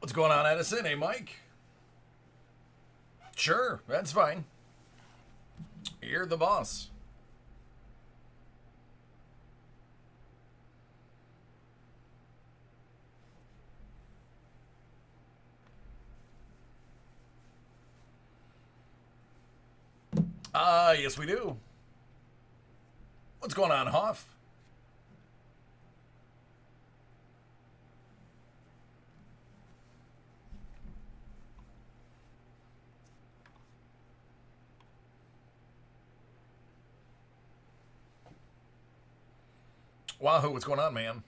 What's going on, Edison? Hey, Mike? Sure, that's fine. You're the boss. Yes, we do. What's going on, Hoff? Wahoo, what's going on, man?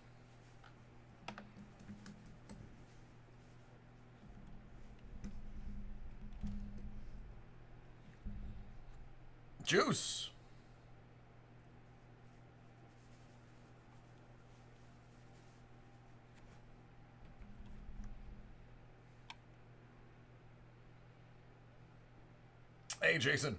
Juice. Hey, Jason.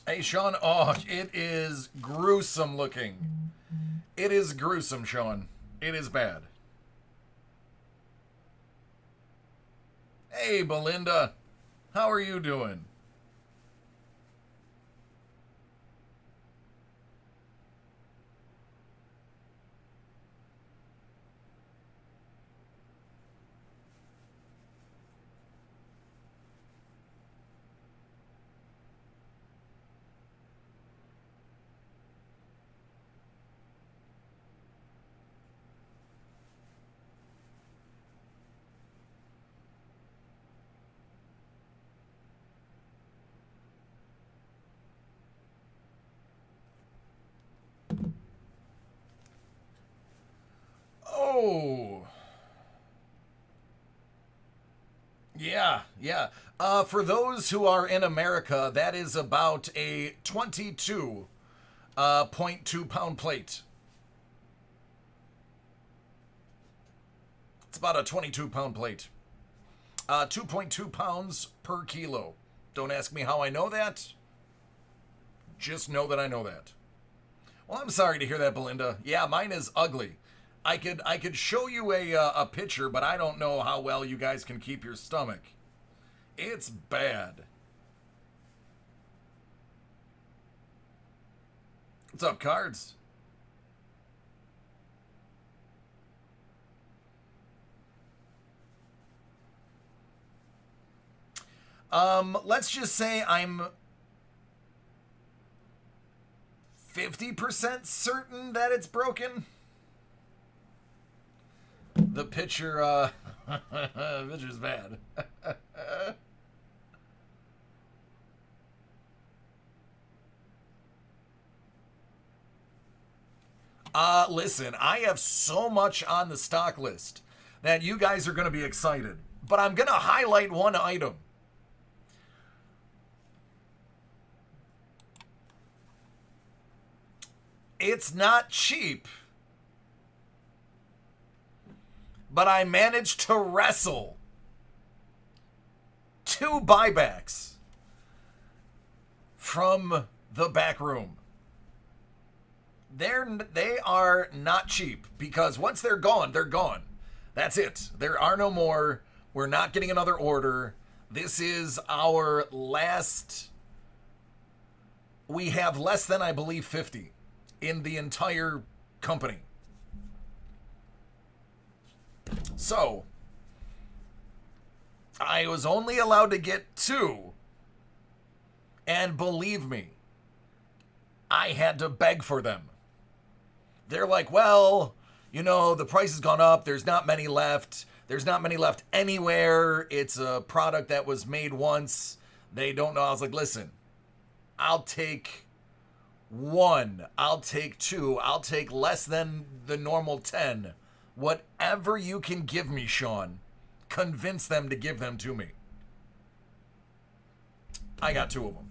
Hey, Sean. Oh, it is gruesome looking. It is gruesome, Sean. It is bad. Hey, Belinda. How are you doing? Oh. Yeah, yeah. For those who are in America, that is about a 22 point 2 pound plate. It's about a 22-pound plate. 2.2 pounds per kilo. Don't ask me how I know that. Just know that I know that. Well, I'm sorry to hear that, Belinda. Yeah, mine is ugly. I could show you a picture, but I don't know how well you guys can keep your stomach. It's bad. What's up, Cards? Let's just say I'm 50% certain that it's broken. The picture, picture's bad. Listen, I have so much on the stock list that you guys are going to be excited. But I'm going to highlight one item. It's not cheap, but I managed to wrestle 2 buybacks from the back room. They are not cheap because once they're gone, they're gone. That's it. There are no more. We're not getting another order. This is our last. We have less than, I believe, 50 in the entire company. So, I was only allowed to get 2. And believe me, I had to beg for them. They're like, well, the price has gone up. There's not many left. There's not many left anywhere. It's a product that was made once. They don't know. I was like, listen, I'll take 1. I'll take 2. I'll take less than the normal 10. Whatever you can give me, Sean, convince them to give them to me. I got 2 of them.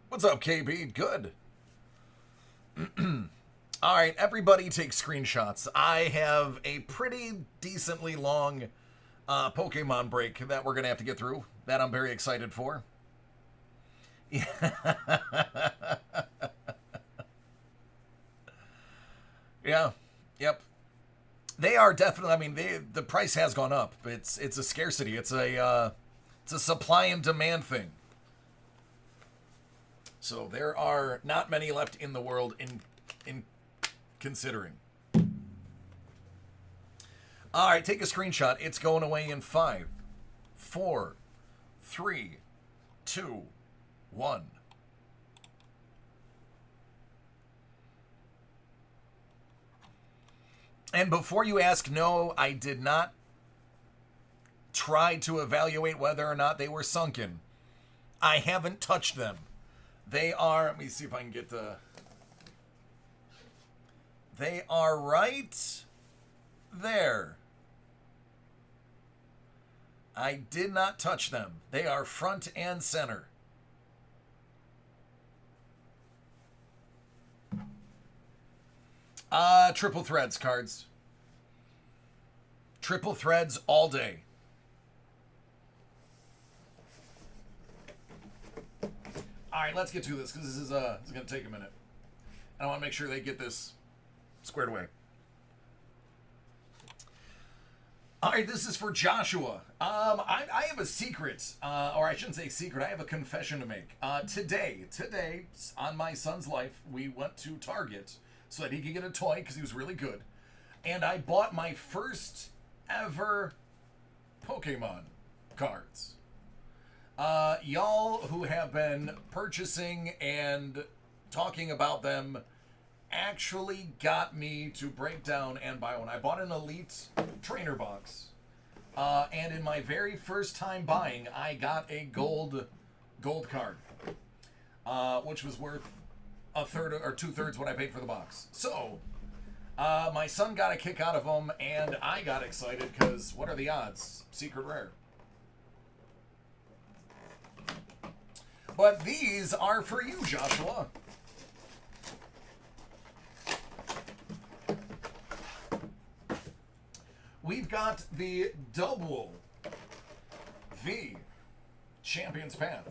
What's up, KB? Good. All right, everybody take screenshots. I have a pretty decently long Pokemon break that we're going to have to get through that I'm very excited for. Yeah. Yeah. Yep. They are definitely. I mean, the price has gone up. It's a scarcity. It's a supply and demand thing. So there are not many left in the world in considering. All right, take a screenshot. It's going away in 5, 4, 3, 2, 1. And before you ask, no, I did not try to evaluate whether or not they were sunken. I haven't touched them. They are, let me see if I can get the... They are right there. I did not touch them. They are front and center. Triple threads cards. Triple threads all day. All right, let's get to this because this is going to take a minute. I want to make sure they get this squared away. All right, this is for Joshua. I have a secret, or I shouldn't say secret. I have a confession to make. Today, on my son's life, we went to Target so that he could get a toy because he was really good, and I bought my first ever Pokemon cards. Y'all who have been purchasing and talking about them actually got me to break down and buy one. I bought an Elite trainer box. And in my very first time buying, I got a gold card. Which was worth a third or 2/3 what I paid for the box. So, my son got a kick out of them, and I got excited because what are the odds? Secret rare. But these are for you, Joshua. We've got the double V Champion's Path.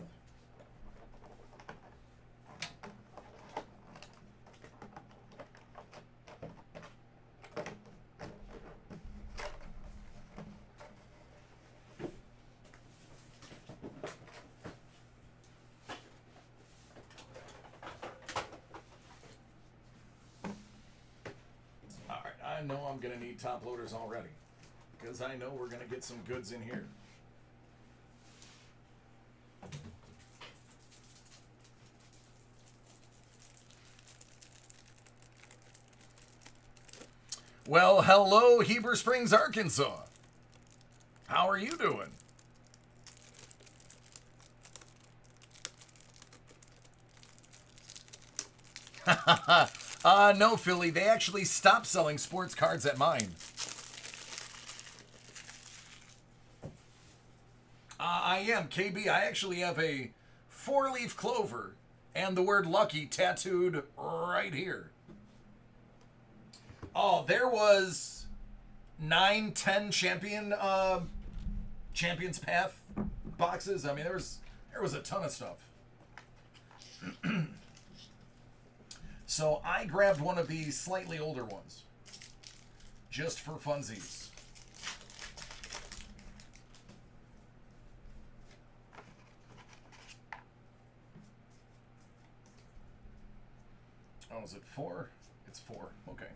I know I'm going to need top loaders already because I know we're going to get some goods in here. Well, hello, Heber Springs, Arkansas. How are you doing? No, Philly. They actually stopped selling sports cards at mine. I am. KB, I actually have a 4-leaf clover and the word lucky tattooed right here. Oh, there was 9, 10 Champion's Path boxes. I mean, there was a ton of stuff. So I grabbed one of these slightly older ones, just for funsies. Oh, is it 4? It's 4. Okay.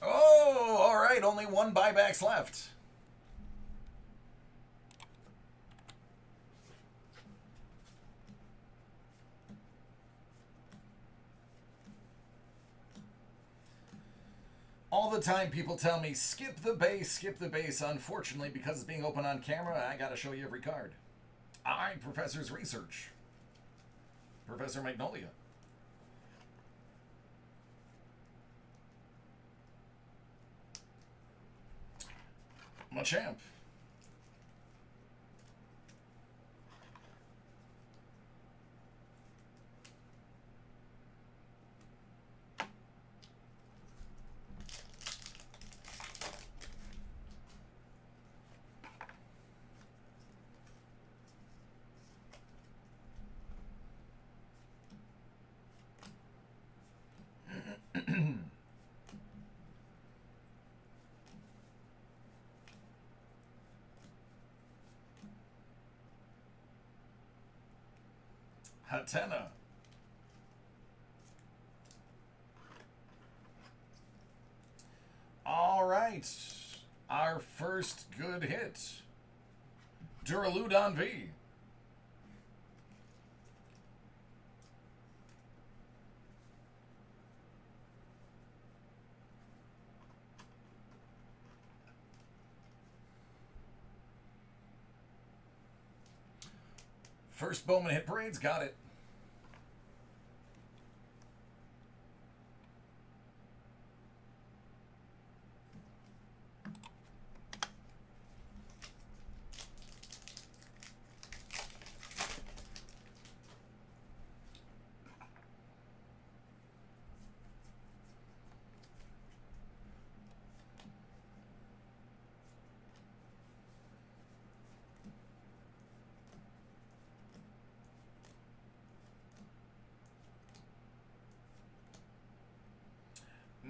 Oh, all right. Only 1 buyback's left. All the time people tell me, skip the base, skip the base. Unfortunately, because it's being open on camera, I got to show you every card. All right, Professor's Research. Professor Magnolia. Machamp. Hatena. All right. Our first good hit. Duraludon V. First Bowman hit parades, got it.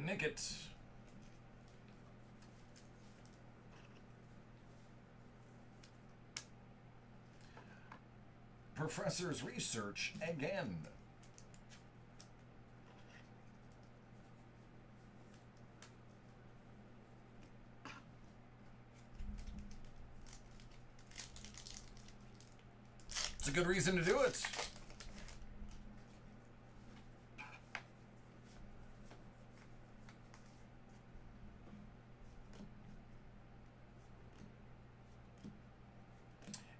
Nickett. Professor's research again. It's a good reason to do it.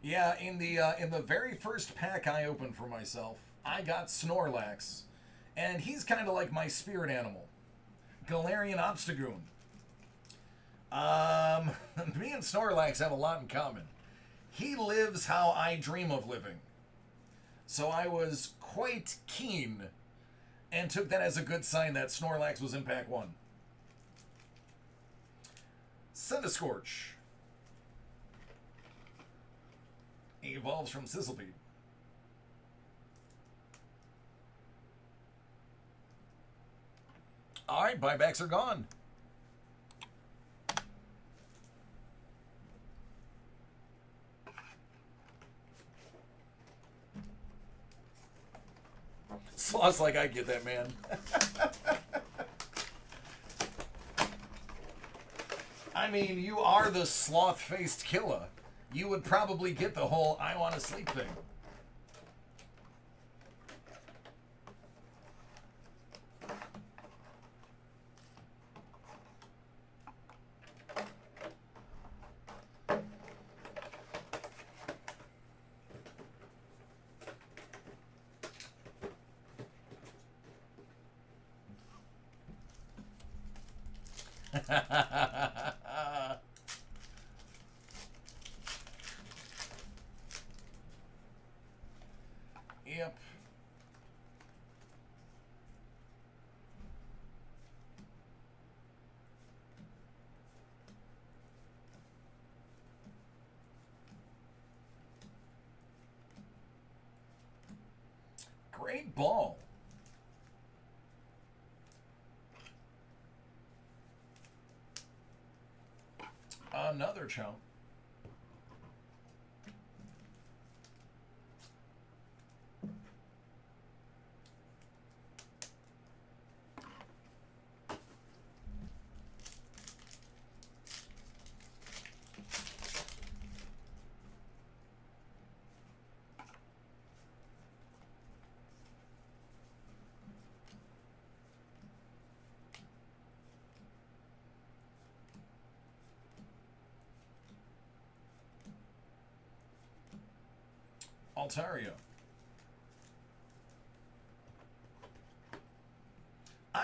Yeah, in the very first pack I opened for myself, I got Snorlax, and he's kind of like my spirit animal, Galarian Obstagoon. Me and Snorlax have a lot in common. He lives how I dream of living. So I was quite keen and took that as a good sign that Snorlax was in pack 1. Scorch. Evolves from Sizzlebead. Alright, buybacks are gone. Sloth's like, I get that, man. I mean, you are the sloth-faced killer. You would probably get the whole I want to sleep thing. Yep. Great ball. Another chump. Altaria.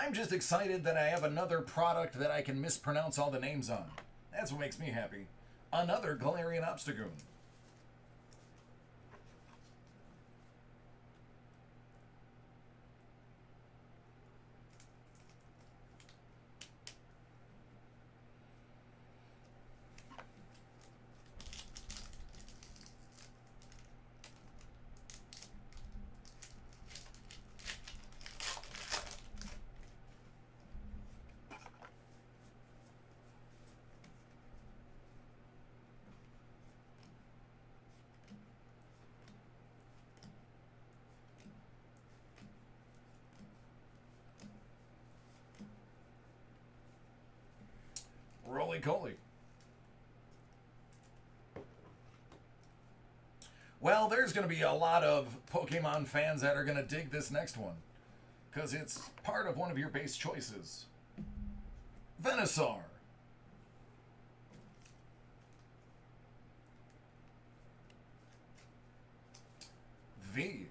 I'm just excited that I have another product that I can mispronounce all the names on. That's what makes me happy. Another Galarian Obstagoon. Roly-coly. Well, there's going to be a lot of Pokemon fans that are going to dig this next one, because it's part of one of your base choices. Venusaur. V.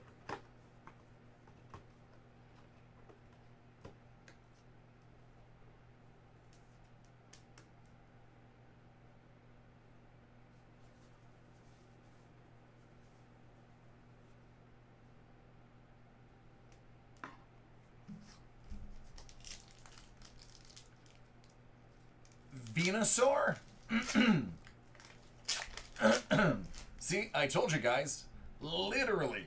Venusaur? See, I told you guys. Literally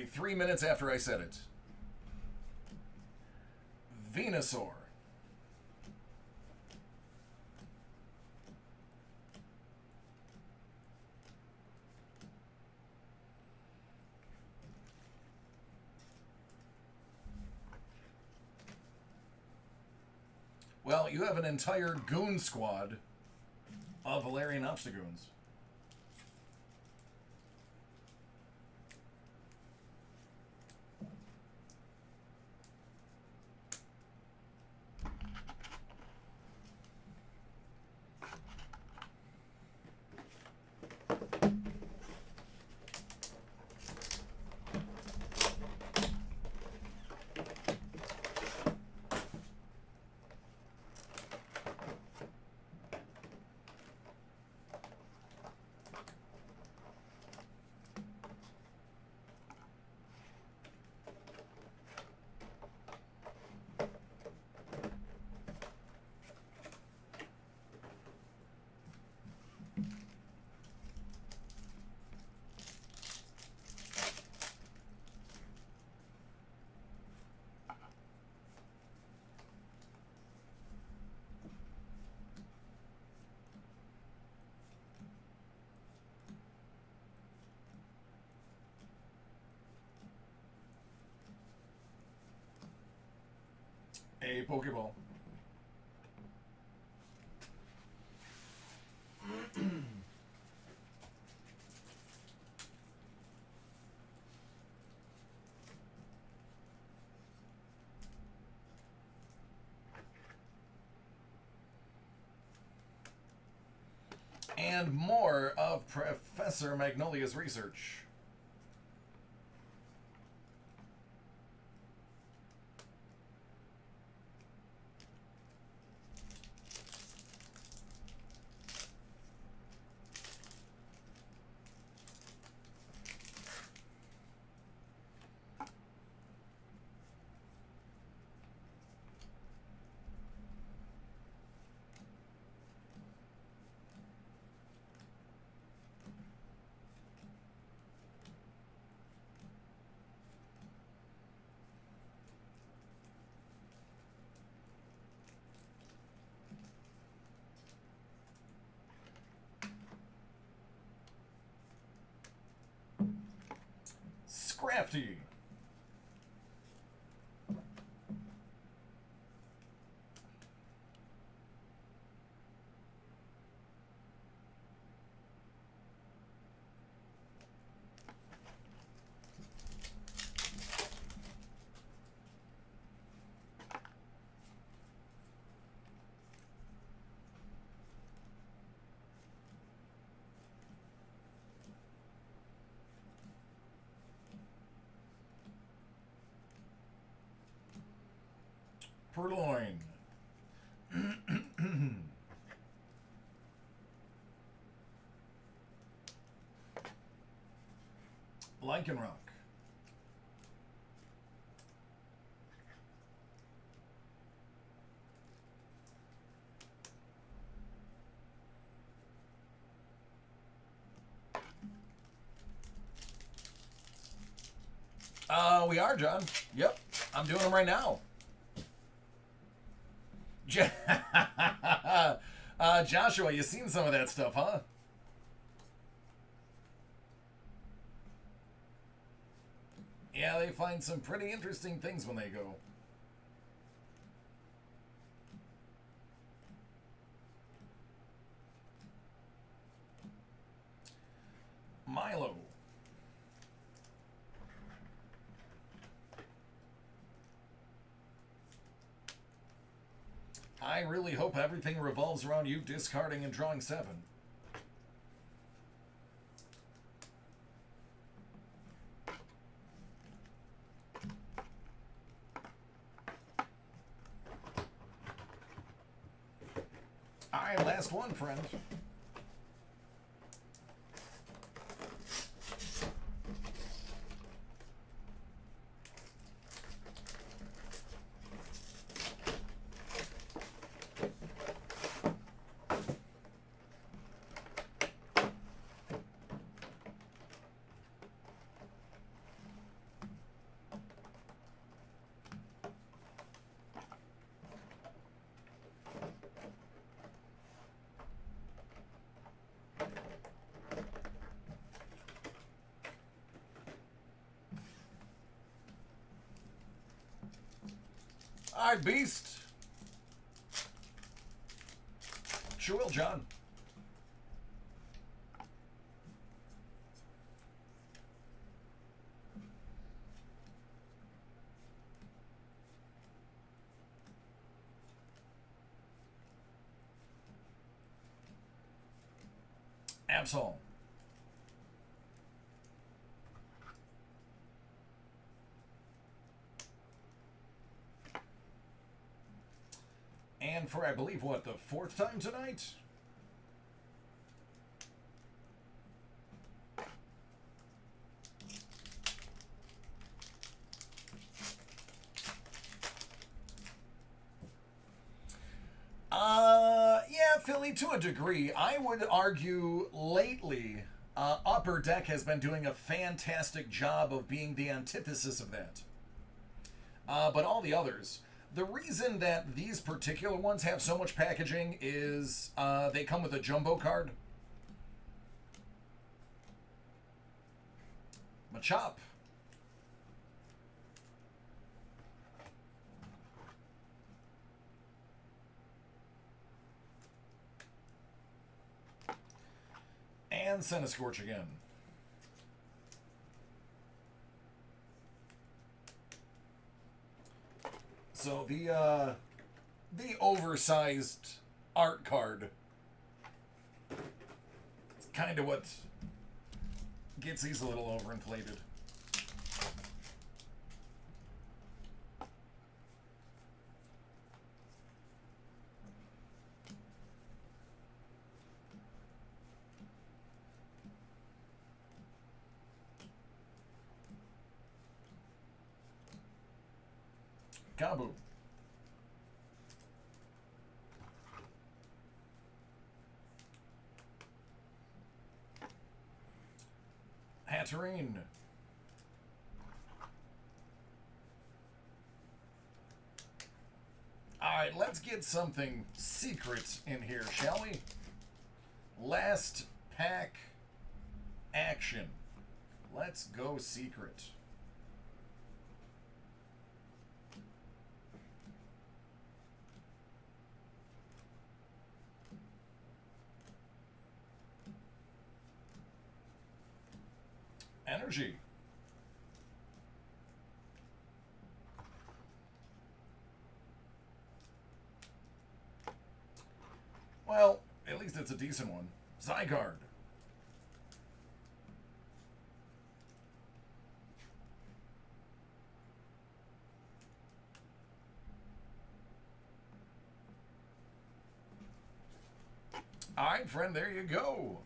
3 minutes after I said it. Venusaur. Well, you have an entire goon squad of Valerian Obstagoons. A Pokeball. And more of Professor Magnolia's research. Scrafty. Purloin. Lycanroc. We are, John. Yep. I'm doing them right now. Joshua, you seen some of that stuff, huh? Yeah, they find some pretty interesting things when they go. Milo. I really hope everything revolves around you discarding and drawing 7. Alright, last one, friend. Alright, Beast. Sure will, John. Absol. And for, I believe, what, the 4th time tonight? Yeah, Philly, to a degree. I would argue lately, Upper Deck has been doing a fantastic job of being the antithesis of that. But all the others, the reason that these particular ones have so much packaging is they come with a jumbo card. Machop. And Centiskorch again. So the oversized art card. It's kind of what gets these a little overinflated. Kabu. Hatterene. Alright, let's get something secret in here, shall we? Last pack action. Let's go secret. Energy. Well, at least it's a decent one. Zygarde. All right, friend, there you go.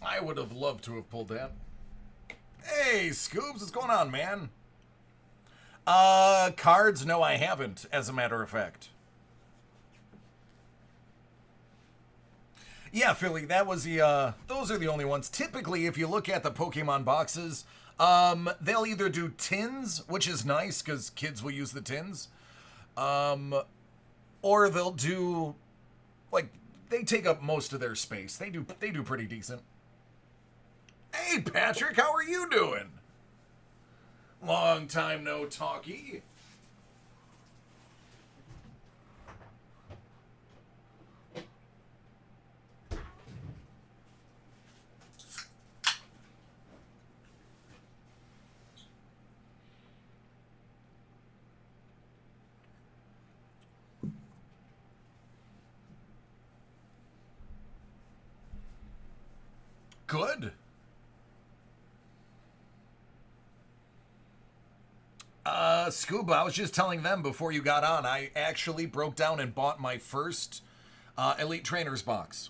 I would have loved to have pulled that. Hey, Scoobs, what's going on, man? Cards? No, I haven't, as a matter of fact. Yeah, Philly, that was the, those are the only ones. Typically, if you look at the Pokemon boxes, they'll either do tins, which is nice, because kids will use the tins, or they'll do, like, they take up most of their space. They do pretty decent. Hey, Patrick, how are you doing? Long time no talkie. Good. Scuba, I was just telling them before you got on, I actually broke down and bought my first Elite Trainers box.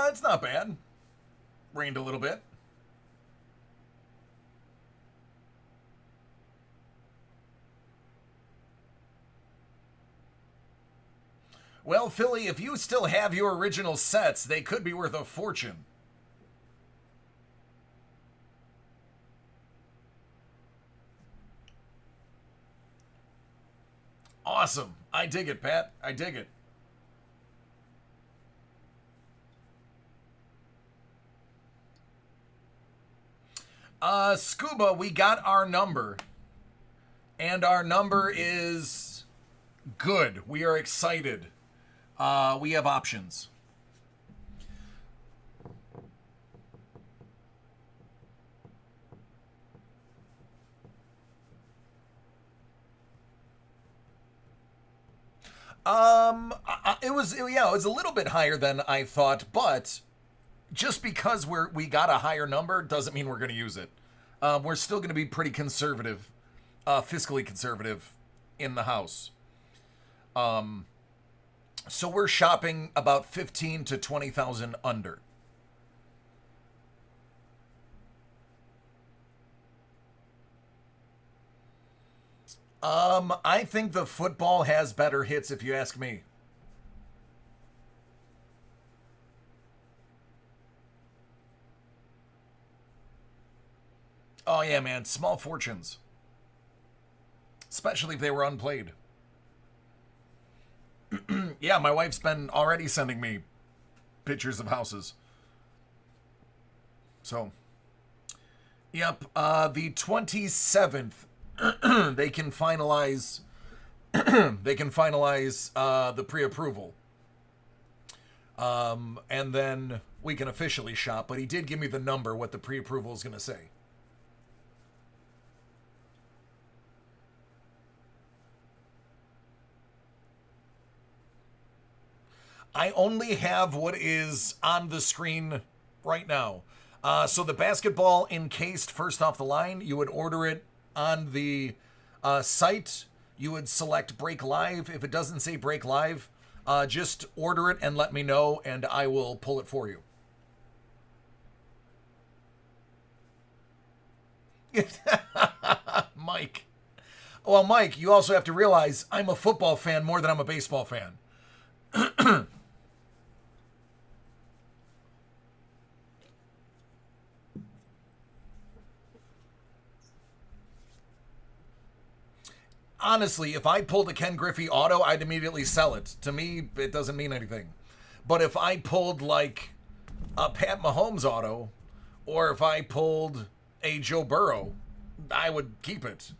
It's not bad. Rained a little bit. Well, Philly, if you still have your original sets, they could be worth a fortune. Awesome. I dig it, Pat. I dig it. Scuba, we got our number. And our number is good. We are excited. We have options. It was a little bit higher than I thought, but just because we got a higher number doesn't mean we're going to use it. We're still going to be pretty conservative, fiscally conservative in the house. So we're shopping about 15 to 20,000 under. I think the football has better hits if you ask me. Oh yeah, man, small fortunes. Especially if they were unplayed. Yeah, my wife's been already sending me pictures of houses. So, yep, the 27th, they can finalize they can finalize the pre-approval. And then we can officially shop. But he did give me the number, what the pre-approval is going to say. I only have what is on the screen right now. So the basketball encased first off the line, you would order it on the site. You would select Break Live. If it doesn't say Break Live, just order it and let me know, and I will pull it for you. Mike. Well, Mike, you also have to realize I'm a football fan more than I'm a baseball fan. Honestly, if I pulled a Ken Griffey auto, I'd immediately sell it. To me, it doesn't mean anything. But if I pulled like a Pat Mahomes auto, or if I pulled a Joe Burrow, I would keep it.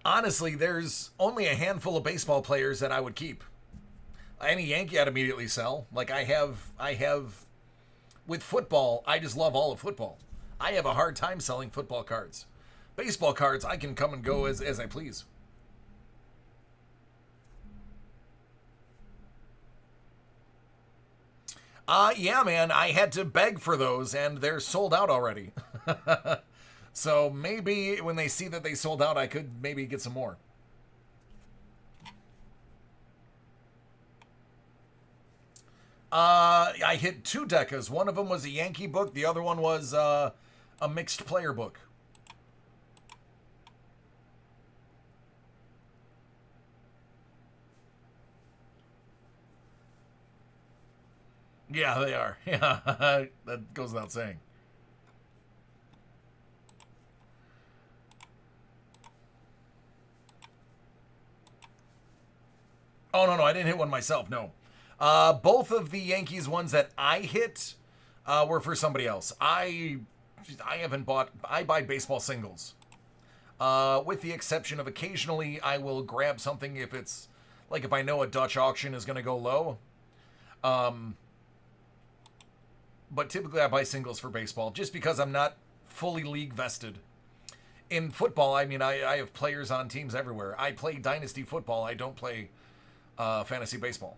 Honestly, there's only a handful of baseball players that I would keep. Any Yankee I'd immediately sell. Like I have with football, I just love all of football. I have a hard time selling football cards. Baseball cards, I can come and go as I please. Yeah, man, I had to beg for those, and they're sold out already. So maybe when they see that they sold out, I could maybe get some more. I hit two decas. One of them was a Yankee book. The other one was a mixed player book. Yeah, they are. Yeah, that goes without saying. Oh no, no, I didn't hit one myself. No, both of the Yankees ones that I hit were for somebody else. I haven't bought. I buy baseball singles, with the exception of occasionally I will grab something if it's like if I know a Dutch auction is going to go low. Um, but typically I buy singles for baseball just because I'm not fully league vested. In football, I mean, I have players on teams everywhere. I play dynasty football. I don't play fantasy baseball.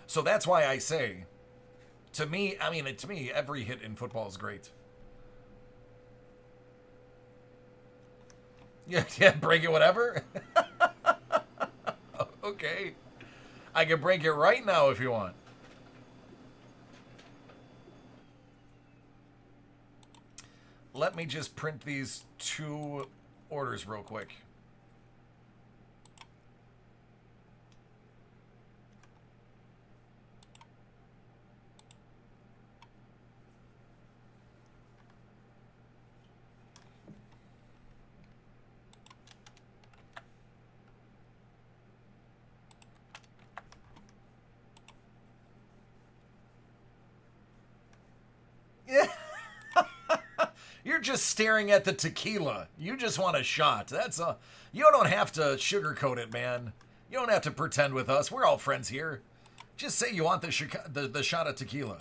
So that's why I say, to me, I mean, to me, every hit in football is great. Yeah, yeah, break it, whatever. Okay, I can break it right now if you want. Let me just print these two orders real quick. Yeah. You're just staring at the tequila. You just want a shot. That's a. You don't have to sugarcoat it, man. You don't have to pretend with us. We're all friends here. Just say you want the shot of tequila.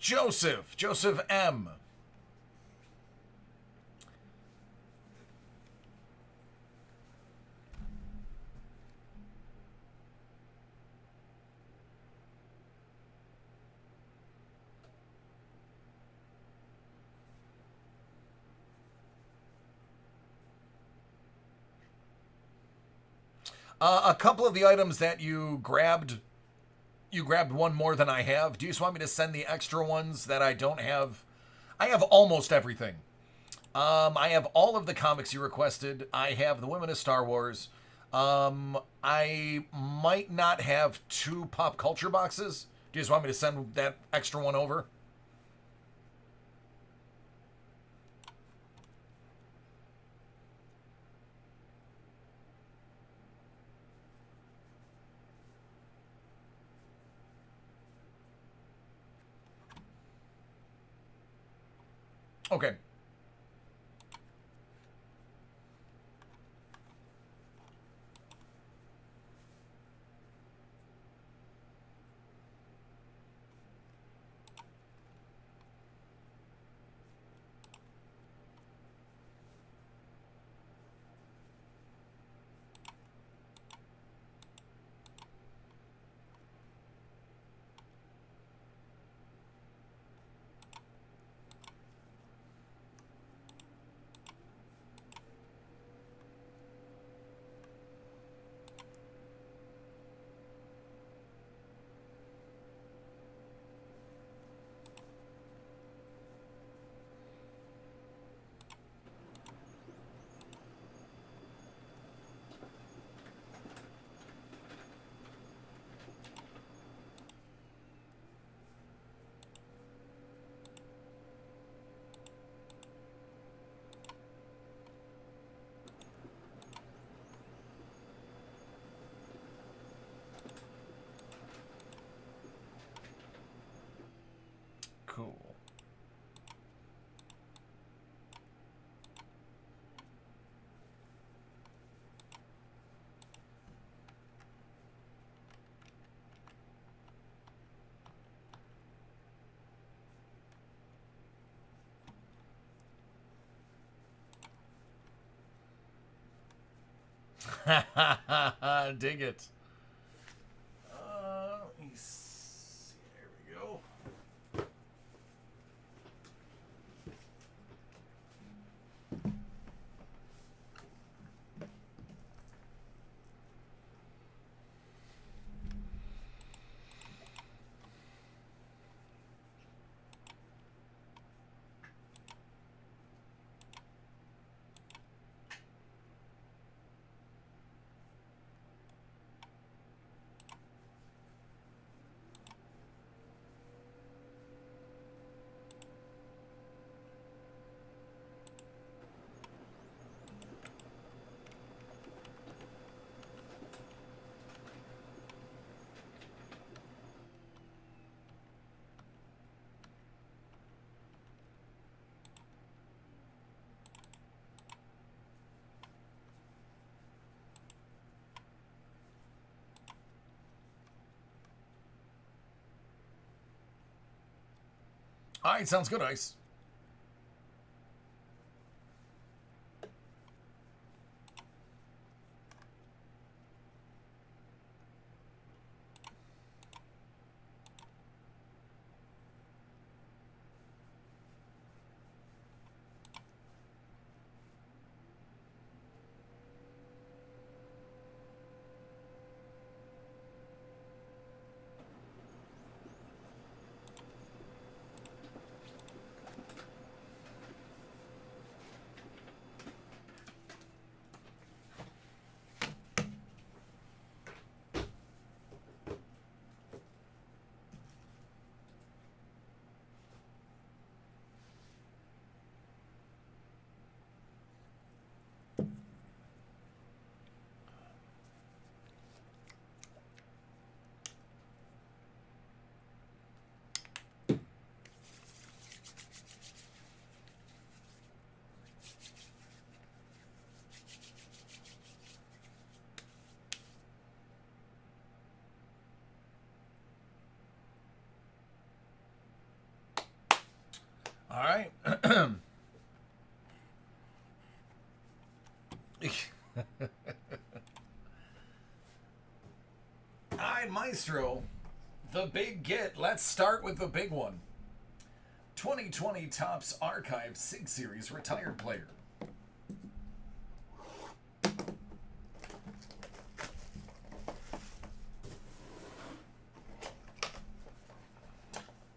Joseph M. A couple of the items that you grabbed one more than I have. Do you just want me to send the extra ones that I don't have? I have almost everything. I have all of the comics you requested. I have the Women of Star Wars. I might not have 2 pop culture boxes. Do you just want me to send that extra one over? Okay. Cool. Dig it. Let me see. There we go. All right, sounds good, Ice. Alright, Maestro. The big get. Let's start with the big one. 2020 Topps Archive SIG Series Retired Player.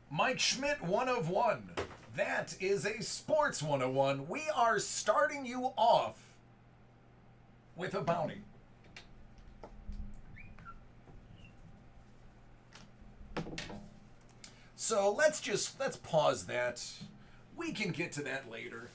Mike Schmidt, 1 of 1. That is a Sports 101. We are starting you off with a bounty. So let's pause that. We can get to that later.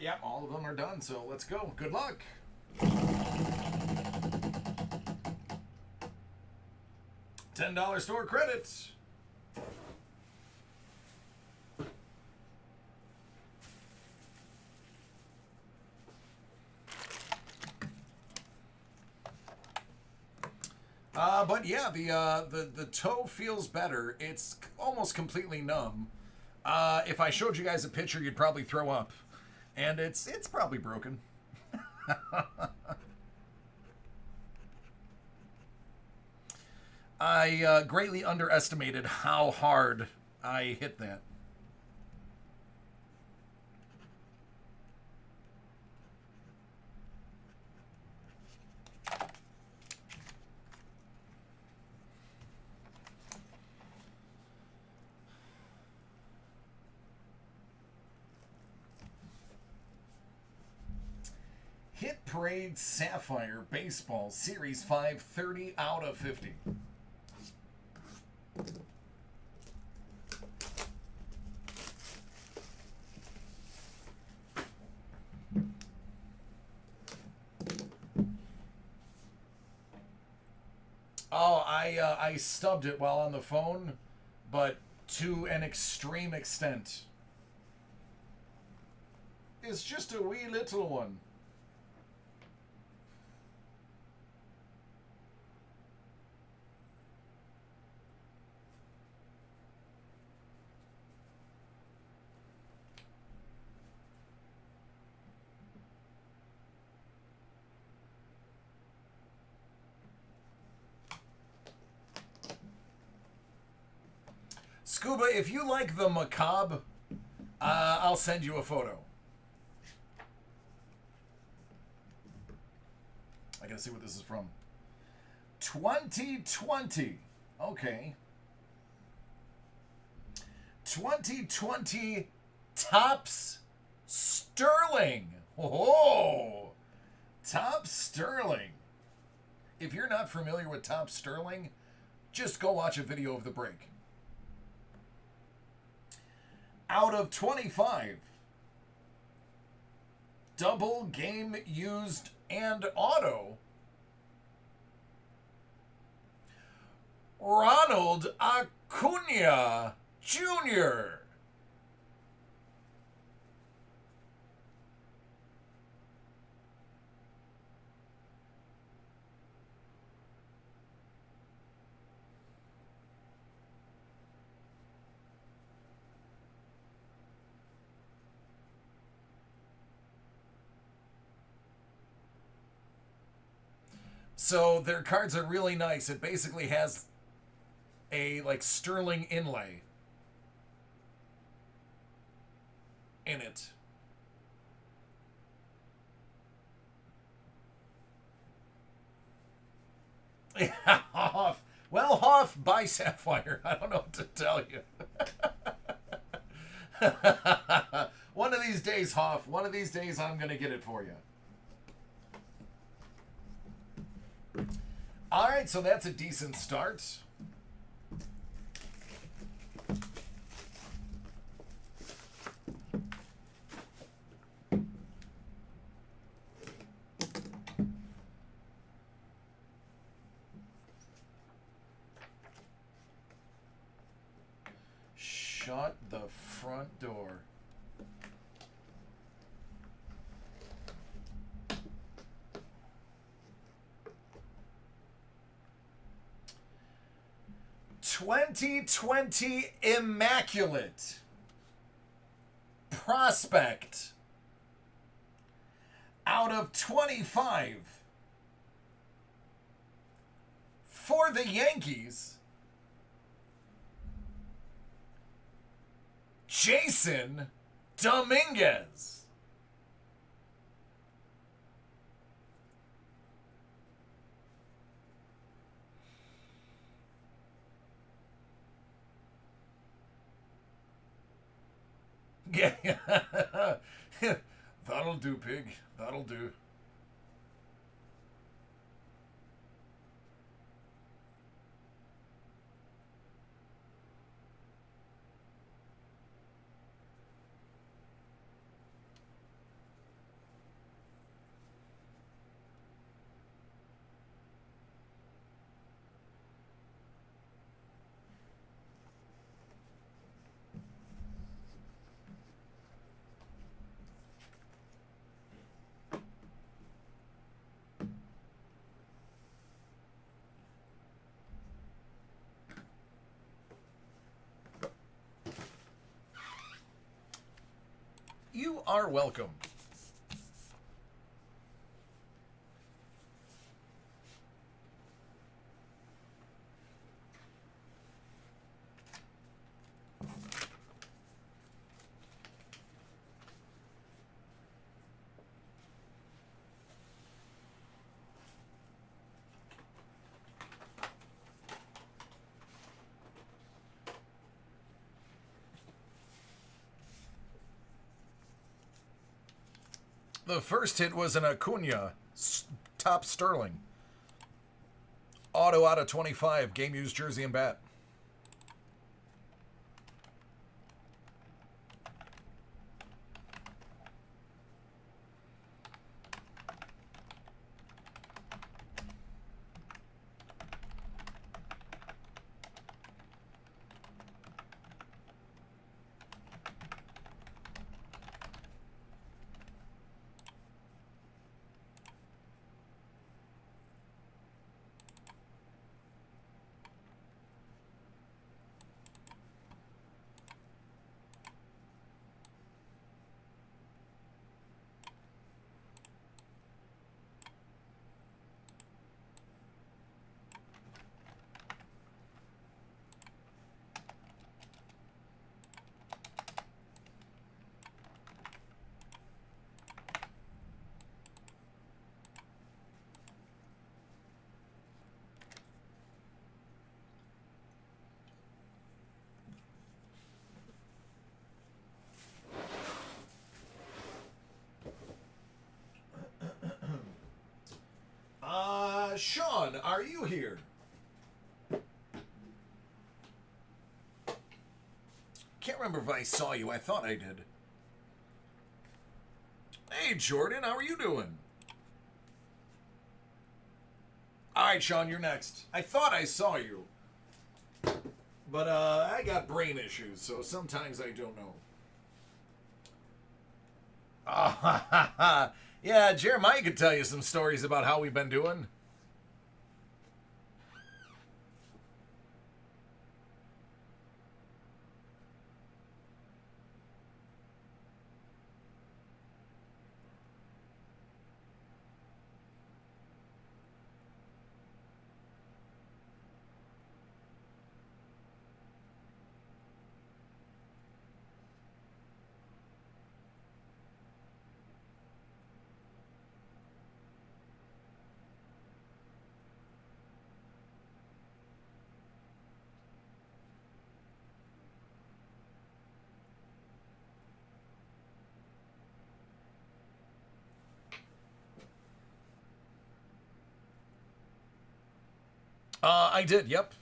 Yeah, all of them are done, so let's go. Good luck. $10 store credit. But yeah, the toe feels better. It's almost completely numb. If I showed you guys a picture, you'd probably throw up. And it's probably broken. I greatly underestimated how hard I hit that. Hit Parade Sapphire Baseball Series 5, 30 out of 50. Oh, I stubbed it while on the phone, but to an extreme extent. It's just a wee little one. Scuba, if you like the macabre, I'll send you a photo. I gotta see what this is from. 2020. Okay. 2020 Topps Sterling. Oh, Topps Sterling. If you're not familiar with Topps Sterling, just go watch a video of the break. Out of 25. Double game used and auto. Ronald Acuna Jr. So their cards are really nice. It basically has a like sterling inlay in it. Yeah, Hoff. Well, Hoff, buy Sapphire. I don't know what to tell you. One of these days, Hoff. One of these days, I'm going to get it for you. All right, so that's a decent start. Shut the front door. 2020 Immaculate Prospect out of 25 for the Yankees, Jason Dominguez. Yeah, that'll do, pig. That'll do. You are welcome. The first hit was an Acuna, top Sterling. Auto out of 25, game used jersey and bat. Sean, are you here? Can't remember if I saw you. I thought I did. Hey, Jordan, how are you doing? All right, Sean, you're next. I thought I saw you. But I got brain issues, so sometimes I don't know. Yeah, Jeremiah could tell you some stories about how we've been doing. I did. Yep.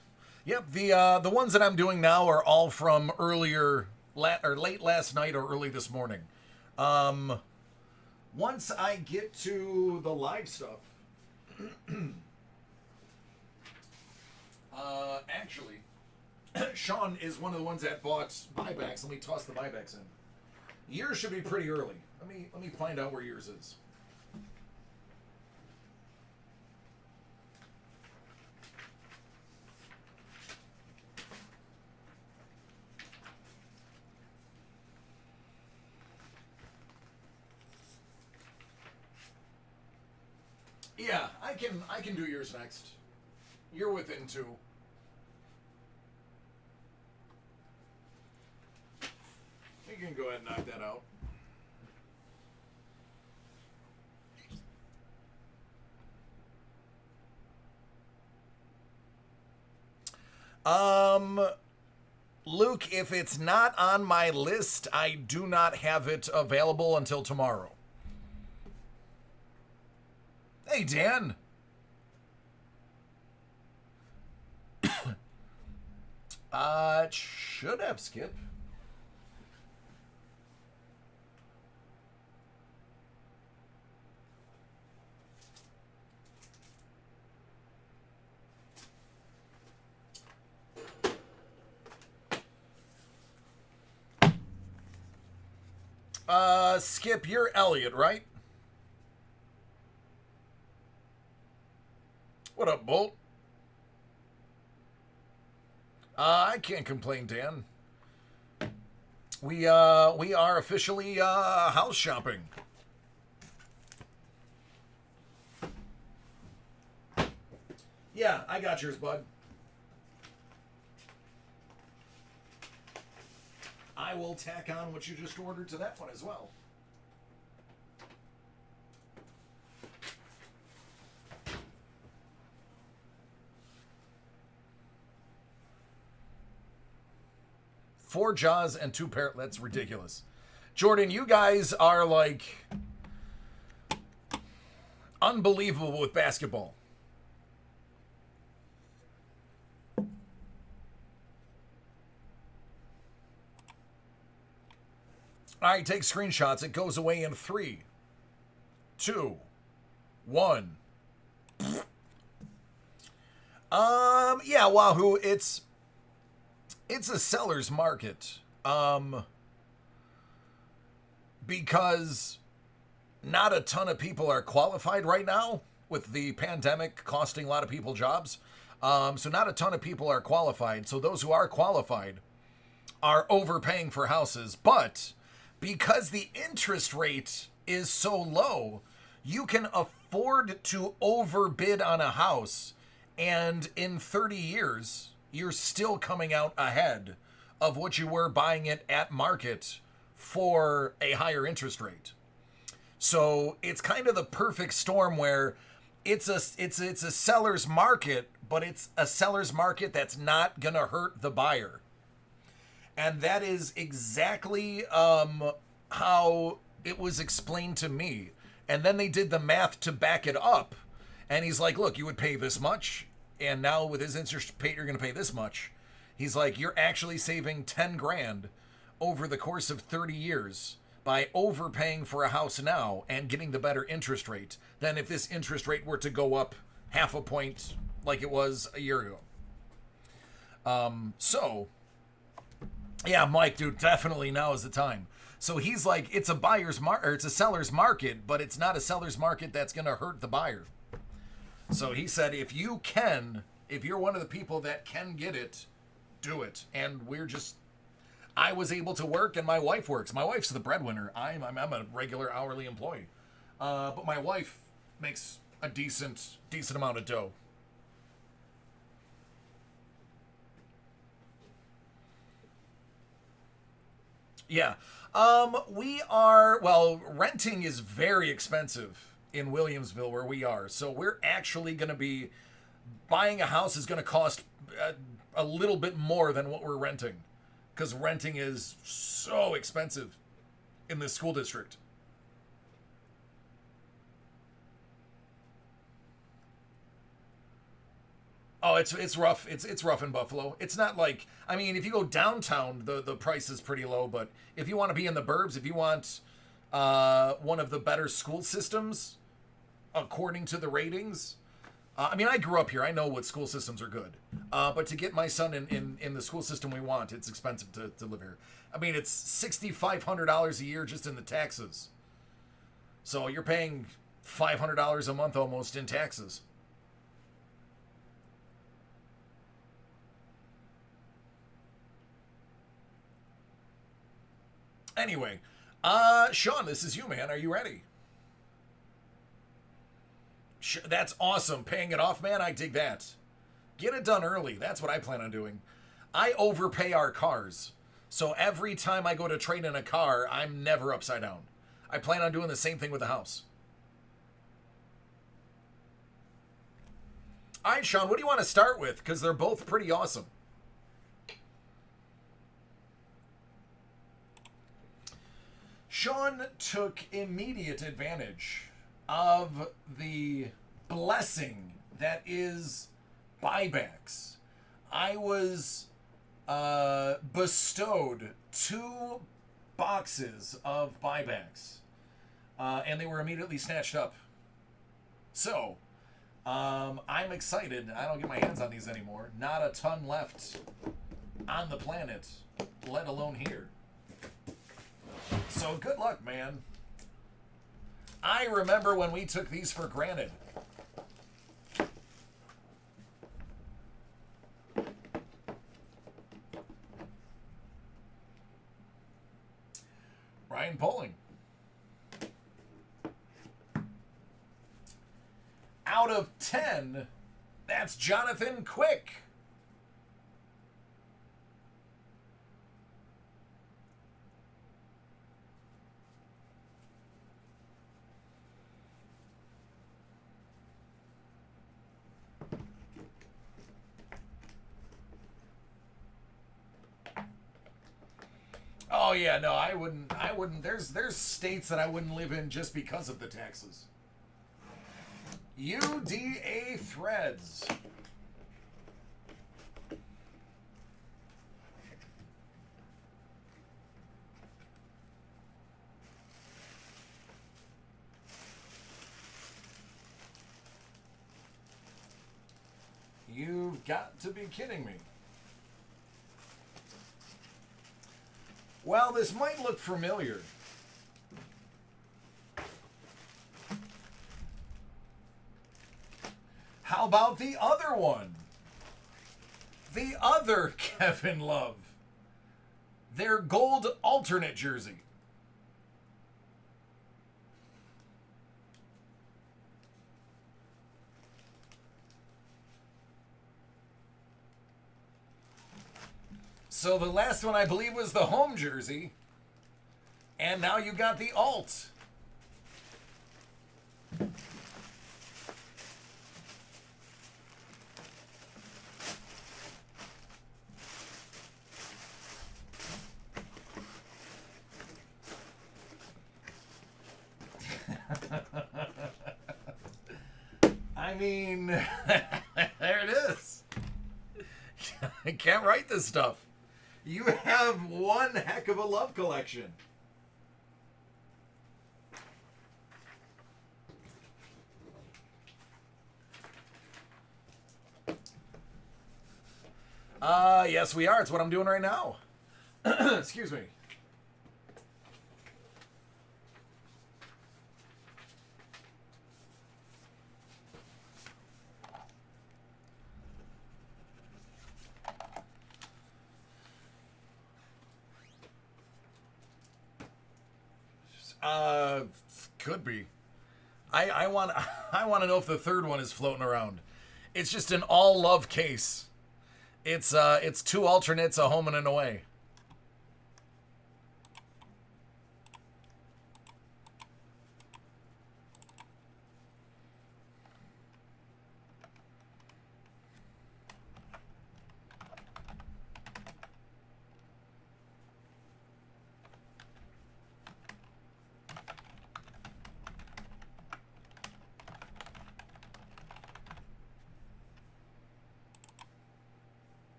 The ones that I'm doing now are all from earlier, or late last night or early this morning. Once I get to the live stuff, actually, Sean is one of the ones that bought buybacks. Let me toss the buybacks in. Yours should be pretty early. Let me find out where yours is. Yeah, I can do yours next. You're within 2. You can go ahead and knock that out. Luke, if it's not on my list, I do not have it available until tomorrow. Hey, Dan. It should have Skip. Skip, you're Elliot, right? What up, Bolt? I can't complain, Dan. We are officially house shopping. Yeah, I got yours, bud. I will tack on what you just ordered to that one as well. Four jaws and 2 parrot. That's ridiculous. Jordan, you guys are like unbelievable with basketball. All right, take screenshots. It goes away in 3, 2, 1. Yeah, Wahoo, it's a seller's market. Because not a ton of people are qualified right now with the pandemic costing a lot of people jobs. So not a ton of people are qualified. So those who are qualified are overpaying for houses, but because the interest rate is so low, you can afford to overbid on a house, and in 30 years, you're still coming out ahead of what you were buying it at market for a higher interest rate. So it's kind of the perfect storm where it's a seller's market, but it's a seller's market that's not gonna hurt the buyer. And that is exactly how it was explained to me. And then they did the math to back it up. And he's like, look, you would pay this much. And now with his interest rate, you're going to pay this much. He's like, you're actually saving 10 grand over the course of 30 years by overpaying for a house now and getting the better interest rate than if this interest rate were to go up half a point like it was a year ago. So yeah, Mike, dude, definitely now is the time. So he's like, it's a buyer's market, or it's a seller's market, but it's not a seller's market that's going to hurt the buyer. So he said, if you're one of the people that can get it, do it. And I was able to work, and my wife works. My wife's the breadwinner. I'm a regular hourly employee, but my wife makes a decent amount of dough. Yeah. Renting is very expensive in Williamsville where we are. So we're actually going to be buying a house is going to cost a little bit more than what we're renting because renting is so expensive in this school district. Oh, it's rough. It's rough in Buffalo. It's not like, I mean, if you go downtown, the price is pretty low. But if you want to be in the burbs, if you want one of the better school systems, according to the ratings, I mean, I grew up here. I know what school systems are good. But to get my son in the school system we want, it's expensive to live here. I mean, it's $6,500 a year just in the taxes. So you're paying $500 a month almost in taxes. Anyway, Sean, this is you, man. Are you ready? That's awesome. Paying it off, man. I dig that. Get it done early. That's what I plan on doing. I overpay our cars. So every time I go to trade in a car, I'm never upside down. I plan on doing the same thing with the house. All right, Sean, what do you want to start with? Because they're both pretty awesome. Sean took immediate advantage of the blessing that is buybacks. I was bestowed 2 boxes of buybacks, and they were immediately snatched up. So, I'm excited. I don't get my hands on these anymore. Not a ton left on the planet, let alone here. So good luck, man. I remember when we took these for granted. Ryan Poling. Out of 10, that's Jonathan Quick. Oh yeah, no, I wouldn't. There's states that I wouldn't live in just because of the taxes. UDA Threads. You've got to be kidding me. Well, this might look familiar. How about the other one? The other Kevin Love. Their gold alternate jersey. So the last one, I believe, was the home jersey. And now you got the alt. I mean, there it is. I can't write this stuff. You have one heck of a love collection. Yes, we are. It's what I'm doing right now. Excuse me. Could be. I want to know if the third one is floating around. It's just an all love case. It's 2 alternates, a home and an away.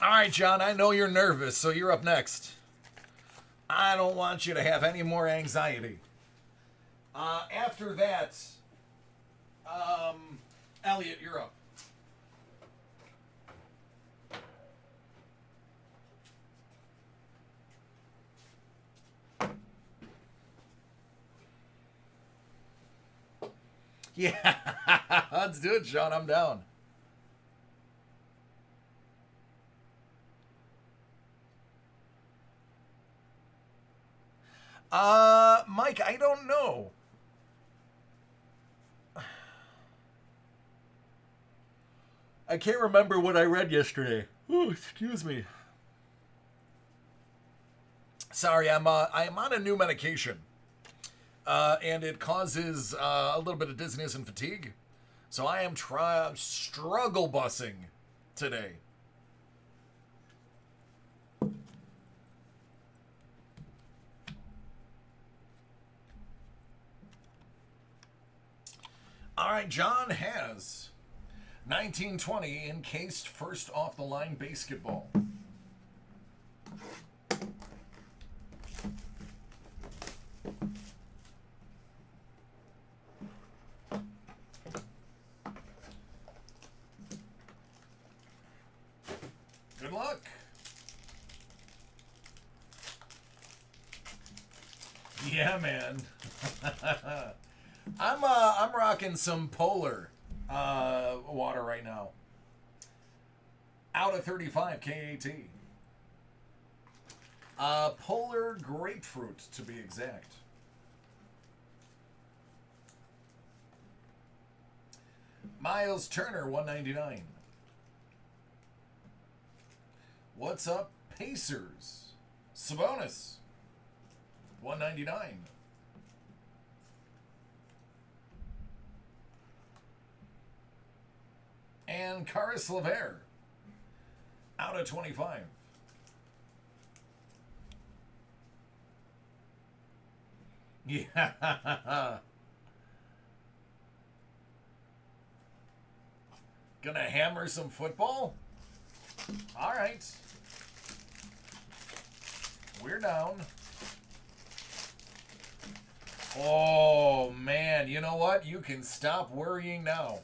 All right, John, I know you're nervous, so you're up next. I don't want you to have any more anxiety. After that, Elliot, you're up. Yeah, let's do it, Sean. I'm down. Mike, I don't know. I can't remember what I read yesterday. Oh, excuse me. Sorry, I'm on a new medication, and it causes a little bit of dizziness and fatigue. So I am struggle bussing today. All right, John has 1920 encased first off the line basketball. Good luck. Yeah, man. I'm rocking some Polar water right now. Out of 35 KAT. Polar grapefruit to be exact. Miles Turner 199. What's up, Pacers? Sabonis 199. And Caris LeVert out of 25. Yeah. Gonna hammer some football? All right. We're down. Oh, man. You know what? You can stop worrying now.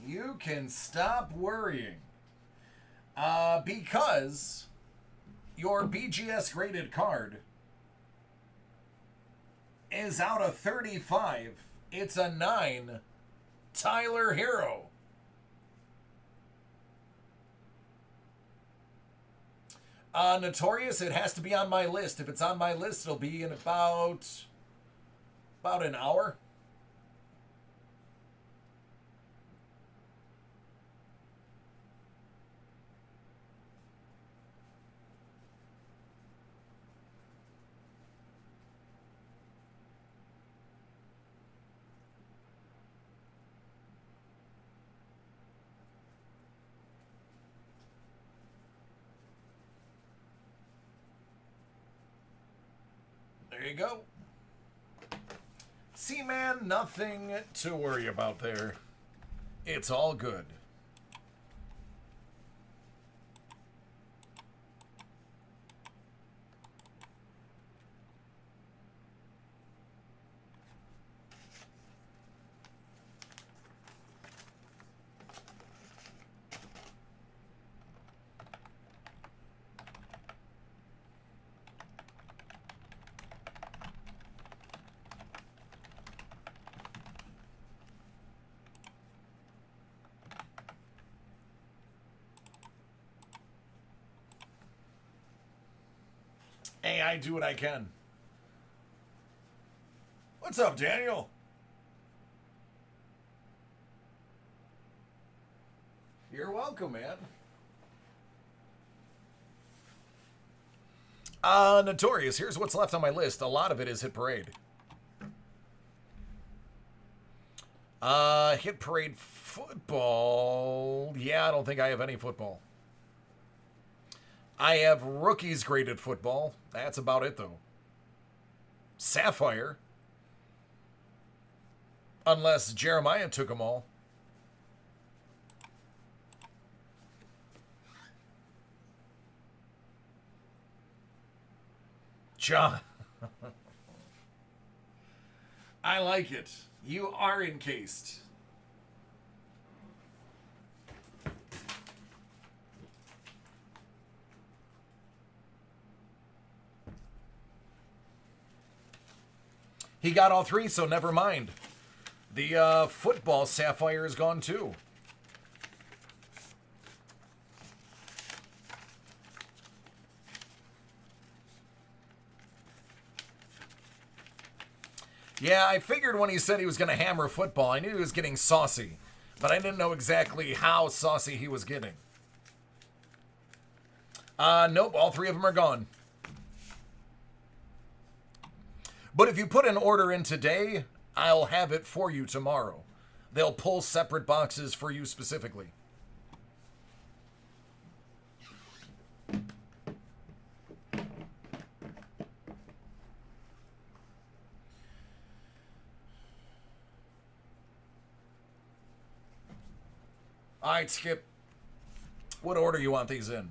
You can stop worrying. Because your BGS graded card is out of 35. It's a 9. Tyler Hero. Notorious, it has to be on my list. If it's on my list, it'll be in about an hour. There you go. See, man, nothing to worry about there. It's all good. Hey, I do what I can. What's up, Daniel? You're welcome, man. Notorious. Here's what's left on my list. A lot of it is Hit Parade. Hit Parade football. Yeah, I don't think I have any football. I have rookies graded football. That's about it, though. Sapphire. Unless Jeremiah took them all. John. I like it. You are encased. He got all three, so never mind. The football sapphire is gone too. Yeah, I figured when he said he was going to hammer football, I knew he was getting saucy. But I didn't know exactly how saucy he was getting. Nope, all three of them are gone. But if you put an order in today, I'll have it for you tomorrow. They'll pull separate boxes for you specifically. All right, Skip. What order you want these in?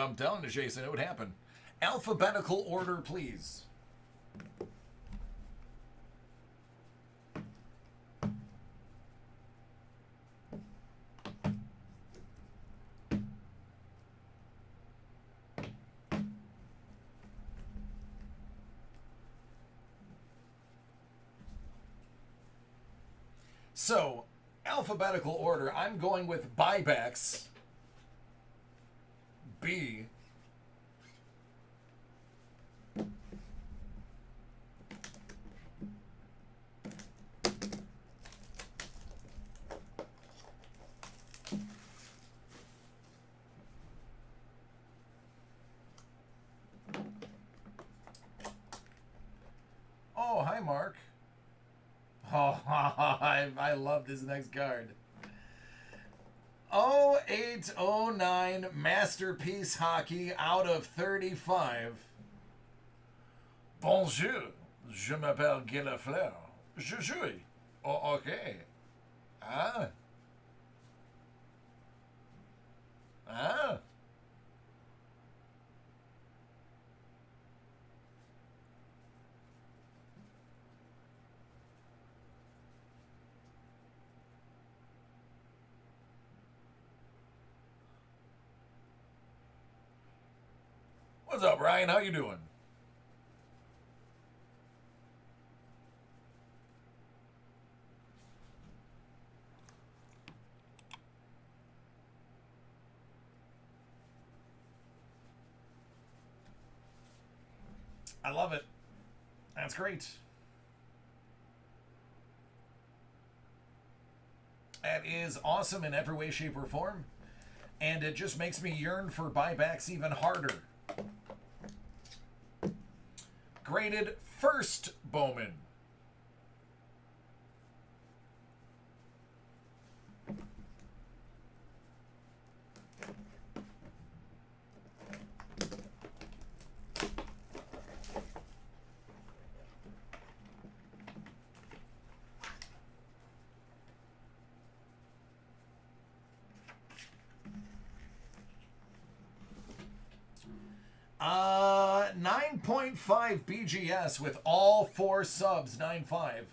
I'm telling you, Jason, it would happen. Alphabetical order, please. So, alphabetical order, I'm going with buybacks. B. Oh, hi, Mark. Oh, I love this next card. 0809 Masterpiece Hockey out of 35. Bonjour, je m'appelle Guy Lafleur. Je joue. Oh, okay. Ah. Ah. What's up, Ryan? How you doing? I love it. That's great. That is awesome in every way, shape, or form. And it just makes me yearn for buybacks even harder. Graded first Bowman. Uh, 9.5 BGS with all four subs, 9.5.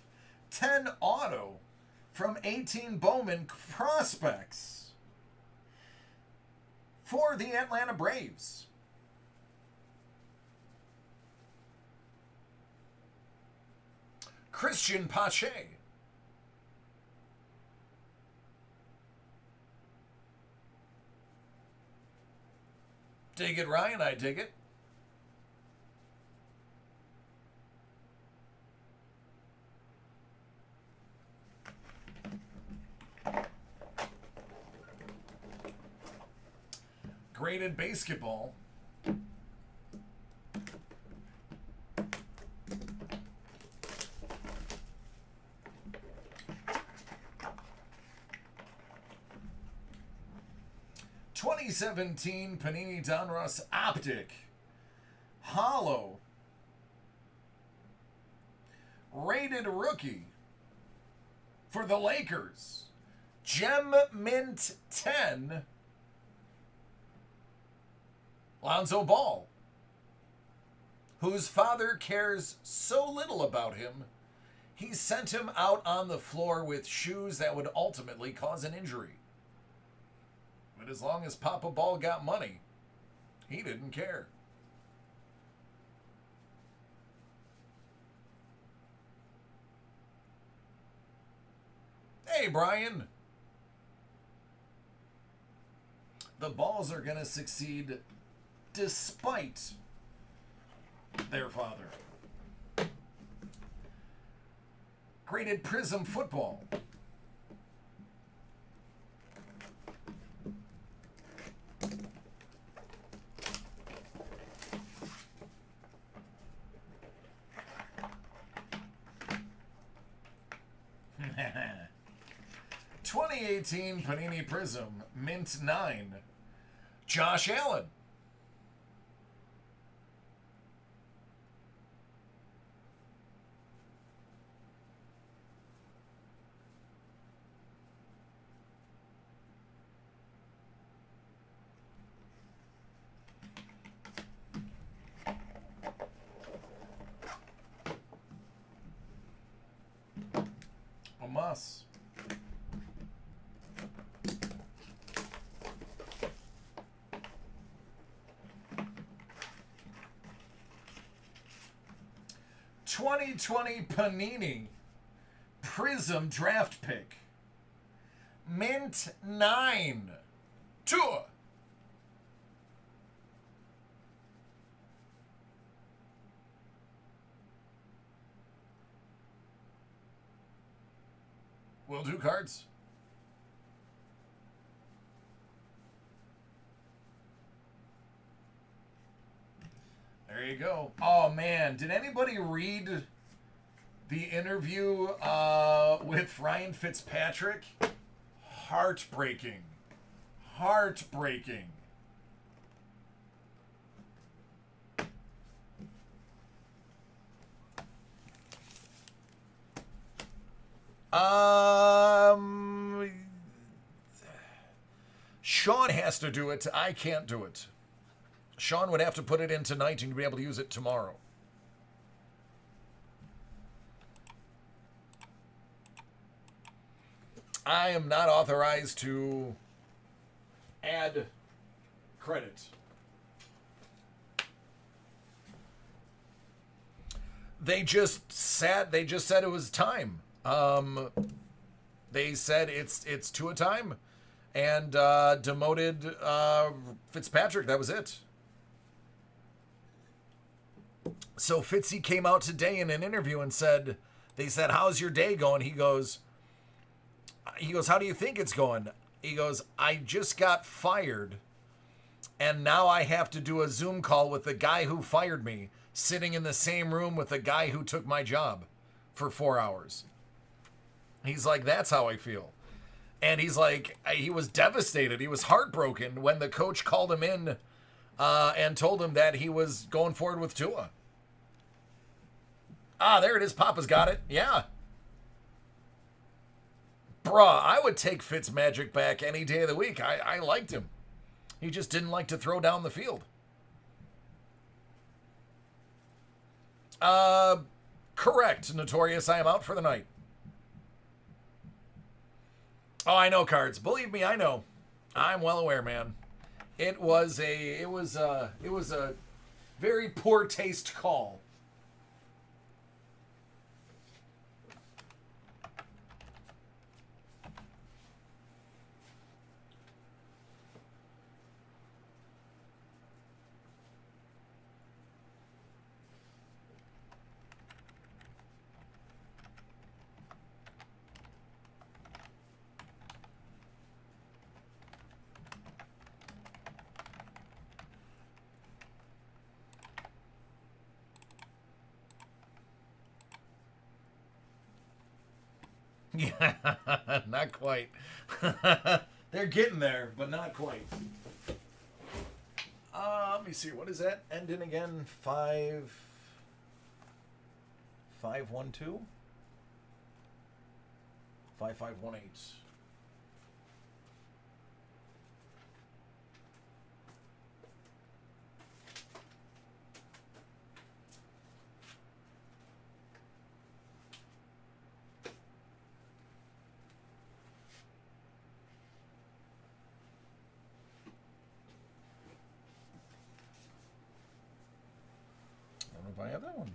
10 auto from 18 Bowman prospects for the Atlanta Braves. Christian Pache. Dig it, Ryan. I dig it. Graded basketball. (2017) Panini Donruss Optic Hollow Rated Rookie for the Lakers, Gem Mint 10, Lonzo Ball, whose father cares so little about him, He sent him out on the floor with shoes that would ultimately cause an injury. But as long as Papa Ball got money, he didn't care. Hey, Brian. The Balls are going to succeed despite their father. Graded Prism Football. (2018) Panini Prism, Mint 9. Josh Allen. A muss. (2020) Panini Prism Draft Pick, Mint 9. Tour. Will do, cards. There you go. Oh, man. Did anybody read the interview with Ryan Fitzpatrick? Heartbreaking. Heartbreaking. Sean has to do it. I can't do it. Sean would have to put it in tonight and be able to use it tomorrow. I am not authorized to add credit. They just said it was time. They said it's to a time, and demoted Fitzpatrick. That was it. So Fitzy came out today in an interview and said, they said, "How's your day going?" He goes, "How do you think it's going?" He goes, "I just got fired, and now I have to do a Zoom call with the guy who fired me, sitting in the same room with the guy who took my job for 4 hours." He's like, "That's how I feel." And he's like, he was devastated. He was heartbroken when the coach called him in and told him that he was going forward with Tua. Ah, there it is. Papa's got it. Yeah. Bruh, I would take Fitzmagic back any day of the week. I liked him. He just didn't like to throw down the field. Correct, Notorious. I am out for the night. Oh, I know, cards. Believe me, I know. I'm well aware, man. It was a very poor taste call. Yeah, not quite. They're getting there, but not quite. Let me see. What is that? Ending again? 5512? 5518. I have that one.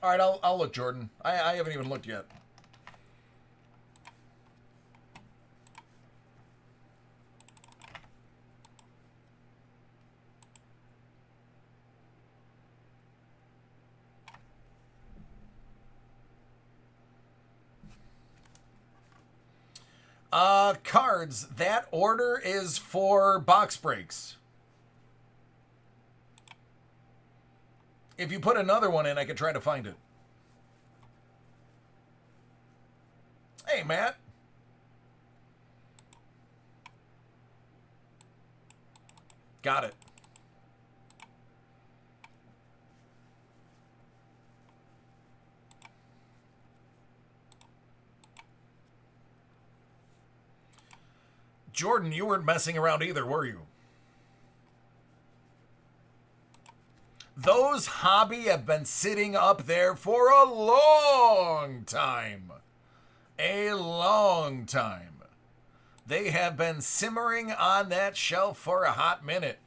All right, I'll look, Jordan. I haven't even looked yet. Cards. That order is for box breaks. If you put another one in, I could try to find it. Hey, Matt. Got it. Jordan, you weren't messing around either, were you? Those hobby have been sitting up there for a long time. A long time. They have been simmering on that shelf for a hot minute.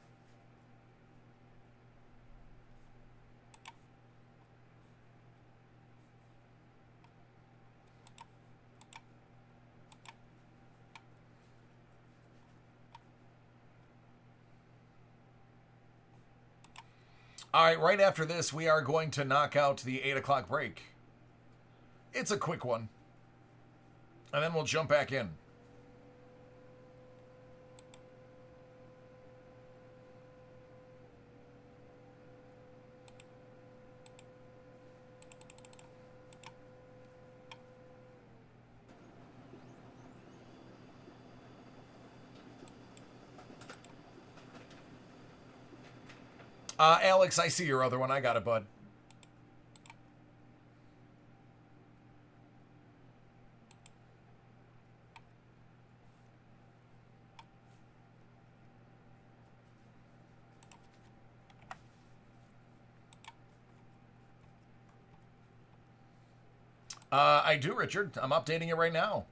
All right, right after this, we are going to knock out the 8 o'clock break. It's a quick one. And then we'll jump back in. Alex, I see your other one. I got it, bud. I do, Richard. I'm updating it right now.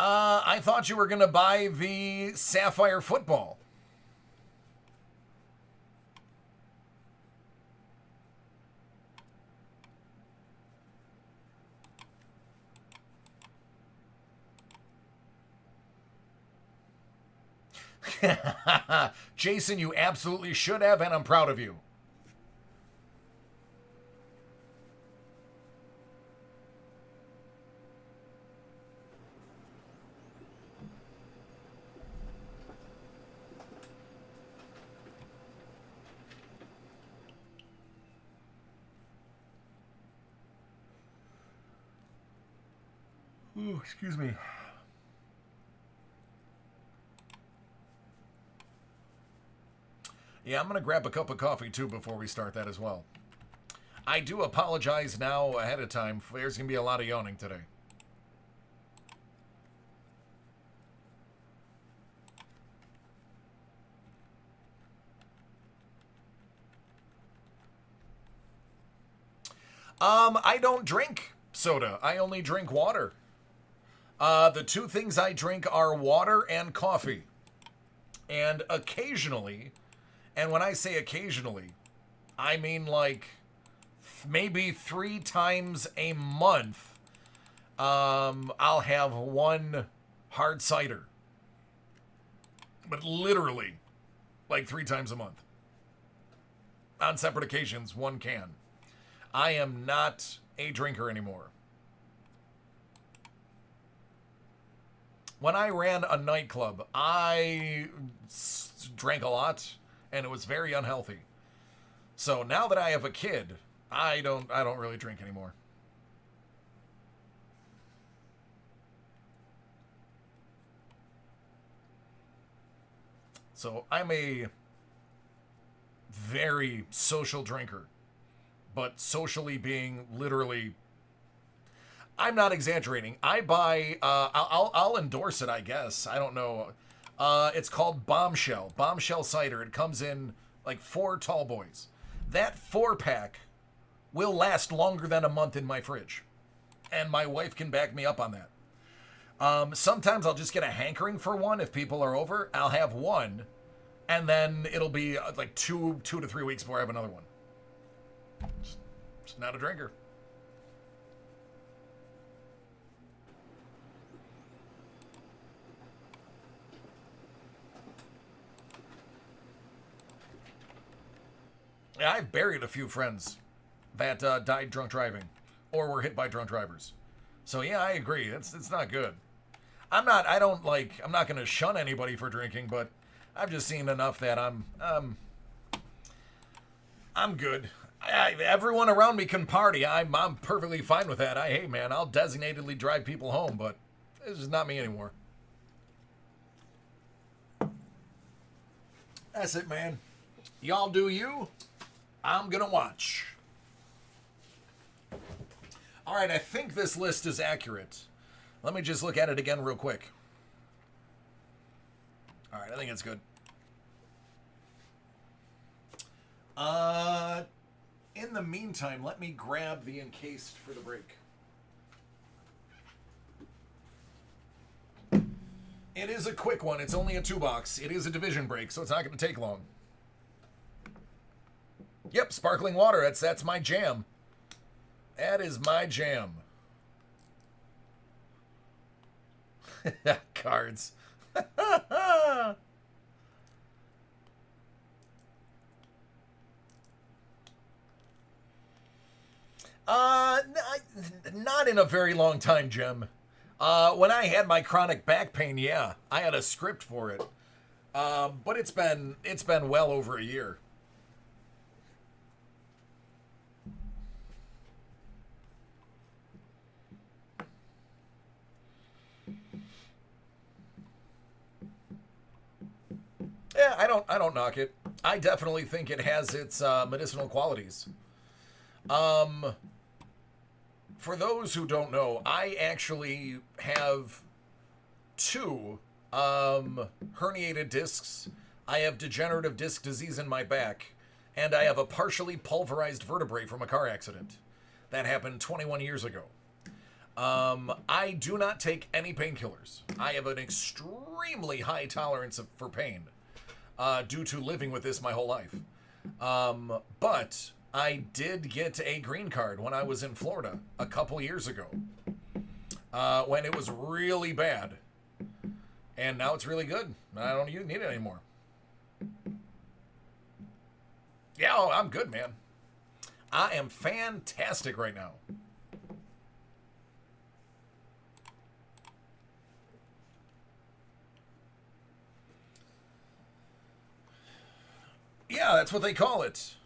I thought you were going to buy the Sapphire football. Jason, you absolutely should have, and I'm proud of you. Ooh, excuse me. Yeah, I'm going to grab a cup of coffee, too, before we start that as well. I do apologize now ahead of time. There's going to be a lot of yawning today. I don't drink soda. I only drink water. The two things I drink are water and coffee. And occasionally, and when I say occasionally, I mean like maybe 3 times a month, I'll have one hard cider. But literally, like 3 times a month. On separate occasions, one can. I am not a drinker anymore. When I ran a nightclub, I drank a lot, and it was very unhealthy. So now that I have a kid, I don't really drink anymore. So I'm a very social drinker, but socially being literally, I'm not exaggerating. I buy, I'll endorse it, I guess. I don't know. It's called Bombshell cider. It comes in like 4 tall boys. That 4-pack will last longer than a month in my fridge, and my wife can back me up on that. Sometimes I'll just get a hankering for one if people are over. I'll have one, and then it'll be like 2 to 3 weeks before I have another one. Just not a drinker. Yeah, I've buried a few friends that died drunk driving or were hit by drunk drivers. So yeah, I agree. It's not good. I'm not going to shun anybody for drinking, but I've just seen enough that I'm good. Everyone around me can party. I'm perfectly fine with that. Hey man, I'll designatedly drive people home, but it's just not me anymore. That's it, man. Y'all do you. I'm gonna watch. All right, I think this list is accurate. Let me just look at it again real quick. All right, I think it's good. In the meantime, let me grab the encased for the break. It is a quick one. It's only a 2-box. It is a division break, so it's not going to take long. Yep, sparkling water. That's my jam. That is my jam. Cards. Not in a very long time, Jim. When I had my chronic back pain, yeah, I had a script for it. But it's been well over a year. Yeah, I don't knock it. I definitely think it has its medicinal qualities. For those who don't know, I actually have 2 herniated discs. I have degenerative disc disease in my back, and I have a partially pulverized vertebrae from a car accident that happened 21 years ago. I do not take any painkillers. I have an extremely high tolerance for pain due to living with this my whole life. But I did get a green card when I was in Florida a couple years ago when it was really bad. And now it's really good. I don't need it anymore. Yeah, oh, I'm good, man. I am fantastic right now. Yeah, that's what they call it.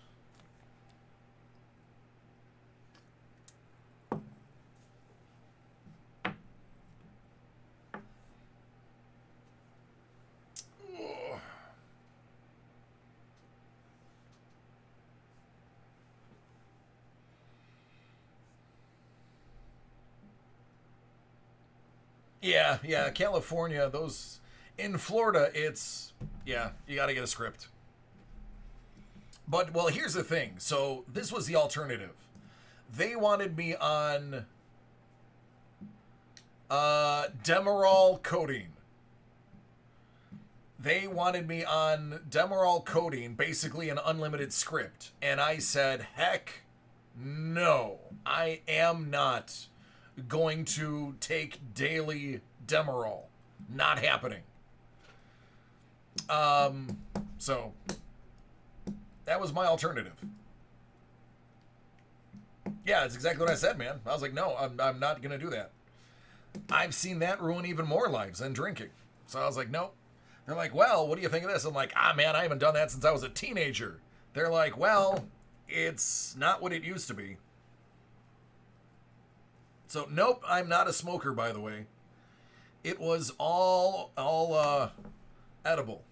Yeah, California, those in Florida, it's yeah, you got to get a script. But well, here's the thing. So, this was the alternative. They wanted me on Demerol codeine. They wanted me on Demerol codeine, basically an unlimited script. And I said, heck no. I am not going to take daily Demerol. Not happening. So that was my alternative. Yeah, it's exactly what I said, man. I was like, no, I'm not going to do that. I've seen that ruin even more lives than drinking. So I was like, nope. They're like, well, what do you think of this? I'm like, man, I haven't done that since I was a teenager. They're like, well, it's not what it used to be. So, nope, I'm not a smoker, by the way. It was all edible.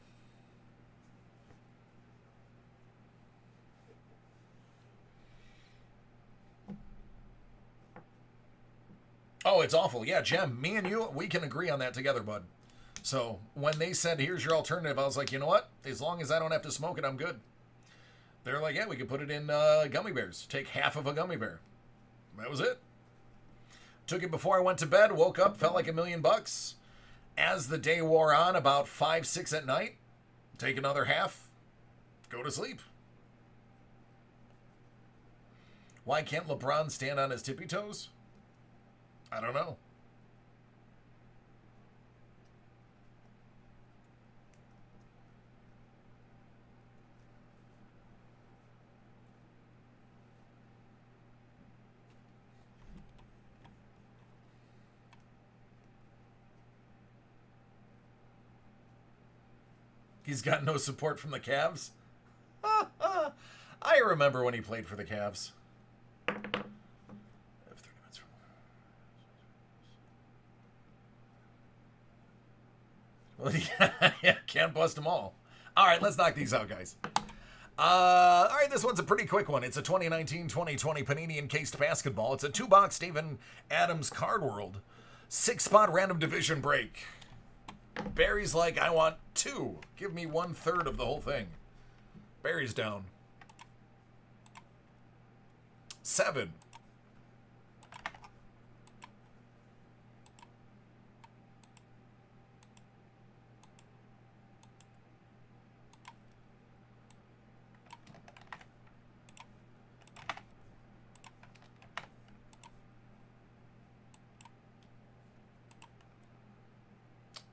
Oh, it's awful. Yeah, Jem, me and you, we can agree on that together, bud. So when they said, here's your alternative, I was like, you know what? As long as I don't have to smoke it, I'm good. They're like, yeah, we could put it in gummy bears. Take half of a gummy bear. That was it. Took it before I went to bed, woke up, felt like $1,000,000. As the day wore on, about 5, 6 at night, take another half, go to sleep. Why can't LeBron stand on his tippy toes? I don't know. He's got no support from the Cavs. I remember when he played for the Cavs. Well, yeah, can't bust them all. All right, let's knock these out, guys. All right, this one's a pretty quick one. It's a 2019-2020 Panini Encased Basketball. It's a 2-box Steven Adams Card World. 6-spot random division break. Barry's like, I want 2. Give me 1/3 of the whole thing. Barry's down. 7.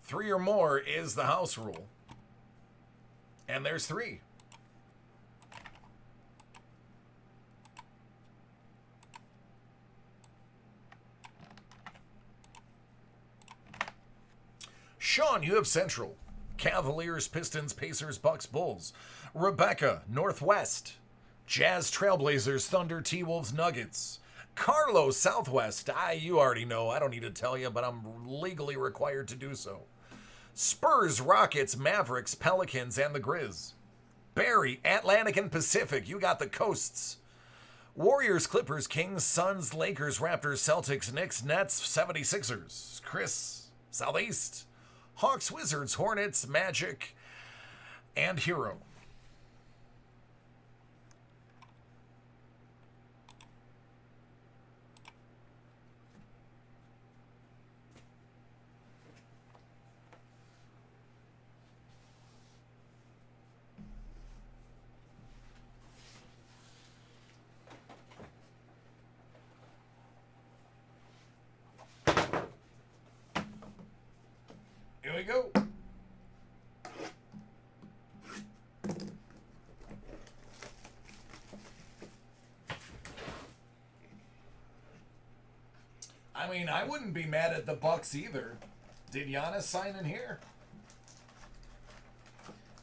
3 or more is the house rule. And there's 3. Sean, you have Central. Cavaliers, Pistons, Pacers, Bucks, Bulls. Rebecca, Northwest. Jazz, Trailblazers, Thunder, T-Wolves, Nuggets. Carlos, Southwest. You already know. I don't need to tell you, but I'm legally required to do so. Spurs, Rockets, Mavericks, Pelicans, and the Grizz. Barry, Atlantic and Pacific. You got the coasts. Warriors, Clippers, Kings, Suns, Lakers, Raptors, Celtics, Knicks, Nets, 76ers. Chris, Southeast. Hawks, Wizards, Hornets, Magic, and Hero. Here we go. I mean, I wouldn't be mad at the Bucks either. Did Giannis sign in here?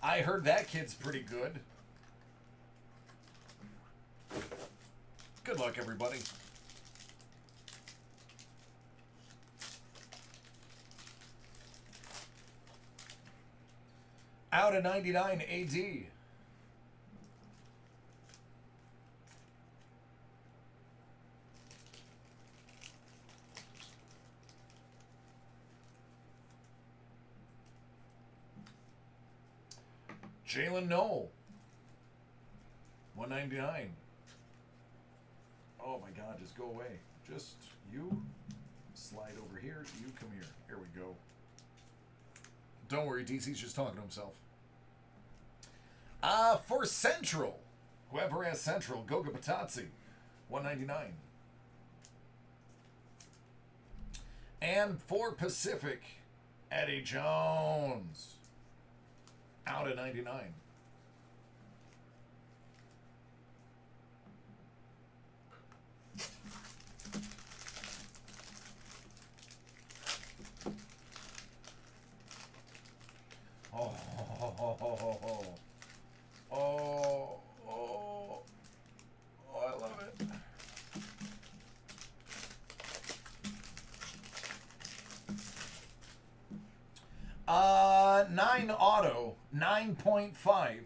I heard that kid's pretty good. Good luck, everybody. Out of 99 AD. Jalen Noel. 199. Oh my God, just go away. Just you slide over here. You come here. Here we go. Don't worry, DC's just talking to himself. For Central, whoever has Central, Goga Patazzi, 199. And for Pacific, Eddie Jones, out of 99. Oh, oh, oh, I love it. Nine auto, 9.5.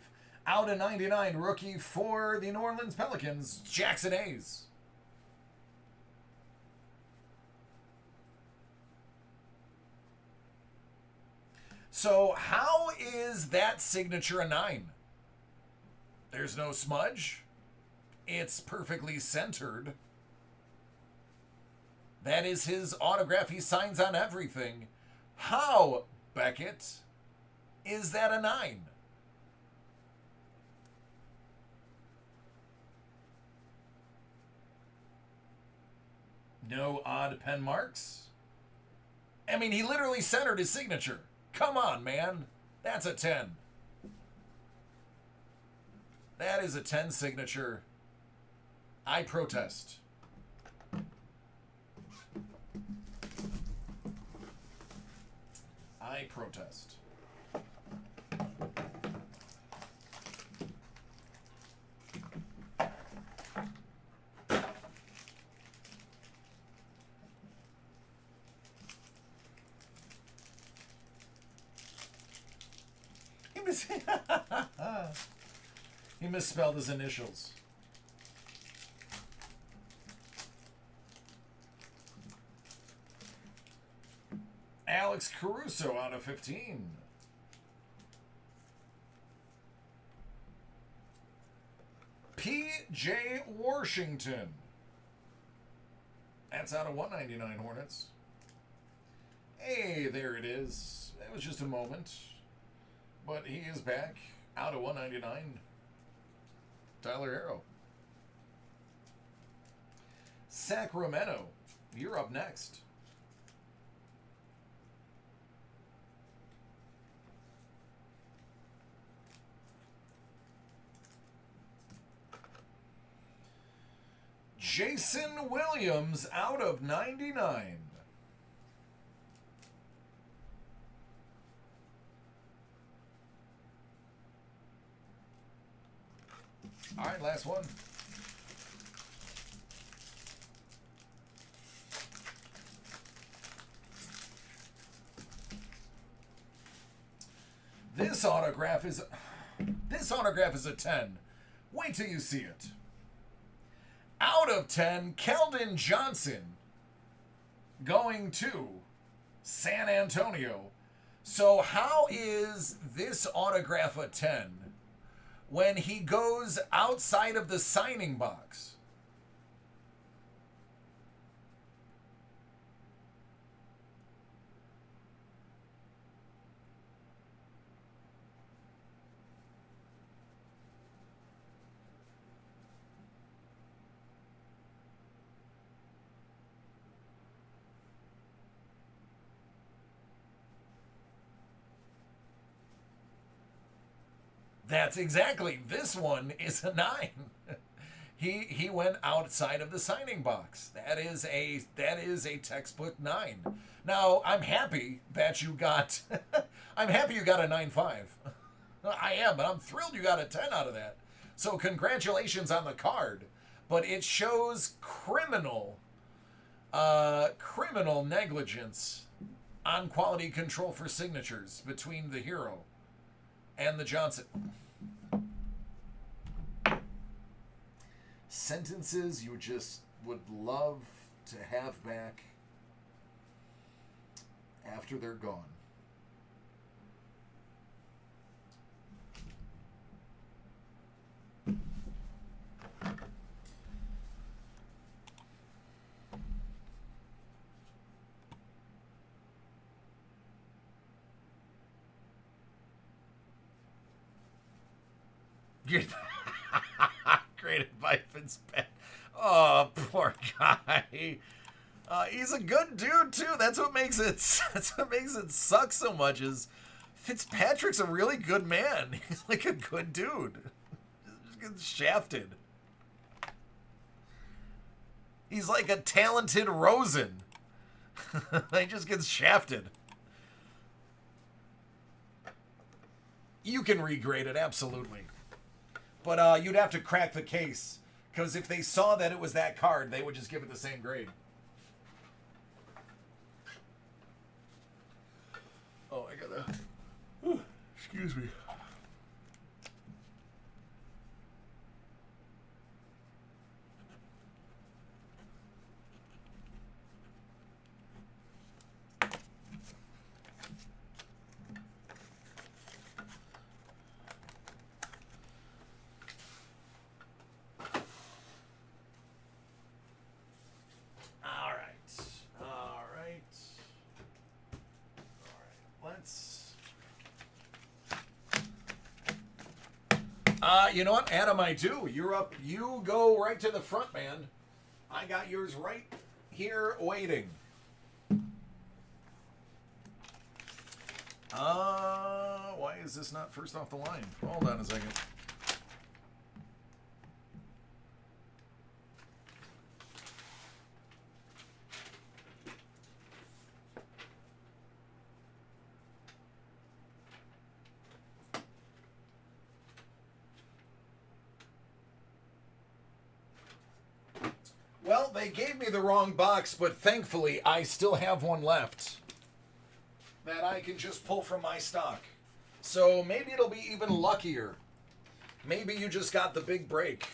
Out of 99, rookie for the New Orleans Pelicans, Jackson Hayes. So how is that signature a 9? There's no smudge. It's perfectly centered. That is his autograph. He signs on everything. How, Beckett, is that a 9? No odd pen marks. I mean, he literally centered his signature. Come on, man. That's a 10. That is a 10 signature. I protest. I protest. He misspelled his initials. Alex Caruso out of 15. P.J. Washington. That's out of 199 Hornets. Hey, there it is. That was just a moment. But he is back out of 199. Tyler Hero. Sacramento. You're up next. Jason Williams out of 99. All right, last one. This autograph is a 10. Wait till you see it. Out of 10, Keldon Johnson going to San Antonio. So how is this autograph a 10 when he goes outside of the signing box? That's exactly. This one is a 9. He went outside of the signing box. That is a textbook 9. Now, I'm happy that you got I'm happy you got a 9.5. I am, but I'm thrilled you got a 10 out of that. So congratulations on the card. But it shows criminal negligence on quality control for signatures between the Hero and the Johnson. Sentences you just would love to have back after they're gone. Great advice, Fitzpatrick. Oh, poor guy. He's a good dude too. That's what makes it suck so much. Is Fitzpatrick's a really good man. He's like a good dude. Just gets shafted. He's like a talented Rosen. He just gets shafted. You can regrade it, absolutely. But you'd have to crack the case, because if they saw that it was that card, they would just give it the same grade. Oh, I gotta... excuse me. You know what, Adam, I do. You're up. You go right to the front, man. I got yours right here waiting. Why is this not first off the line? Hold on a second. Well, they gave me the wrong box, but thankfully I still have one left that I can just pull from my stock. So maybe it'll be even luckier. Maybe you just got the big break.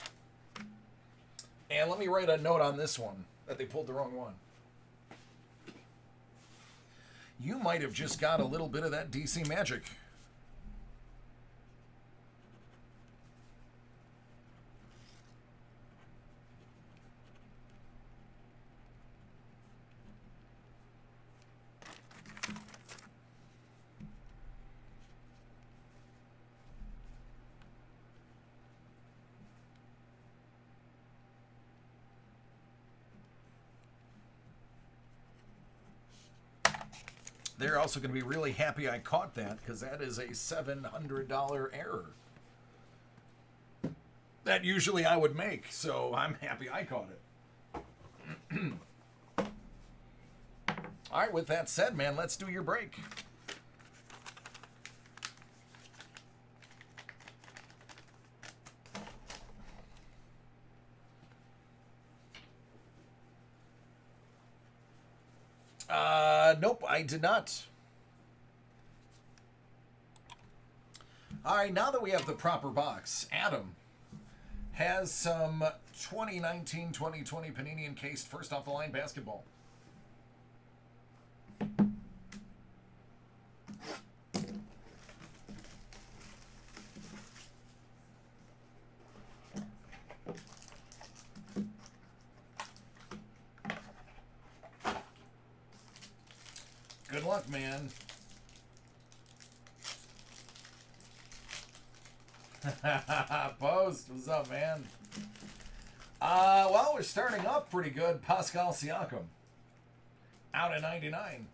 And let me write a note on this one that they pulled the wrong one. You might have just got a little bit of that DC magic. They're also going to be really happy I caught that, because that is a $700 error that usually I would make. So I'm happy I caught it. All right, with that said, man, let's do your break. Nope, I did not. All right, now that we have the proper box, Adam has some 2019-2020 Panini encased first off the line basketball. Good luck, man. Post, what's up, man? Well, we're starting off pretty good. Pascal Siakam, out at 99.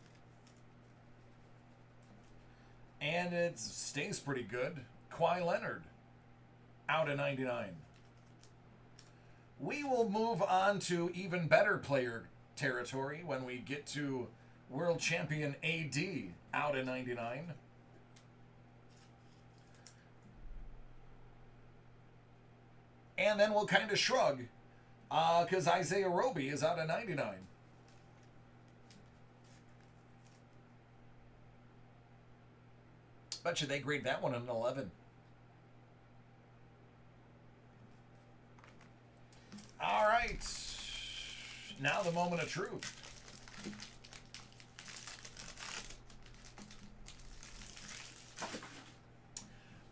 And it stays pretty good. Kawhi Leonard, out at 99. We will move on to even better player territory when we get to World Champion AD, out at 99. And then we'll kind of shrug, because Isaiah Roby is out at 99. Bet you they grade that one an 11. All right. Now the moment of truth.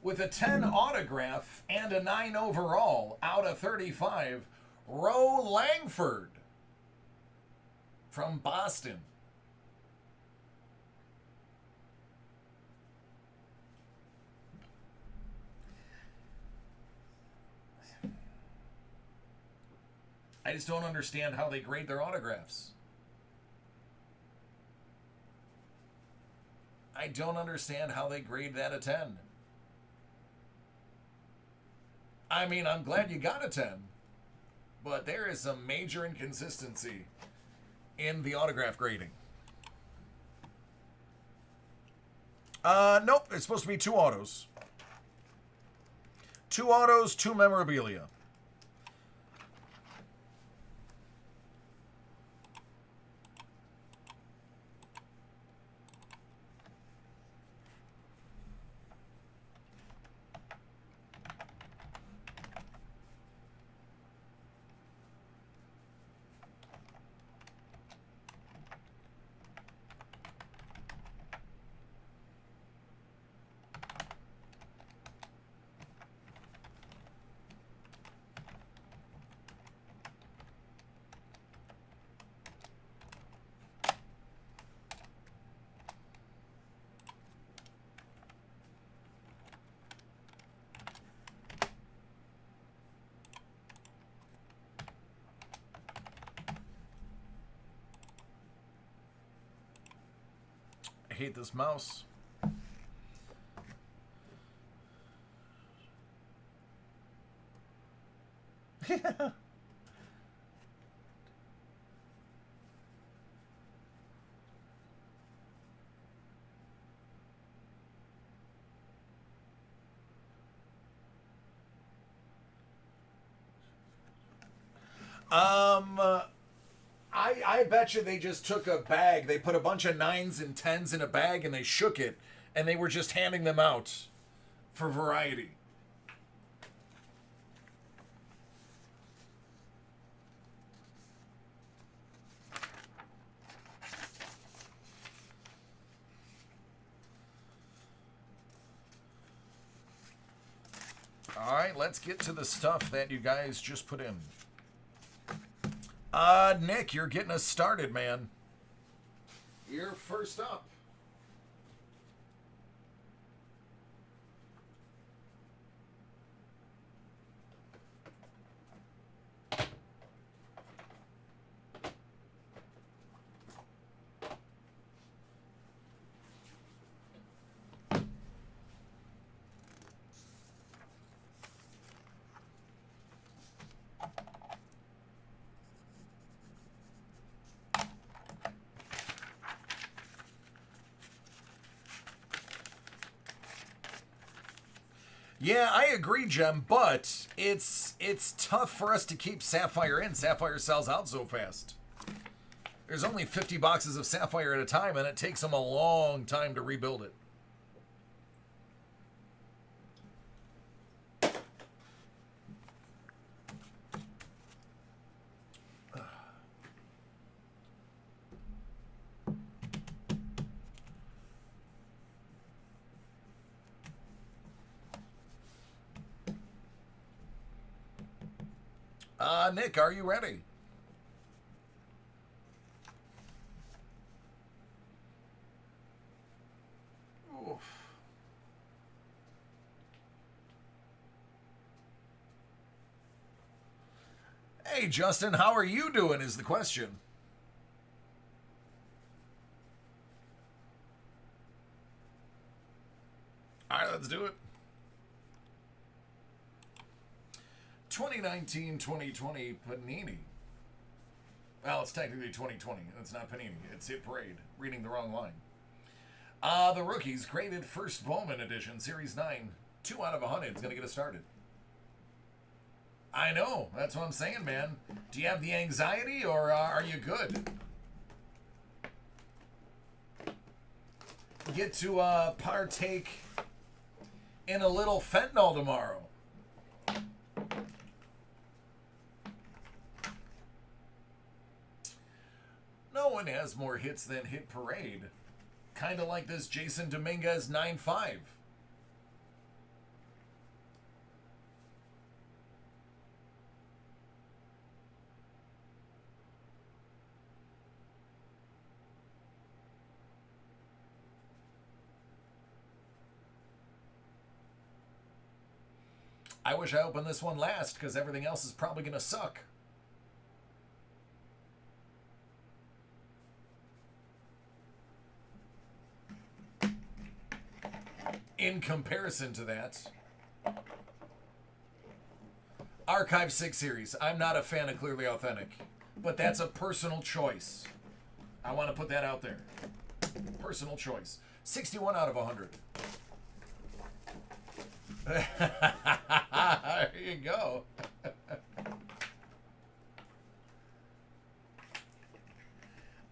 With a 10 autograph and a 9 overall, out of 35, Roe Langford from Boston. I just don't understand how they grade their autographs. I don't understand how they grade that a 10. I mean, I'm glad you got a 10, but there is some major inconsistency in the autograph grading. Nope, it's supposed to be 2 autos. 2 autos, 2 memorabilia. I hate this mouse. I bet you they just took a bag. They put a bunch of 9s and 10s in a bag and they shook it, and they were just handing them out for variety. All right, let's get to the stuff that you guys just put in. Nick, you're getting us started, man. You're first up. Yeah, I agree, Jem, but it's tough for us to keep Sapphire in. Sapphire sells out so fast. There's only 50 boxes of Sapphire at a time, and it takes them a long time to rebuild it. Nick, are you ready? Oof. Hey, Justin, how are you doing is the question. All right, let's do it. 2019-2020 Panini. Well, it's technically 2020. It's not Panini. It's Hit Parade. Reading the wrong line. The Rookies graded first Bowman edition, Series 9. 2 out of 100 is going to get us started. I know. That's what I'm saying, man. Do you have the anxiety or are you good? Get to partake in a little fentanyl tomorrow. No one has more hits than Hit Parade. Kind of like this Jason Dominguez 9-5. I wish I opened this one last because everything else is probably going to suck. In comparison to that, Archive 6 series. I'm not a fan of Clearly Authentic, but that's a personal choice. I want to put that out there. Personal choice. 61 out of 100. you go.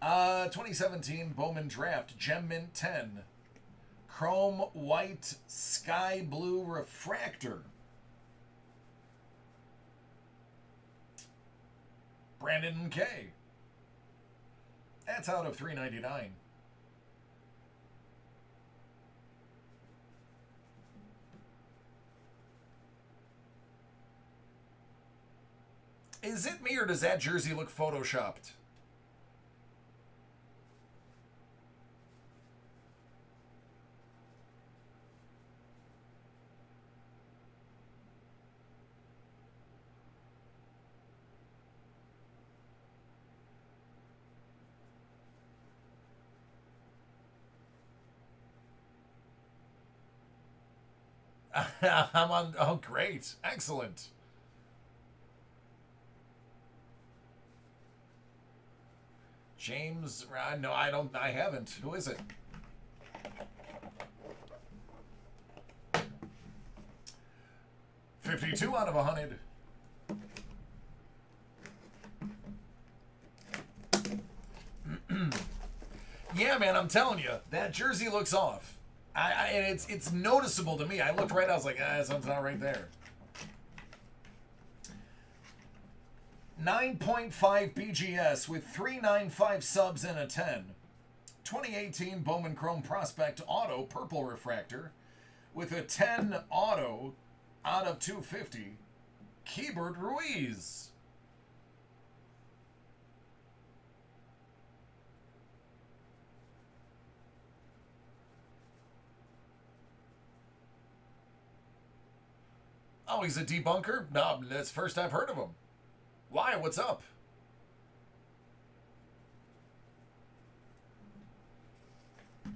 2017 Bowman Draft, Gem Mint 10. Chrome White Sky Blue Refractor. Brandon K. That's out of $3.99. Is it me or does that jersey look photoshopped? I'm on. Oh, great. Excellent. James, no, I don't. I haven't. Who is it? $52 out of 100. Yeah, man, I'm telling you, that jersey looks off. And it's noticeable to me. I looked right. I was like, something's not right there. 9.5 BGS with 395 subs and a 10. 2018 Bowman Chrome Prospect Auto Purple Refractor with a 10 auto out of 250. Keibert Ruiz. Oh, he's a debunker? No, that's first I've heard of him. Why? What's up?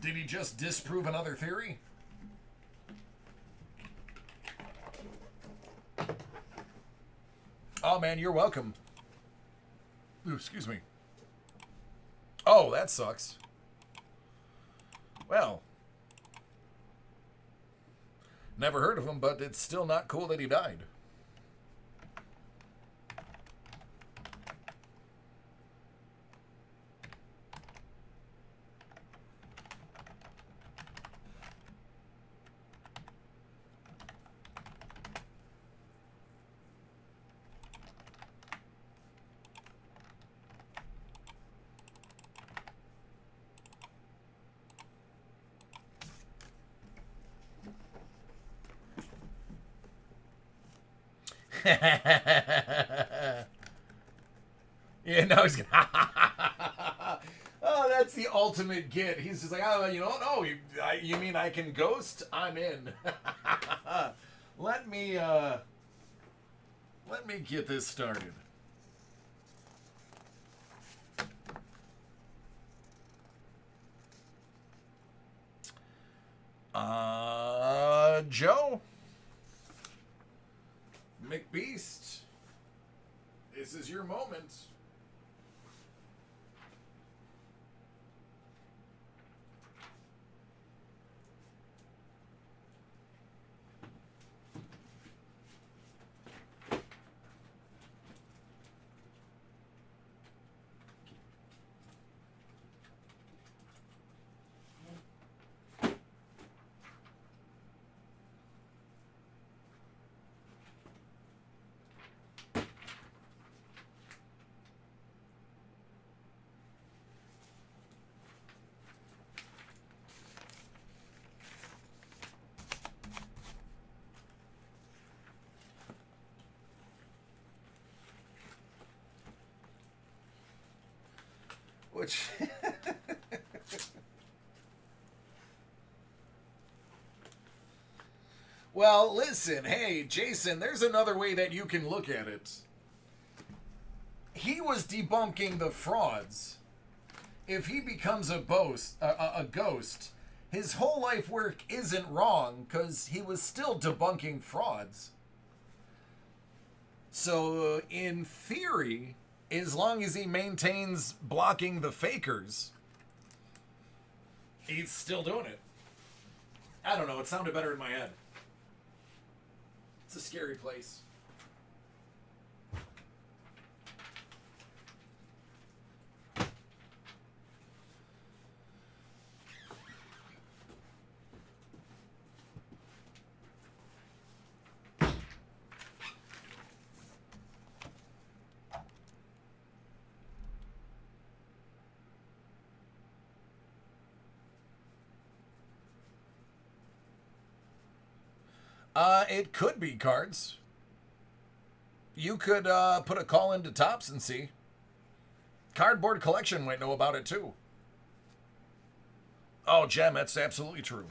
Did he just disprove another theory? Oh, man, you're welcome. Ooh, excuse me. Oh, that sucks. Well, never heard of him, but it's still not cool that he died. Yeah, no, he's gonna. Oh, that's the ultimate get. He's just like, oh, you don't know. You mean I can ghost? I'm in. Let me get this started. Joe McBeast, this is your moment. Which well, listen, hey, Jason, there's another way that you can look at it. He was debunking the frauds. If he becomes a ghost, his whole life work isn't wrong because he was still debunking frauds. So, in theory, as long as he maintains blocking the fakers, he's still doing it. I don't know. It sounded better in my head. It's a scary place. It could be cards. You could put a call into Tops and see. Cardboard Collection might know about it too. Oh, Jem, that's absolutely true.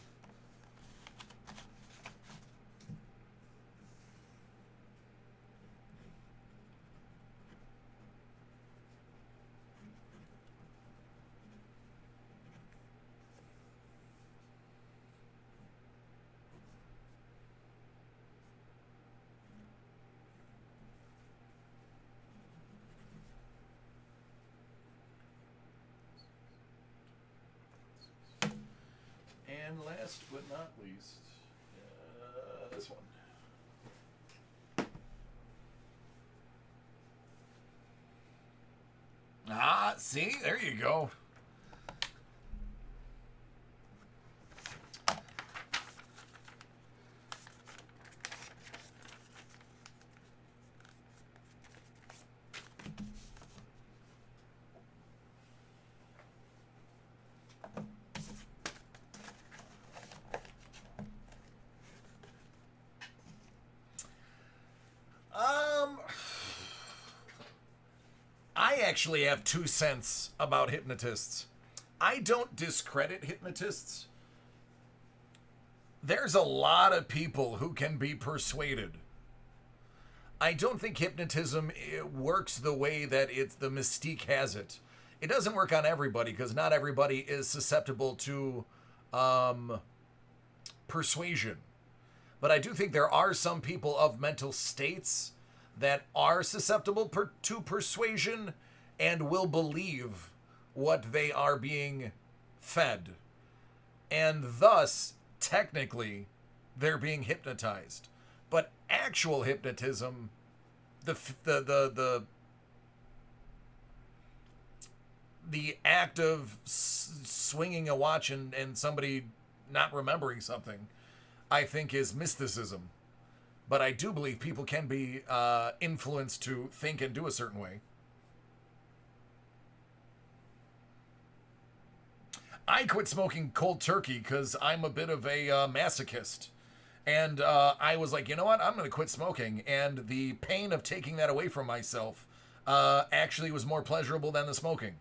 And last but not least, this one. Ah, see? There you go. I actually have 2 cents about hypnotists. I don't discredit hypnotists. There's a lot of people who can be persuaded. I don't think hypnotism works the way that the mystique has it. It doesn't work on everybody because not everybody is susceptible to persuasion. But I do think there are some people of mental states that are susceptible to persuasion and will believe what they are being fed. And thus, technically, they're being hypnotized. But actual hypnotism, the act of swinging a watch and somebody not remembering something, I think is mysticism. But I do believe people can be influenced to think and do a certain way. I quit smoking cold turkey because I'm a bit of a masochist. And I was like, you know what? I'm going to quit smoking. And the pain of taking that away from myself actually was more pleasurable than the smoking.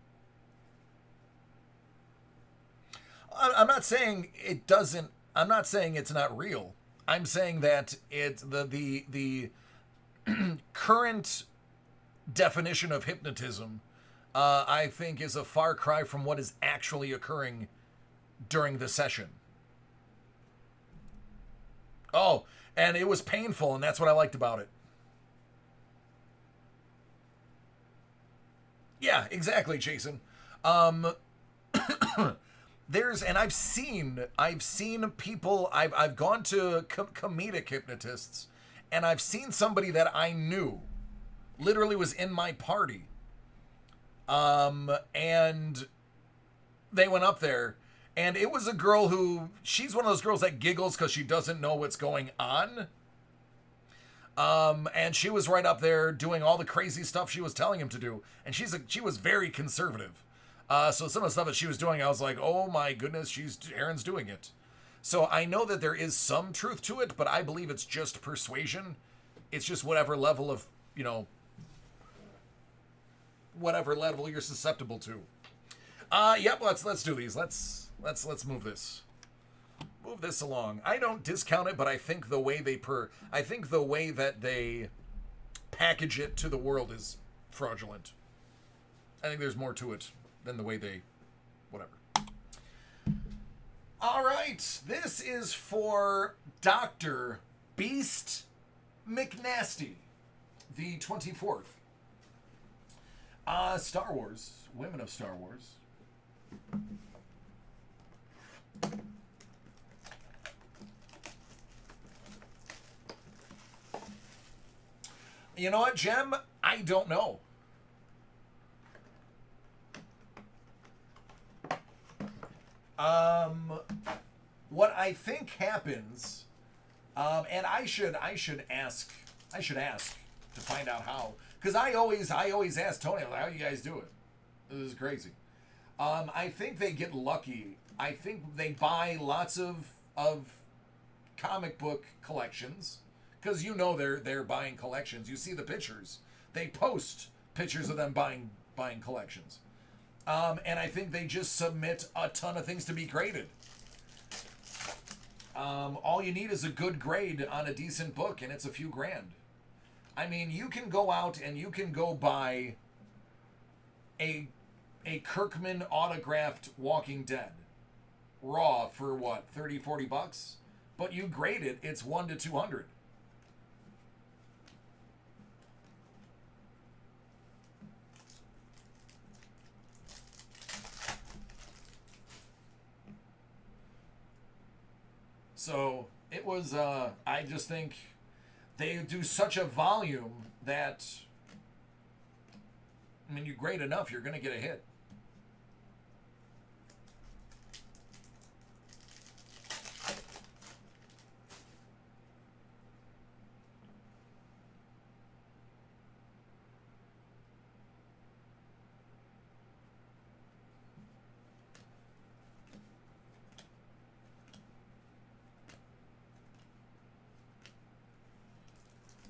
I'm not saying it doesn't. I'm not saying it's not real. I'm saying that it's the current definition of hypnotism, I think, is a far cry from what is actually occurring during the session. Oh, and it was painful, and that's what I liked about it. Yeah, exactly, Jason. Um, and I've seen people. I've gone to comedic hypnotists, and I've seen somebody that I knew, literally was in my party. And they went up there, and it was a girl who, she's one of those girls that giggles because she doesn't know what's going on. And she was right up there doing all the crazy stuff she was telling him to do, and she was very conservative. So some of the stuff that she was doing, I was like, oh my goodness, Aaron's doing it. So I know that there is some truth to it, but I believe it's just persuasion. It's just whatever level of, whatever level you're susceptible to. Yep, let's do these. Let's move this. Move this along. I don't discount it, but I think the way that they package it to the world is fraudulent. I think there's more to it than the way they whatever. All right, this is for Dr. Beast McNasty, the 24th. Star Wars, Women of Star Wars. You know what, Jem? I don't know. What I think happens, and I should ask to find out how, because I always ask Tony, like, how you guys do it? This is crazy. I think they get lucky. I think they buy lots of comic book collections, because you know they're buying collections. You see the pictures. They post pictures of them buying collections. And I think they just submit a ton of things to be graded. All you need is a good grade on a decent book, and it's a few grand. I mean, you can go out and you can go buy a Kirkman autographed Walking Dead raw for what, 30, 40 bucks? But you grade it, it's 1 to 200. So it was, I just think they do such a volume that, I mean, you grade enough, you're going to get a hit.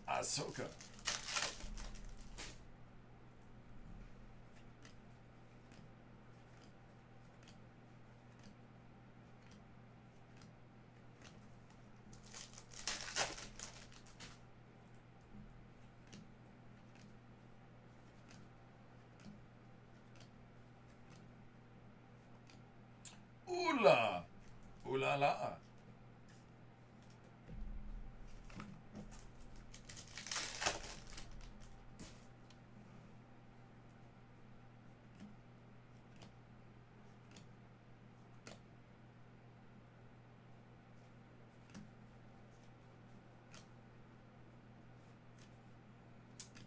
Ahsoka. Ooh la. Ooh la la.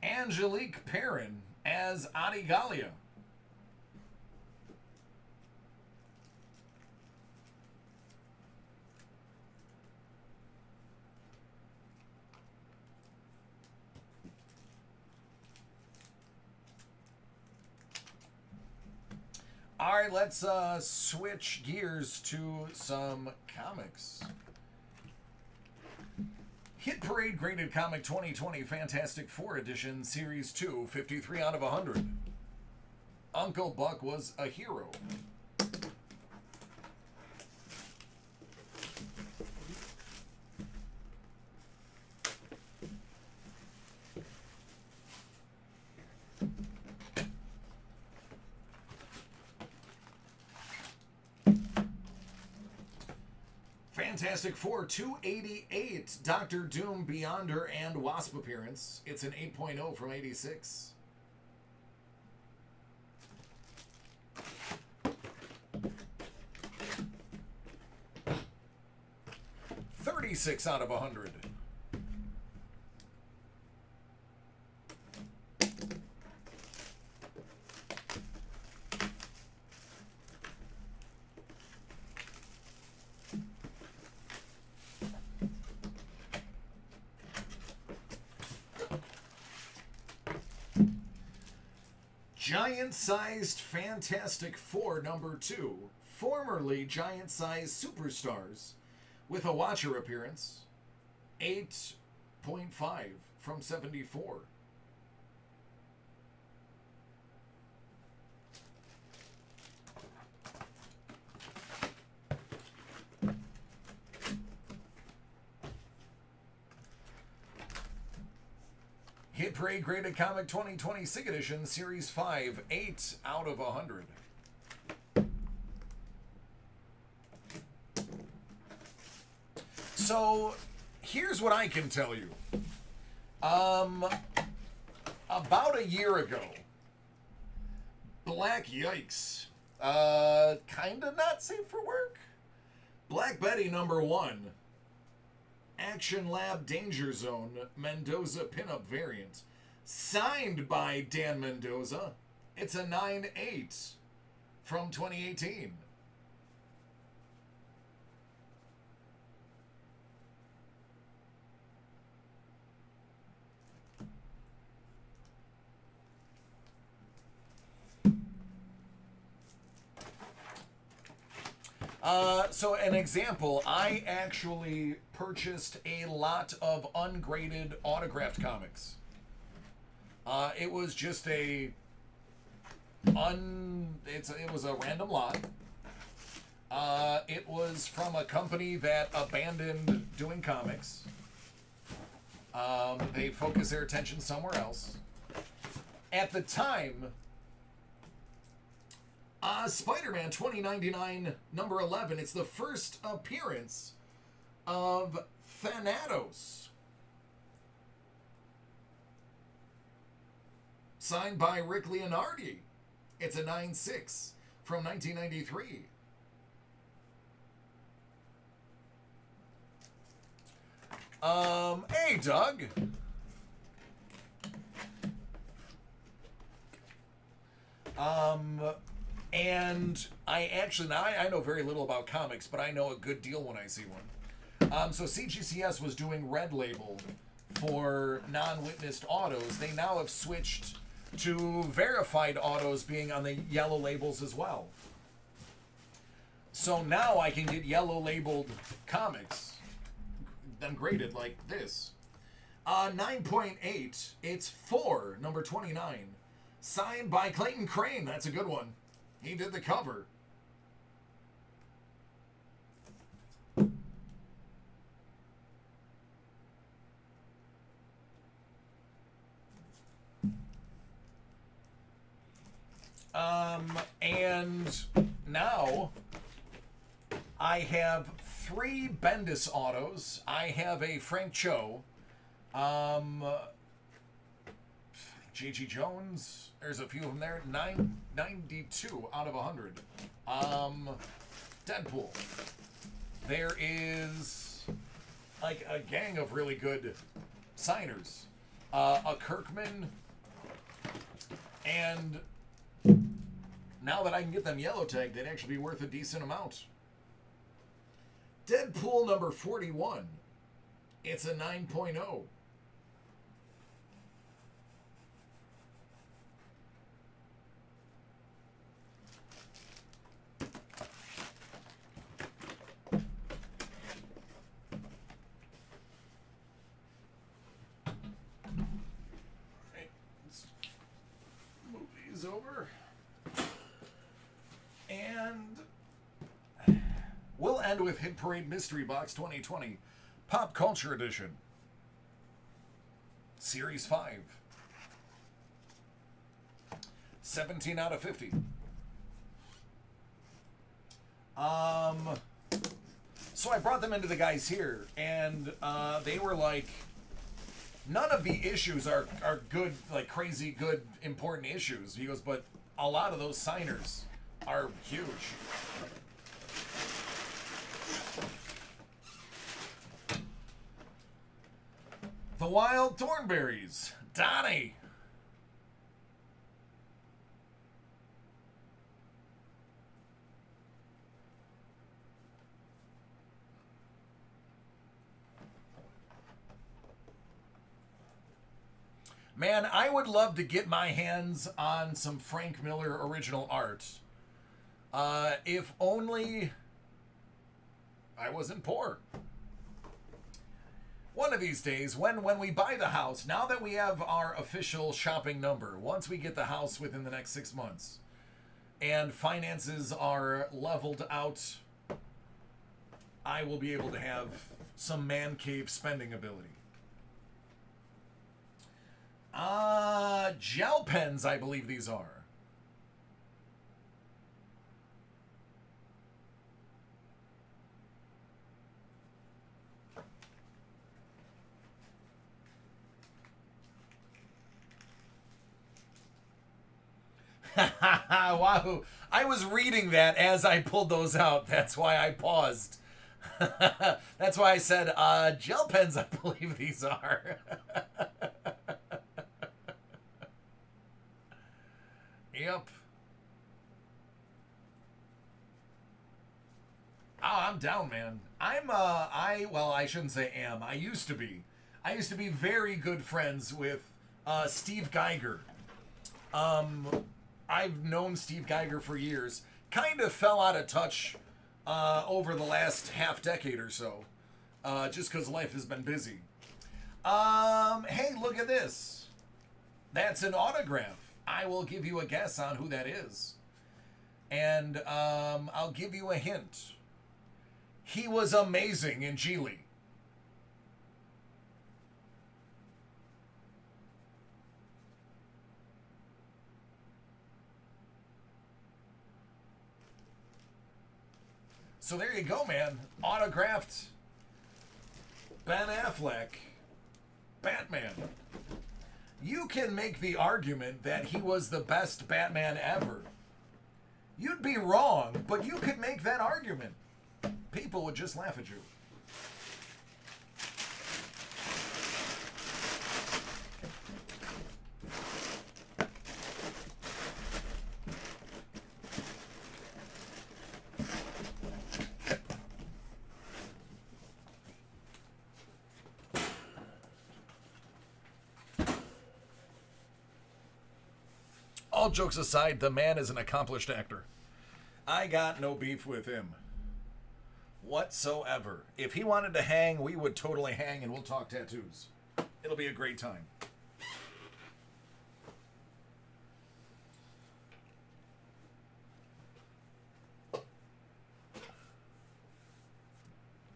Angelique Perrin as Adigalia. All right, let's switch gears to some comics. Hit Parade Graded Comic 2020 Fantastic Four Edition Series 2, 53 out of 100. Uncle Buck was a hero. Fantastic Four 288, Doctor Doom, Beyonder, and Wasp appearance. It's an 8.0 from 86. $36 out of 100. Giant-sized Fantastic Four #2, formerly giant-sized superstars, with a Watcher appearance, 8.5 from 74. Hit Parade Graded Comic 2020 SIG Edition Series 5, 8 out of 100. So, here's what I can tell you. About a year ago, Black Yikes, kinda not safe for work. Black Betty #1. Action Lab Danger Zone Mendoza pinup variant, signed by Dan Mendoza. It's a 9.8 from 2018. So an example, I actually purchased a lot of ungraded autographed comics. It was just it was a random lot. It was from a company that abandoned doing comics. They focused their attention somewhere else. At the time, Spider-Man 2099 number 11, it's the first appearance of Thanatos. Signed by Rick Leonardi. It's a 9.6 from 1993. Hey, Doug. And I actually, now I know very little about comics, but I know a good deal when I see one. So CGCS was doing Red Label for non-witnessed autos. They now have switched to verified autos being on the yellow labels as well. So now I can get yellow labeled comics, them graded like this. 9.8, it's 4, number 29. Signed by Clayton Crane. That's a good one. He did the cover. And now I have 3 Bendis autos. I have a Frank Cho. J.G. Jones. There's a few of them there. 92 out of 100. Deadpool. There is like a gang of really good signers. A Kirkman. And now that I can get them yellow tagged, they'd actually be worth a decent amount. Deadpool number 41. It's a 9.0. Over. And we'll end with Hit Parade Mystery Box 2020 Pop Culture Edition. Series 5. 17 out of 50. So I brought them into the guys here, and they were like, none of the issues are good, like crazy good, important issues. He goes, but a lot of those signers are huge. The Wild Thornberries. Donnie. Man, I would love to get my hands on some Frank Miller original art. If only I wasn't poor. One of these days, when we buy the house, now that we have our official shopping number, once we get the house within the next 6 months, and finances are leveled out, I will be able to have some man cave spending ability. Gel pens, I believe these are. Wow. I was reading that as I pulled those out. That's why I paused. That's why I said, gel pens, I believe these are. Yep. Oh, I'm down, man. Well, I shouldn't say am. I used to be. I used to be very good friends with Steve Geiger. I've known Steve Geiger for years. Kind of fell out of touch over the last half decade or so, just because life has been busy. Hey, look at this. That's an autograph. I will give you a guess on who that is. And I'll give you a hint. He was amazing in Geely. So there you go, man. Autographed Ben Affleck, Batman. You can make the argument that he was the best Batman ever. You'd be wrong, but you could make that argument. People would just laugh at you. All jokes aside, the man is an accomplished actor. I got no beef with him whatsoever. If he wanted to hang, we would totally hang, and we'll talk tattoos. It'll be a great time.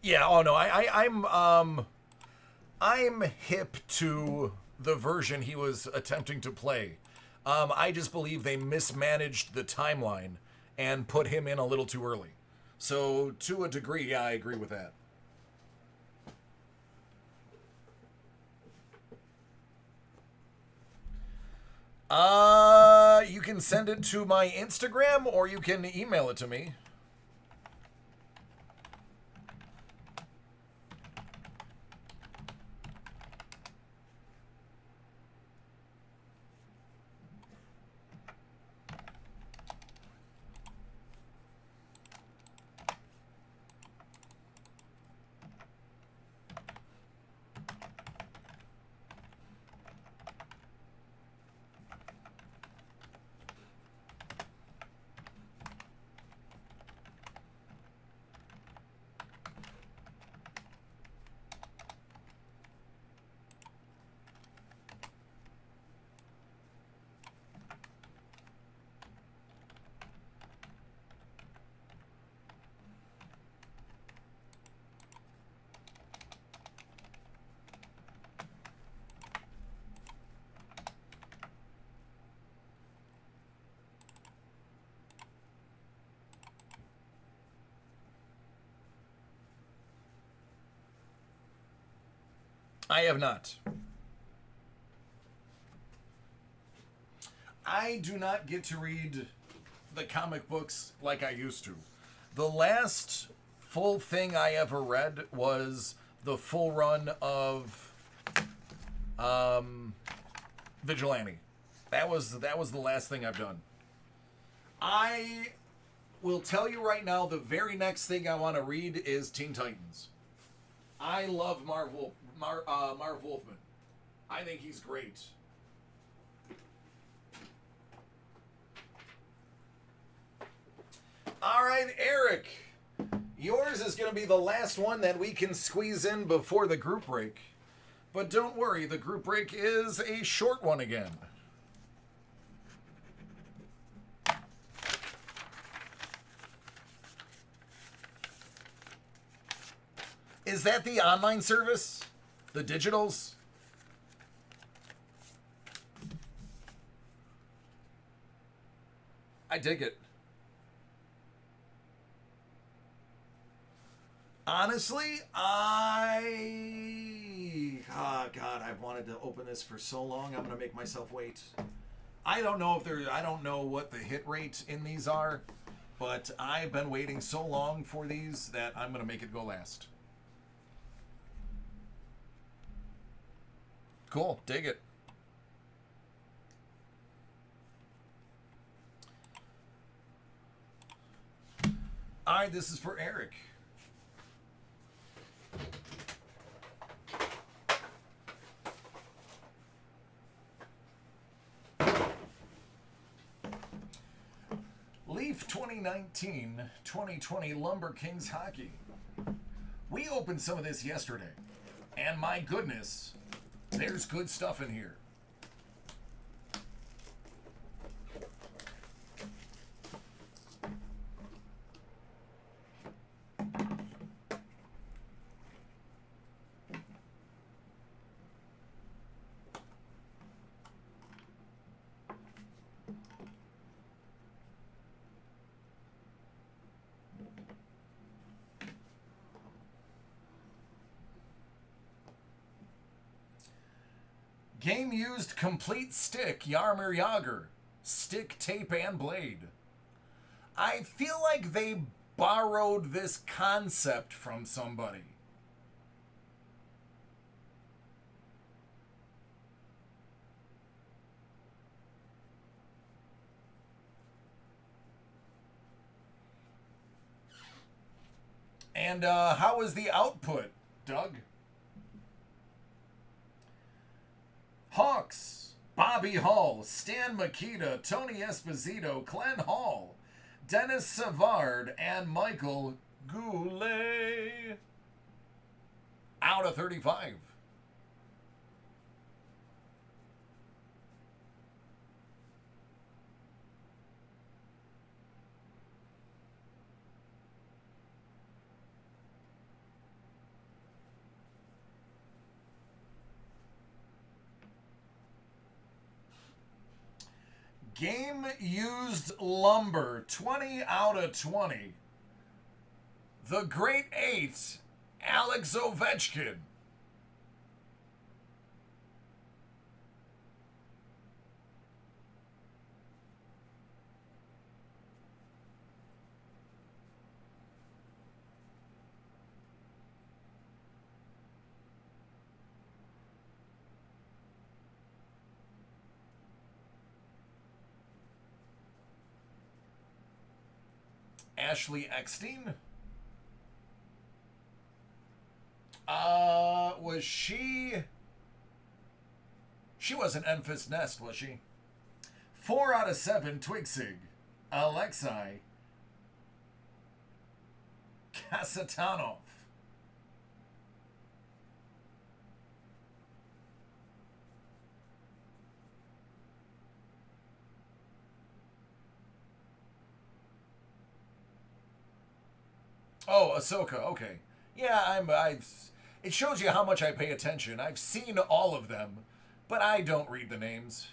Yeah, oh no, I'm hip to the version he was attempting to play. I just believe they mismanaged the timeline and put him in a little too early. So, to a degree, yeah, I agree with that. You can send it to my Instagram or you can email it to me. I have not. I do not get to read the comic books like I used to. The last full thing I ever read was the full run of Vigilante. That was the last thing I've done. I will tell you right now, the very next thing I want to read is Teen Titans. I love Marv Wolfman. I think he's great. All right, Eric. Yours is going to be the last one that we can squeeze in before the group break. But don't worry, the group break is a short one again. Is that the online service? The digitals? I dig it. Honestly, oh God, I've wanted to open this for so long. I'm gonna make myself wait. I don't know what the hit rate in these are, but I've been waiting so long for these that I'm gonna make it go last. Cool, dig it. All right, this is for Eric. Lee Leaf 2019-2020 Lumber Kings Hockey. We opened some of this yesterday, and my goodness, there's good stuff in here. Game used complete stick, Yarmir Yager. Stick, tape, and blade. I feel like they borrowed this concept from somebody. And how was the output, Doug? Hawks, Bobby Hall, Stan Mikita, Tony Esposito, Glenn Hall, Dennis Savard, and Michael Goulet. Out of 35. Game used lumber, 20 out of 20. The Great Eight, Alex Ovechkin. Ashley Eckstein. Was she? She wasn't Enfys Nest, was she? 4 out of 7, Twigsig. Alexei Kasatonov. Oh, Ahsoka. Okay. Yeah, it shows you how much I pay attention. I've seen all of them, but I don't read the names.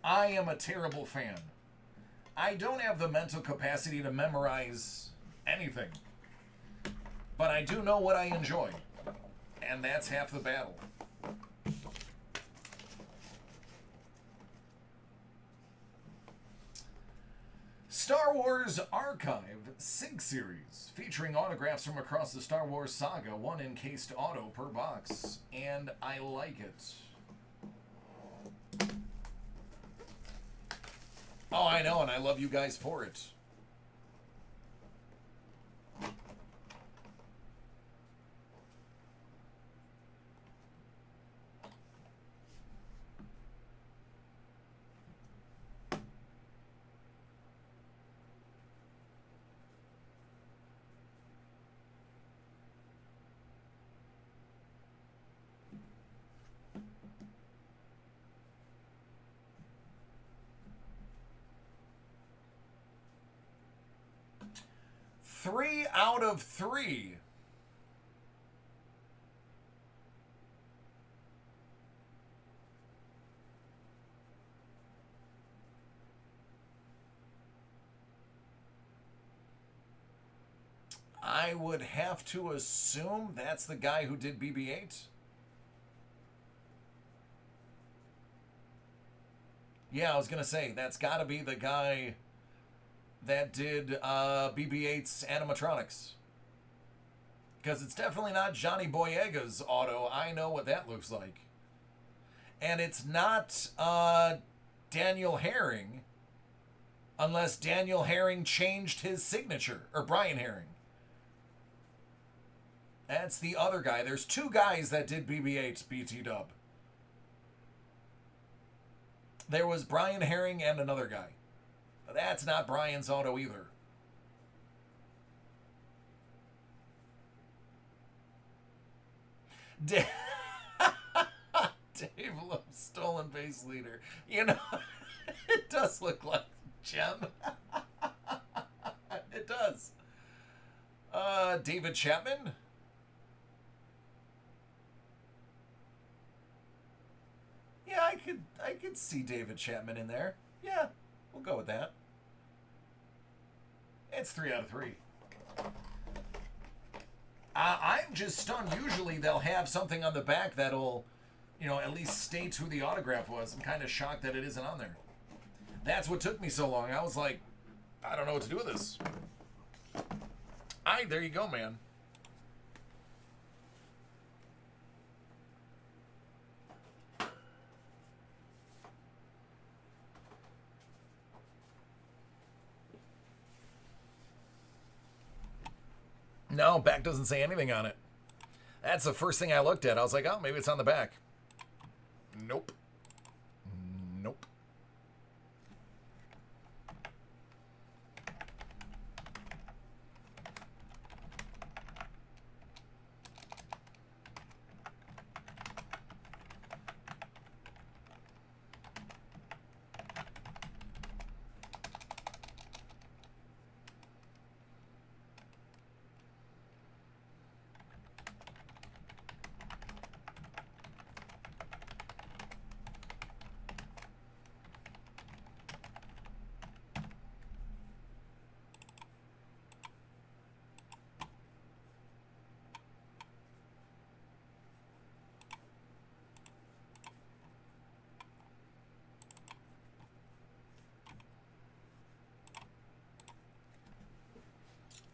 I am a terrible fan. I don't have the mental capacity to memorize anything. But I do know what I enjoy. And that's half the battle. Star Wars Archive SIG Series, featuring autographs from across the Star Wars saga, one encased auto per box, and I like it. Oh, I know, and I love you guys for it. Three out of 3. I would have to assume that's the guy who did BB-8. Yeah, I was going to say, that's got to be the guy that did BB-8's animatronics. Because it's definitely not Johnny Boyega's auto. I know what that looks like. And it's not Daniel Herring, unless Daniel Herring changed his signature. Or Brian Herring. That's the other guy. There's two guys that did BB-8's BT dub. There was Brian Herring and another guy. But that's not Brian's auto either. Dave Lowe, stolen base leader. You know, it does look like Gem. It does. David Chapman? Yeah, I could see David Chapman in there. Yeah, we'll go with that. It's 3 out of 3. I'm just stunned. Usually they'll have something on the back that'll, at least state who the autograph was. I'm kind of shocked that it isn't on there. That's what took me so long. I was like, I don't know what to do with this. There you go, man. No, back doesn't say anything on it. That's the first thing I looked at. I was like, oh, maybe it's on the back. Nope. Nope.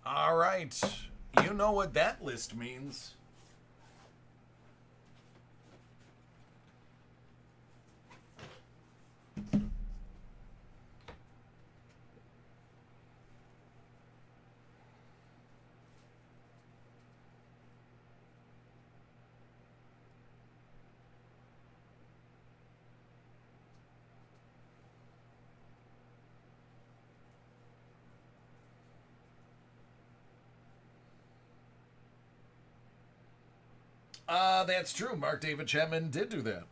All right. You know what that list means. That's true. Mark David Chapman did do that.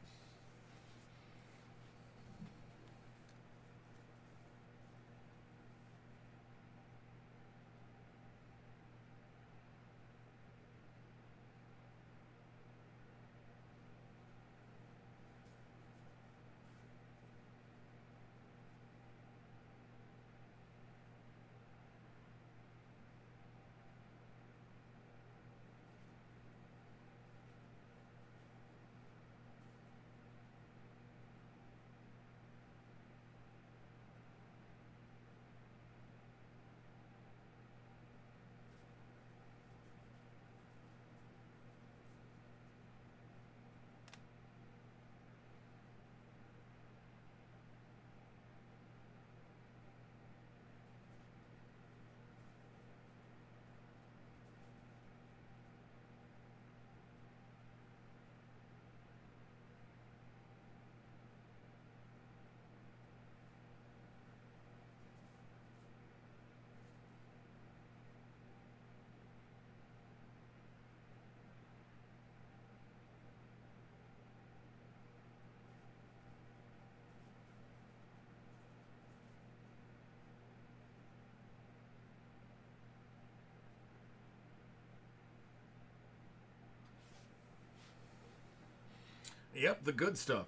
Yep, the good stuff.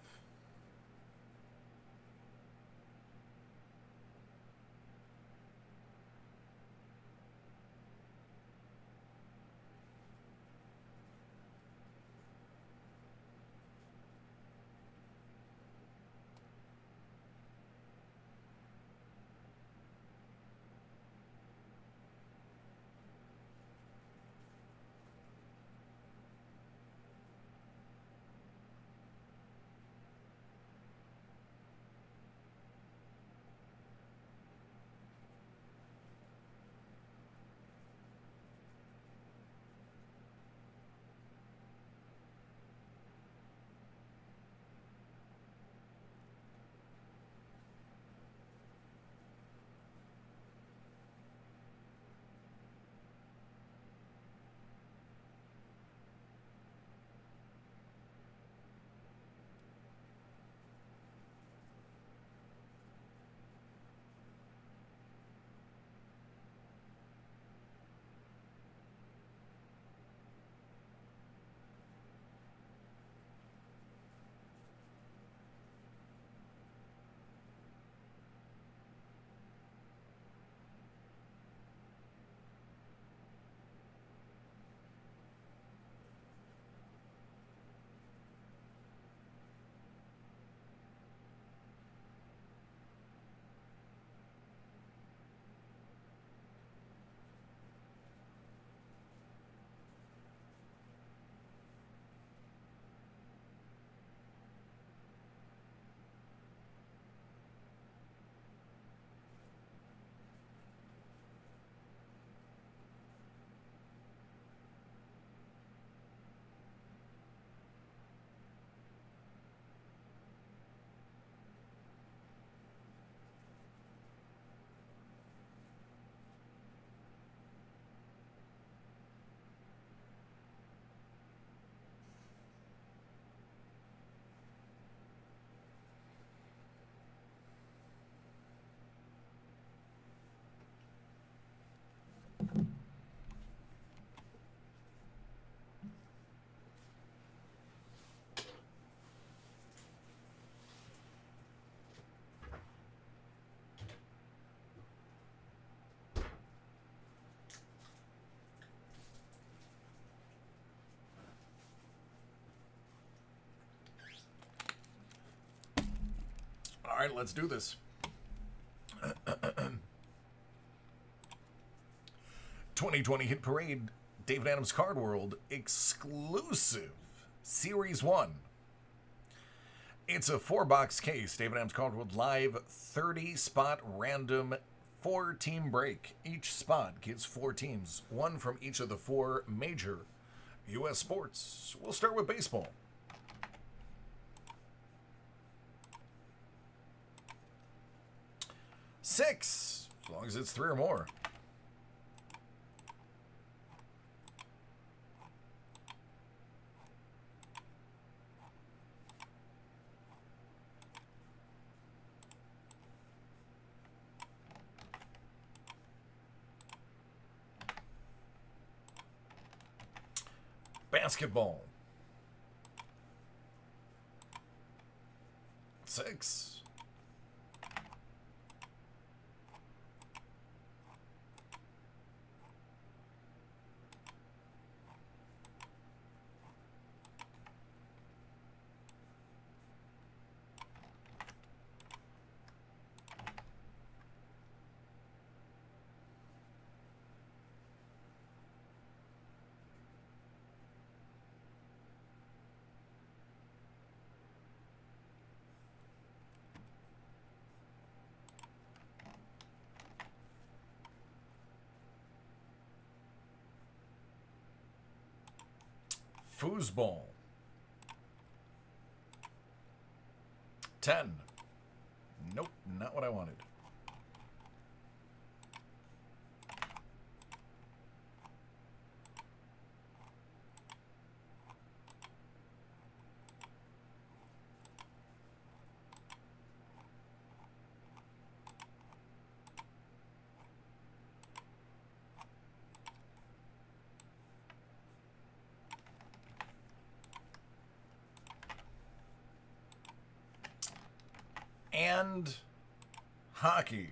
right, let's do this. 2020 Hit Parade, David Adams Card World, exclusive Series 1. It's a 4-box case, David Adams Card World Live, 30-spot random 4-team break. Each spot gives 4 teams, one from each of the 4 major U.S. sports. We'll start with baseball. Six, as long as it's 3 or more. Basketball. 6. Foosball. 10. Nope, not what I wanted. And hockey.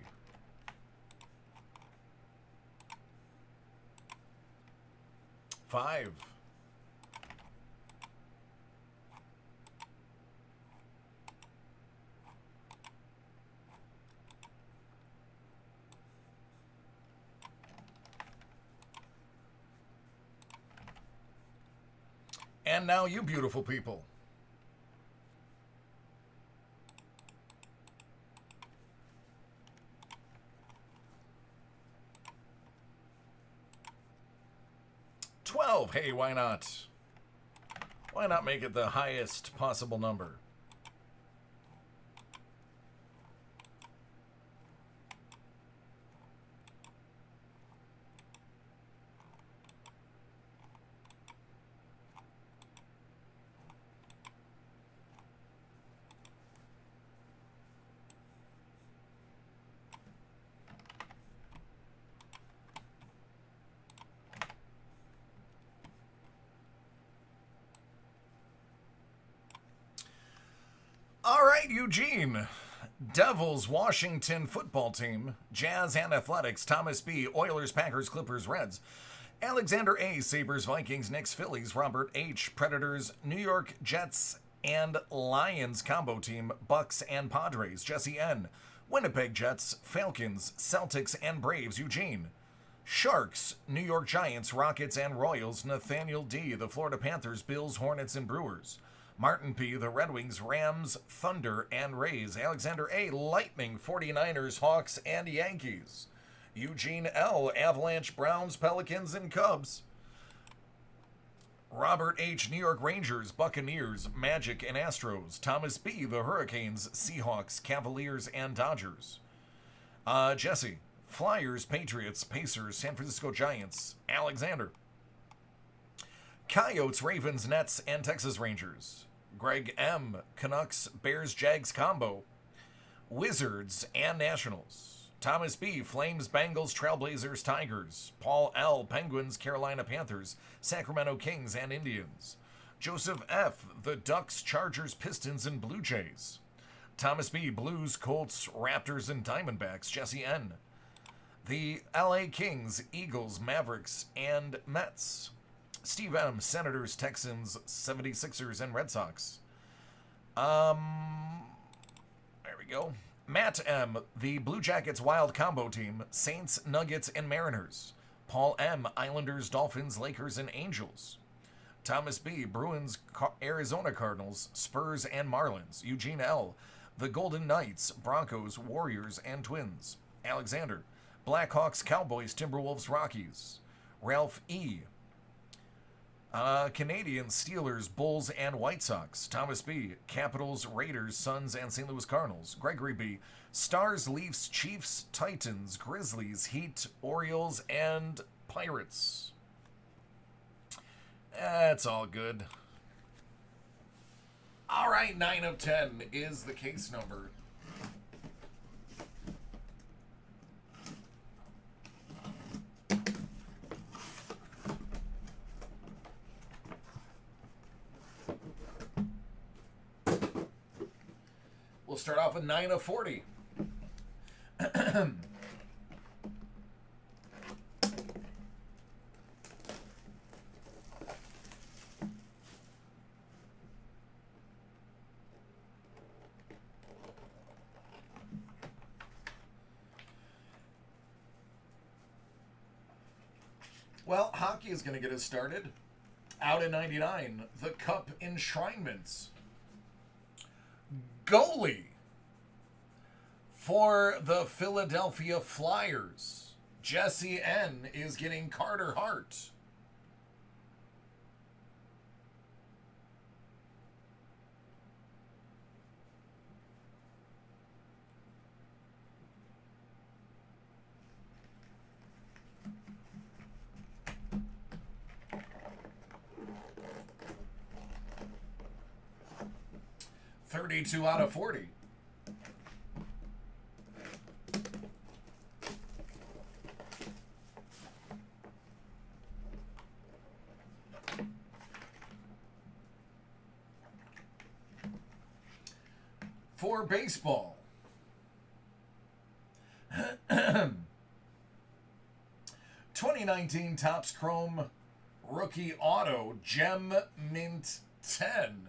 5. And now you beautiful people. Hey, why not? Why not make it the highest possible number? All right, Eugene. Devils, Washington football team. Jazz and Athletics, Thomas B. Oilers, Packers, Clippers, Reds. Alexander A. Sabres, Vikings, Knicks, Phillies. Robert H. Predators, New York Jets and Lions combo team. Bucks and Padres. Jesse N. Winnipeg Jets, Falcons, Celtics, and Braves. Eugene. Sharks, New York Giants, Rockets, and Royals. Nathaniel D. The Florida Panthers, Bills, Hornets, and Brewers. Martin P., the Red Wings, Rams, Thunder, and Rays. Alexander A., Lightning, 49ers, Hawks, and Yankees. Eugene L., Avalanche, Browns, Pelicans, and Cubs. Robert H., New York Rangers, Buccaneers, Magic, and Astros. Thomas B., the Hurricanes, Seahawks, Cavaliers, and Dodgers. Jesse, Flyers, Patriots, Pacers, San Francisco Giants. Alexander. Coyotes, Ravens, Nets, and Texas Rangers. Greg M., Canucks, Bears, Jags combo. Wizards and Nationals. Thomas B., Flames, Bengals, Trailblazers, Tigers. Paul L., Penguins, Carolina Panthers, Sacramento Kings, and Indians. Joseph F., the Ducks, Chargers, Pistons, and Blue Jays. Thomas B., Blues, Colts, Raptors, and Diamondbacks. Jesse N., the LA Kings, Eagles, Mavericks, and Mets. Steve M., Senators, Texans, 76ers, and Red Sox. There we we go. Matt M. The Blue Jackets Wild Combo Team. Saints, Nuggets, and Mariners. Paul M. Islanders, Dolphins, Lakers, and Angels. Thomas B. Bruins, Arizona Cardinals, Spurs, and Marlins. Eugene L. The Golden Knights, Broncos, Warriors, and Twins. Alexander. Blackhawks, Cowboys, Timberwolves, Rockies. Ralph E. Canadians, Steelers, Bulls, and White Sox. Thomas B. Capitals, Raiders, Suns, and St. Louis Cardinals. Gregory B. Stars, Leafs, Chiefs, Titans, Grizzlies, Heat, Orioles, and Pirates. That's all good. All right, 9 of 10 is the case number. We'll start off with 9 of 40. Well, hockey is going to get us started. Out at 99, the Cup enshrinements. Goalie for the Philadelphia Flyers. Jesse N. is getting Carter Hart. $32 out of 40. For baseball, 2019 Topps Chrome Rookie Auto Gem Mint 10.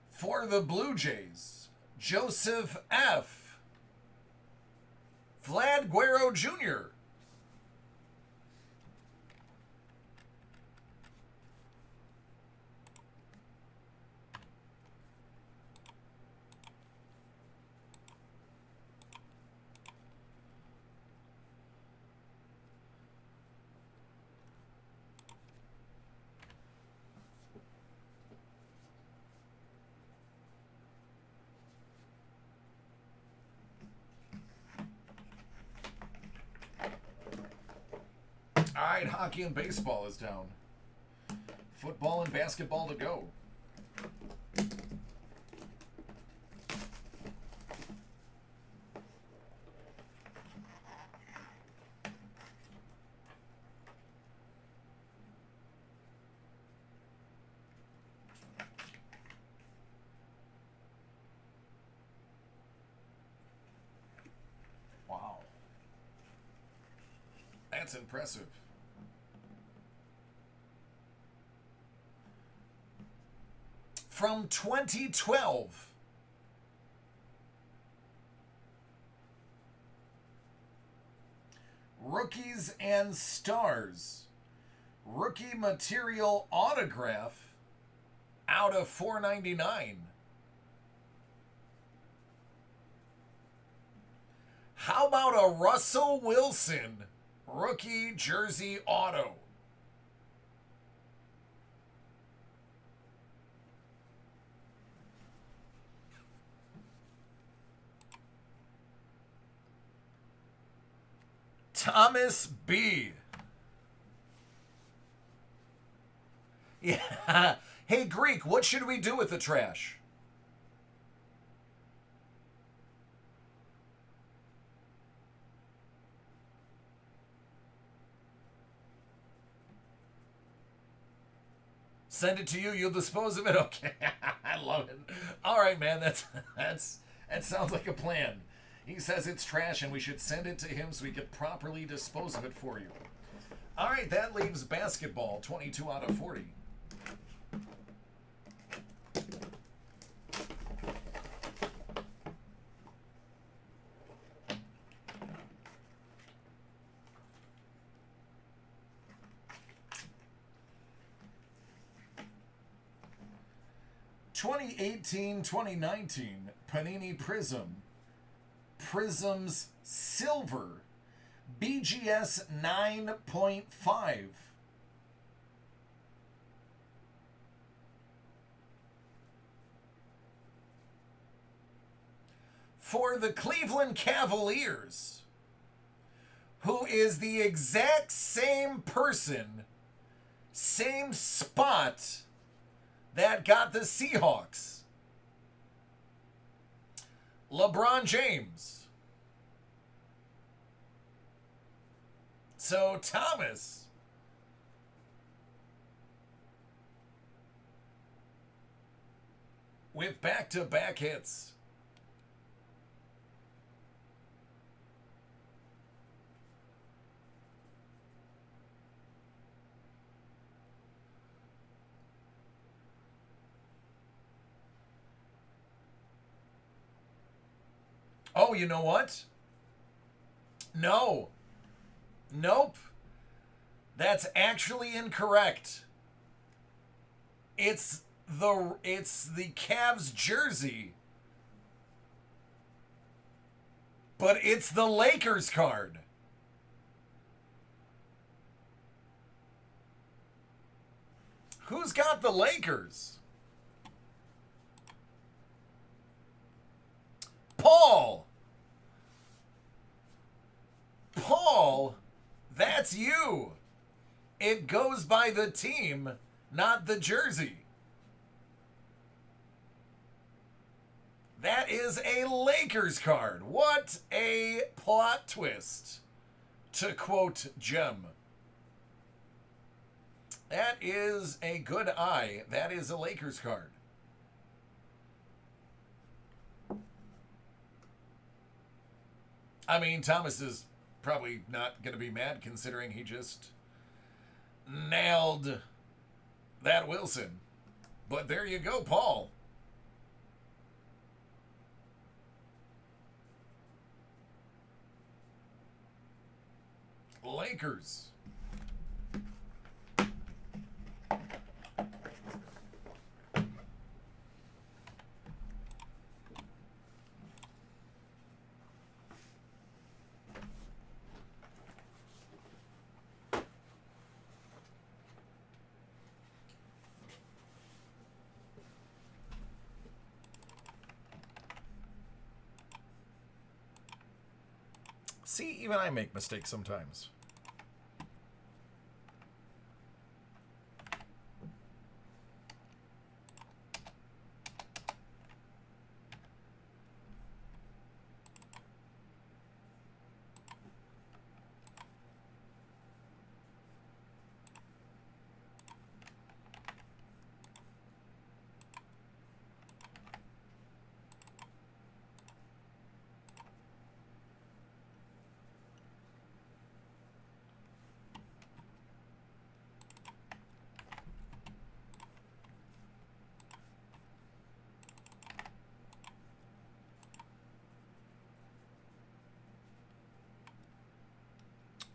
For the Blue Jays, Joseph F. Vlad Guerrero Jr. All right, hockey and baseball is down. Football and basketball to go. Wow. That's impressive. From 2012, Rookies and Stars, Rookie Material Autograph out of $4.99. How about a Russell Wilson Rookie Jersey Auto? Thomas B. Yeah. Hey, Greek, what should we do with the trash? Send it to you, you'll dispose of it? Okay. I love it. All right, man. That sounds like a plan. He says it's trash and we should send it to him so we could properly dispose of it for you. All right, that leaves basketball, 22 out of 40. 2018-2019 Panini Prism. Prisms Silver. BGS 9.5. For the Cleveland Cavaliers, who is the exact same person, same spot that got the Seahawks. LeBron James. So Thomas. With back-to-back hits. Oh, you know what? No. Nope. That's actually incorrect. It's the Cavs jersey. But it's the Lakers card. Who's got the Lakers? Paul, that's you. It goes by the team, not the jersey. That is a Lakers card. What a plot twist, to quote Jem. That is a good eye. That is a Lakers card. I mean, Thomas is probably not going to be mad considering he just nailed that Wilson. But there you go, Paul. Lakers. See, even I make mistakes sometimes.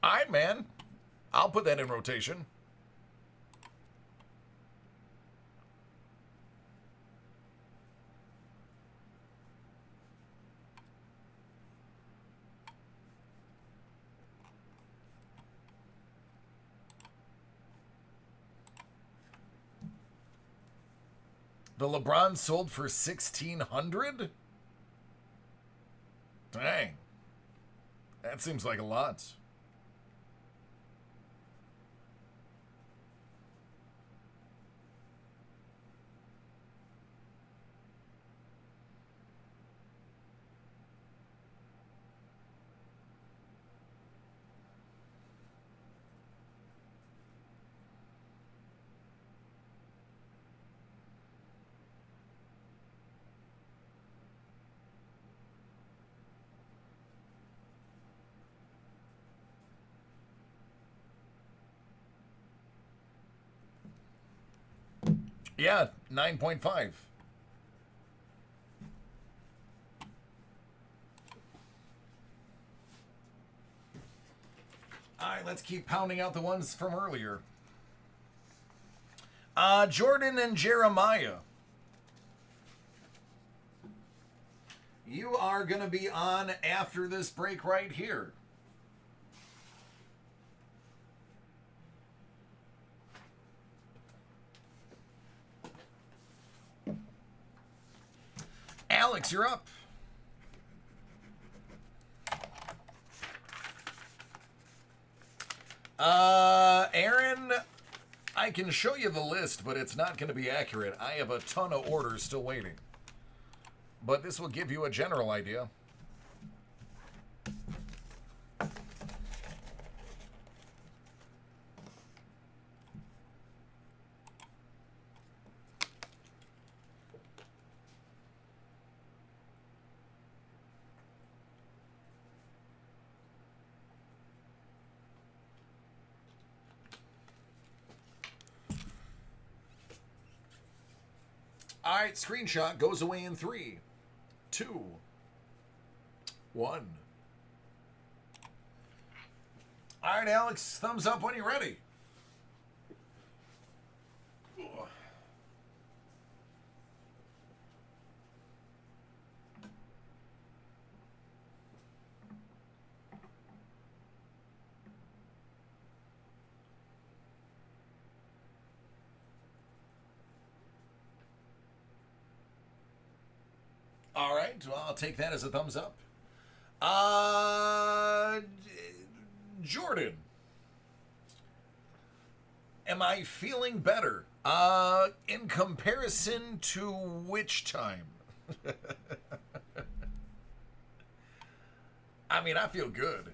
All right, man. I'll put that in rotation. The LeBron sold for $1,600? Dang. That seems like a lot. Yeah, 9.5. All right, let's keep pounding out the ones from earlier. Jordan and Jeremiah. You are going to be on after this break right here. Alex, you're up. Aaron, I can show you the list, but it's not going to be accurate. I have a ton of orders still waiting. But this will give you a general idea. All right, screenshot goes away in 3, 2, 1. All right, Alex, thumbs up when you're ready. All right, well, I'll take that as a thumbs up. Jordan, am I feeling better? In comparison to which time? I mean, I feel good.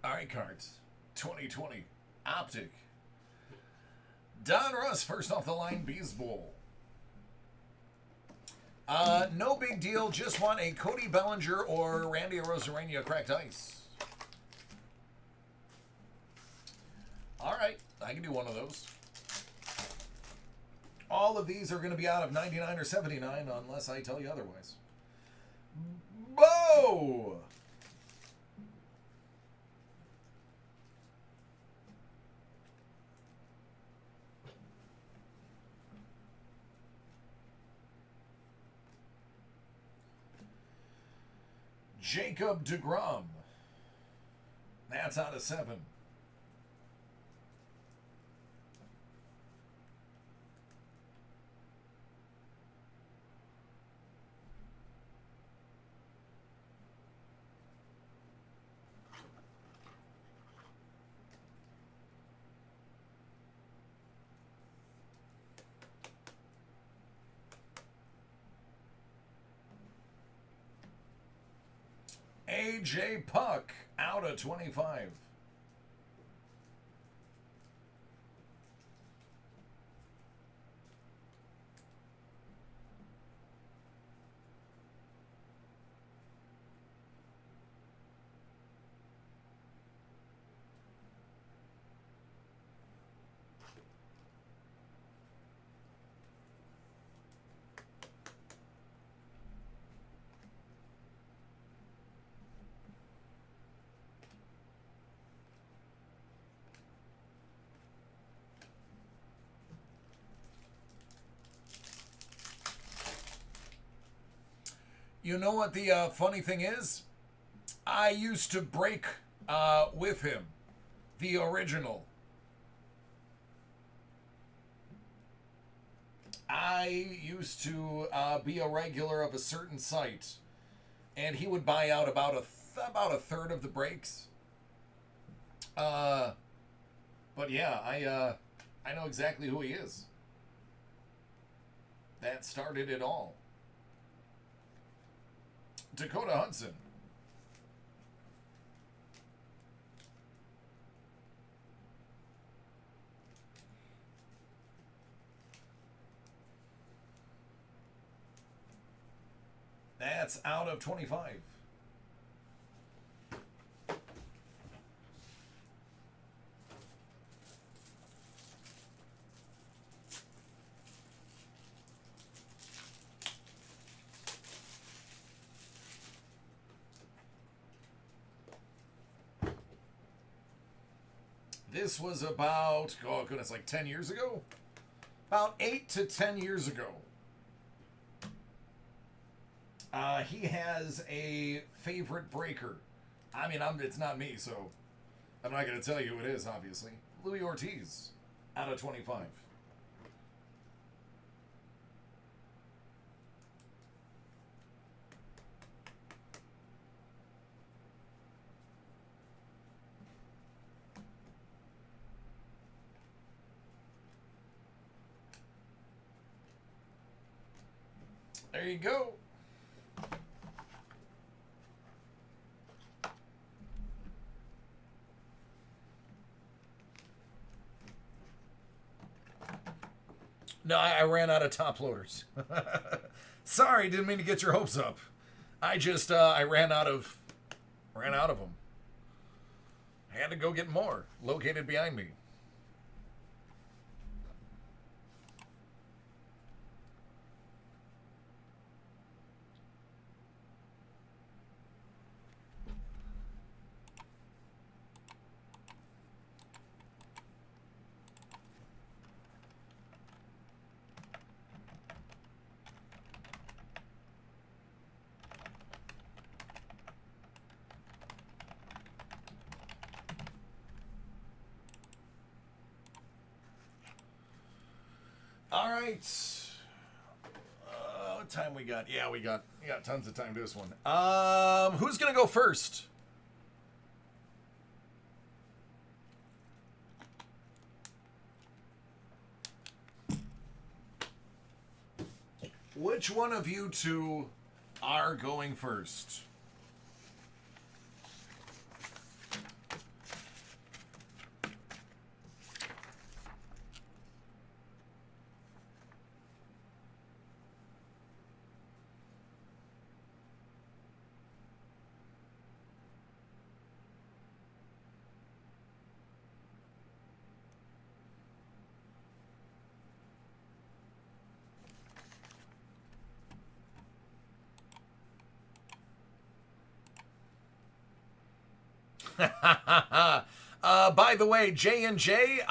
All right, cards. 2020. Optic. Don Russ, first off the line, Bees Bowl. No big deal. Just want a Cody Bellinger or Randy Arozarena cracked ice. All right, I can do one of those. All of these are going to be out of 99 or 79 unless I tell you otherwise. Bo! Jacob deGrom. That's out of 7. AJ Puck, out of 25. You know what the funny thing is? I used to break with him, the original. I used to be a regular of a certain site, and he would buy out about a third of the breaks. But yeah, I know exactly who he is. That started it all. Dakota Hudson. That's out of 25. This was about, oh goodness, like 10 years ago? About 8 to 10 years ago. He has a favorite breaker. I mean, it's not me, so I'm not going to tell you who it is, obviously. Louis Ortiz, out of 25. There you go. No, I ran out of top loaders. Sorry, didn't mean to get your hopes up. I ran out of them. I had to go get more located behind me. All right. What time we got? Yeah, we got tons of time to this one. Who's gonna go first? Which one of you two are going first? By the way, J&J,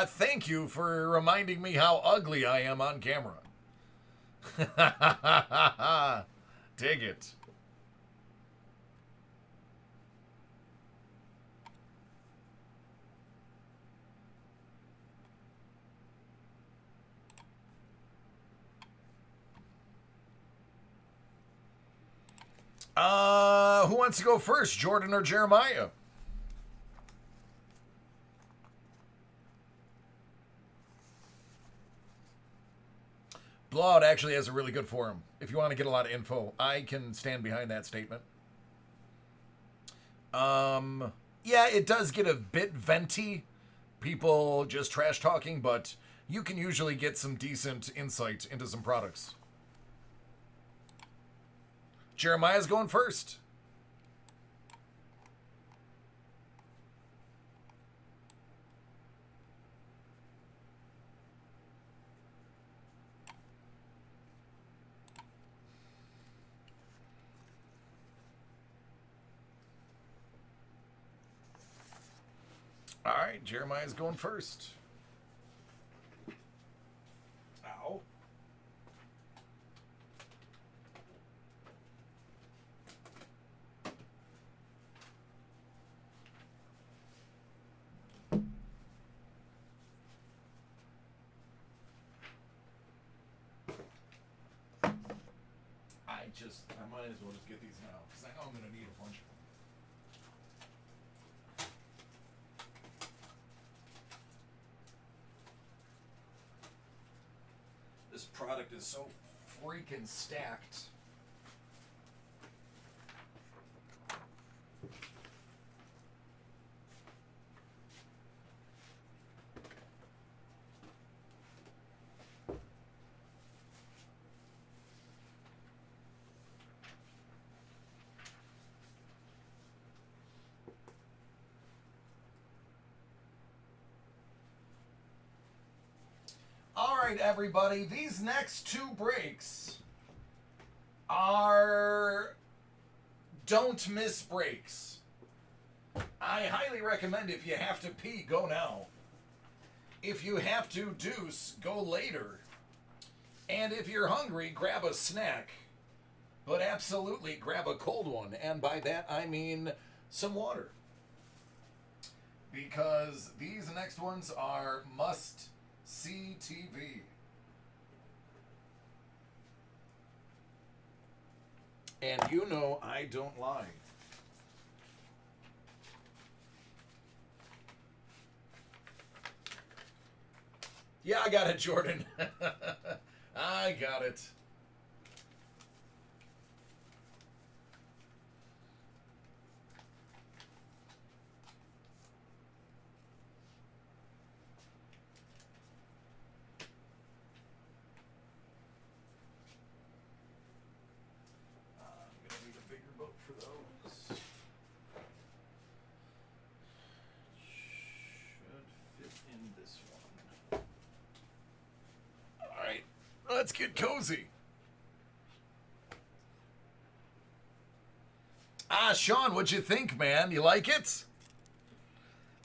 thank you for reminding me how ugly I am on camera. Dig it. Who wants to go first, Jordan or Jeremiah? Blowout actually has a really good forum. If you want to get a lot of info, I can stand behind that statement. Yeah, it does get a bit venty. People just trash talking, but you can usually get some decent insight into some products. Jeremiah's going first. All right, Jeremiah's going first. Ow. I might as well just get these now, because I know I'm going to need a bunch. This product is so freaking stacked. All right, everybody, these next two breaks are don't miss breaks. I highly recommend if you have to pee, go now. If you have to deuce, go later. And if you're hungry, grab a snack. But absolutely grab a cold one, and by that I mean some water. Because these next ones are must-see TV. And you know I don't lie. Yeah, I got it, Jordan. I got it. I'm going to need a bigger boat for those. Should fit in this one. All right, let's get cozy. Ah, Sean, what'd you think, man? You like it?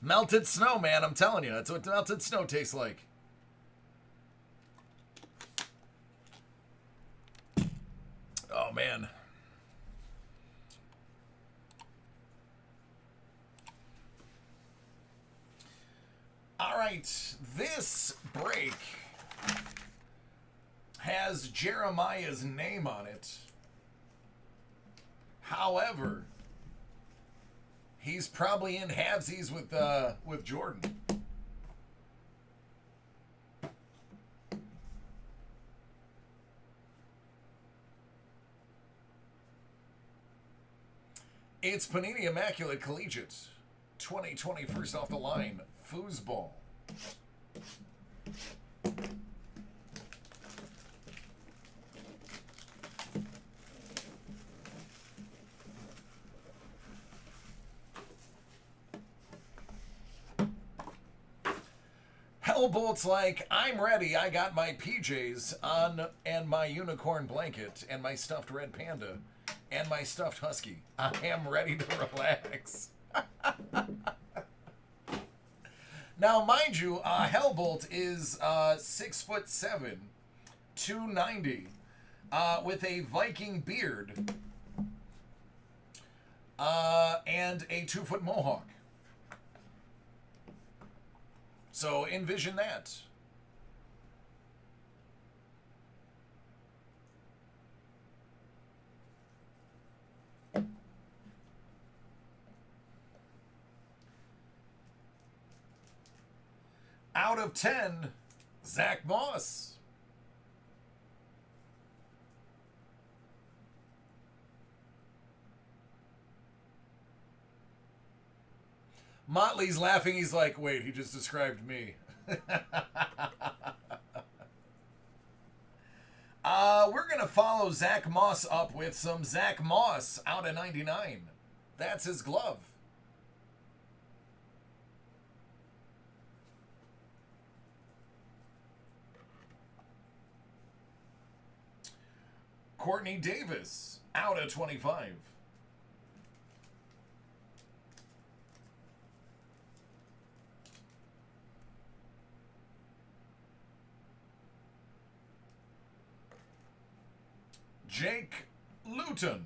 Melted snow, man. I'm telling you, that's what melted snow tastes like. Oh, man. All right, this break has Jeremiah's name on it. However, he's probably in halvesies with Jordan. It's Panini Immaculate Collegiate 2020 first off the line foosball. Hellbolt's like, I'm ready. I got my PJs on and my unicorn blanket and my stuffed red panda and my stuffed husky. I am ready to relax. Now, mind you, Hellbolt is 6'7", 290, with a Viking beard and a 2-foot mohawk. So envision that. Out of 10, Zach Moss. Motley's laughing. He's like, wait, he just described me. We're going to follow Zach Moss up with some Zach Moss out of 99. That's his glove. Courtney Davis out of 25. Jake Luton.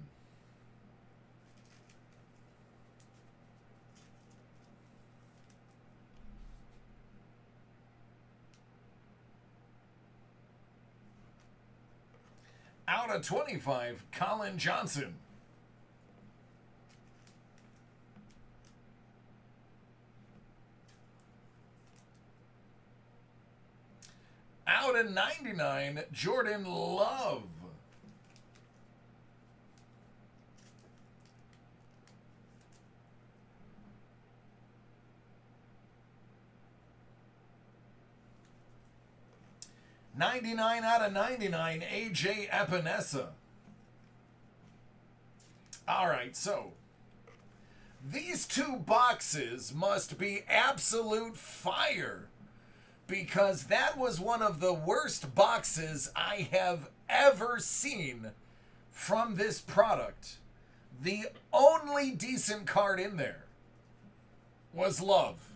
Out of 25, Colin Johnson. Out of 99, Jordan Love. $99 out of 99, AJ Epinesa. All right, so these two boxes must be absolute fire because that was one of the worst boxes I have ever seen from this product. The only decent card in there was Love.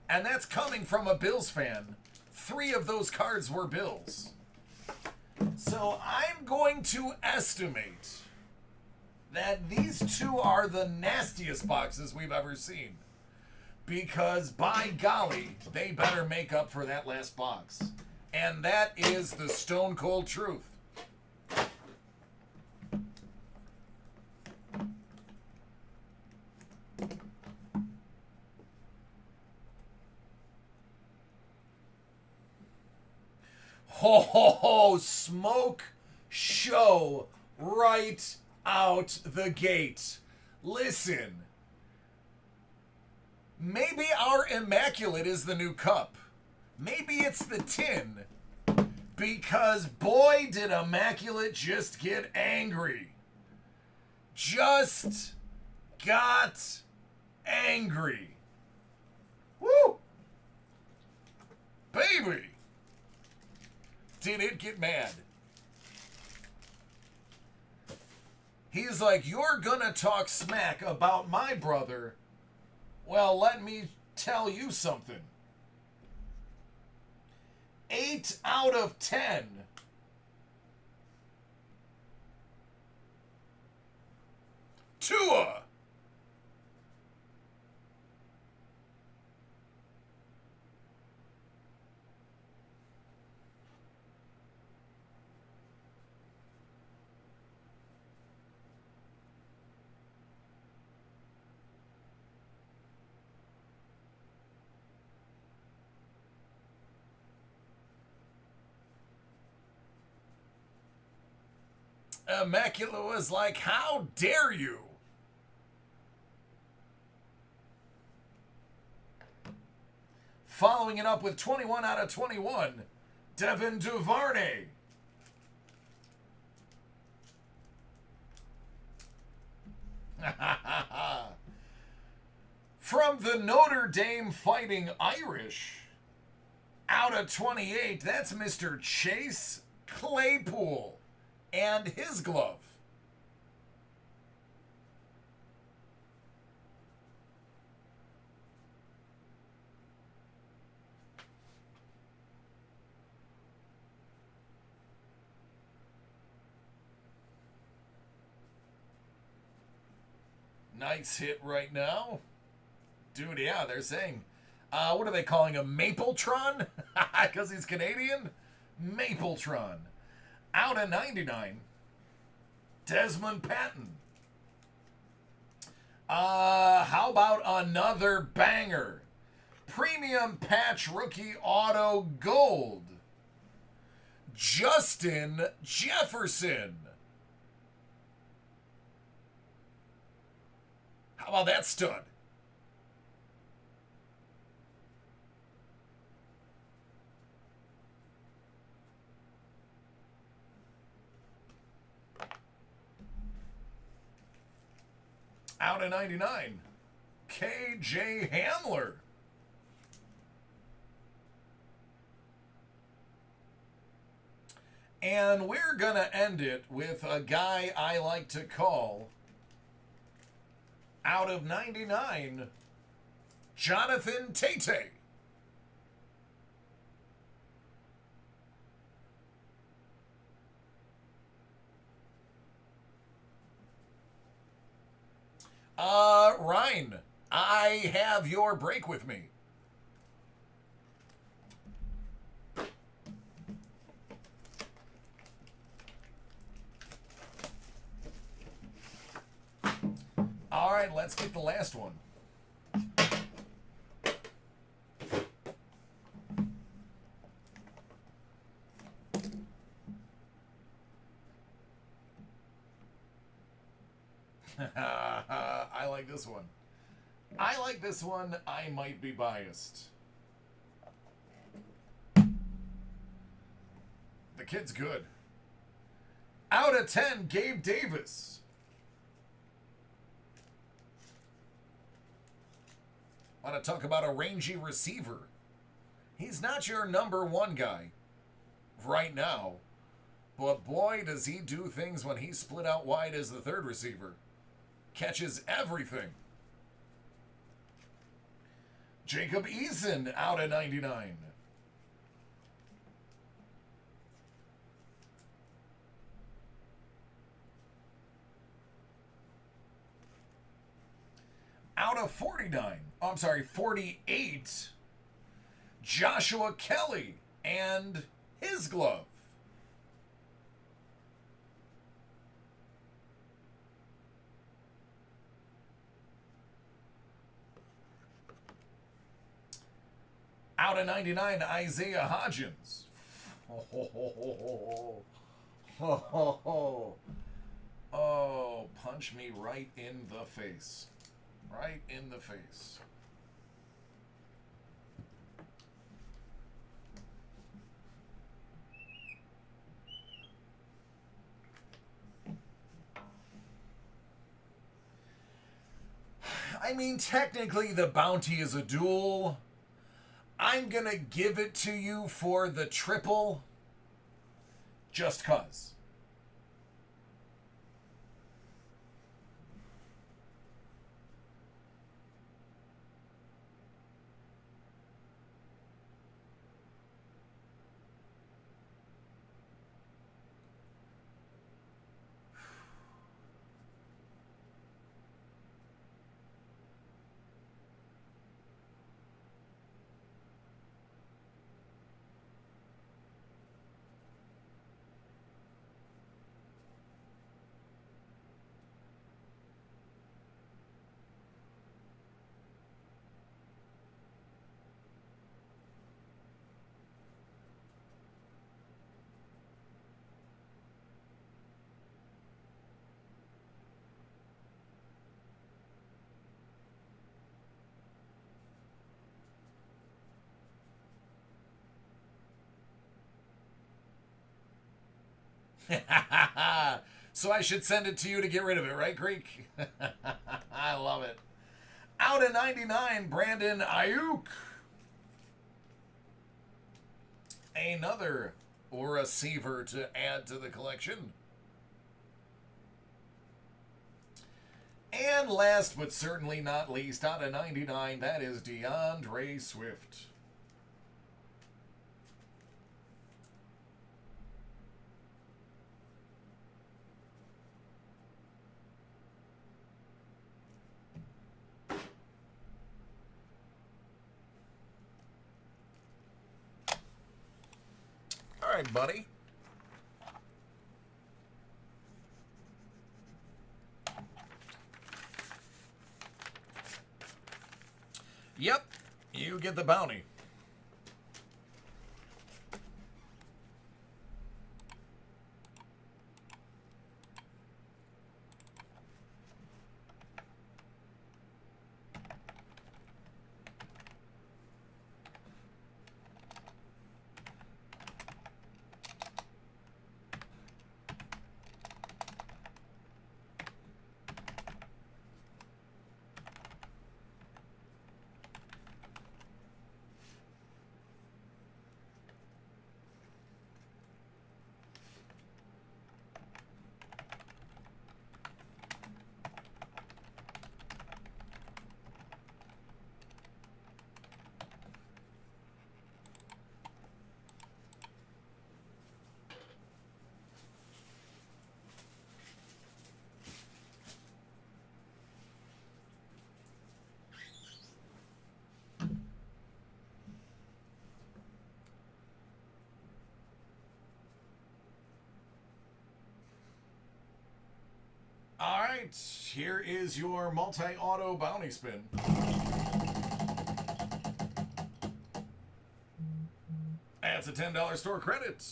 And that's coming from a Bills fan. 3 of those cards were Bills. So I'm going to estimate that these two are the nastiest boxes we've ever seen. Because by golly, they better make up for that last box. And that is the stone cold truth. Ho ho ho, smoke show right out the gate. Listen, maybe our Immaculate is the new cup. Maybe it's the tin. Because boy, did Immaculate just get angry. Just got angry. Woo! Baby! Did it get mad? He's like, you're gonna talk smack about my brother. Well, let me tell you something. 8 out of 10. Tua. Immaculate was like, how dare you? Following it up with 21 out of 21, Devin Duvernay. From the Notre Dame Fighting Irish, out of 28, that's Mr. Chase Claypool and his glove. Nice hit right now. Dude, yeah, they're saying, what are they calling him? Mapletron? Because he's Canadian? Mapletron. Out of 99. Desmond Patton. How about another banger? Premium patch rookie auto gold. Justin Jefferson. How about that stud? Out of 99, KJ Hamler. And we're going to end it with a guy I like to call, out of 99, Jonathan Tate. Ryan, I have your break with me. All right, let's get the last one. I like this one. I like this one. I might be biased. The kid's good. Out of 10, Gabe Davis. Want to talk about a rangy receiver. He's not your number one guy right now. But boy, does he do things when he's split out wide as the third receiver. Catches everything. Jacob Eason out of 99. Out of 49, oh, I'm sorry, 48, Joshua Kelly and his glove. Out of 99, Isaiah Hodgins. Oh, punch me right in the face. Right in the face. I mean, technically the bounty is a duel. I'm going to give it to you for the triple. Just cuz. So I should send it to you to get rid of it, right, Greek? I love it. Out of 99, Brandon Ayuk. Another receiver to add to the collection. And last but certainly not least, out of 99, that is DeAndre Swift. All right, buddy. Yep, you get the bounty. All right, here is your multi-auto bounty spin. That's a $10 store credit.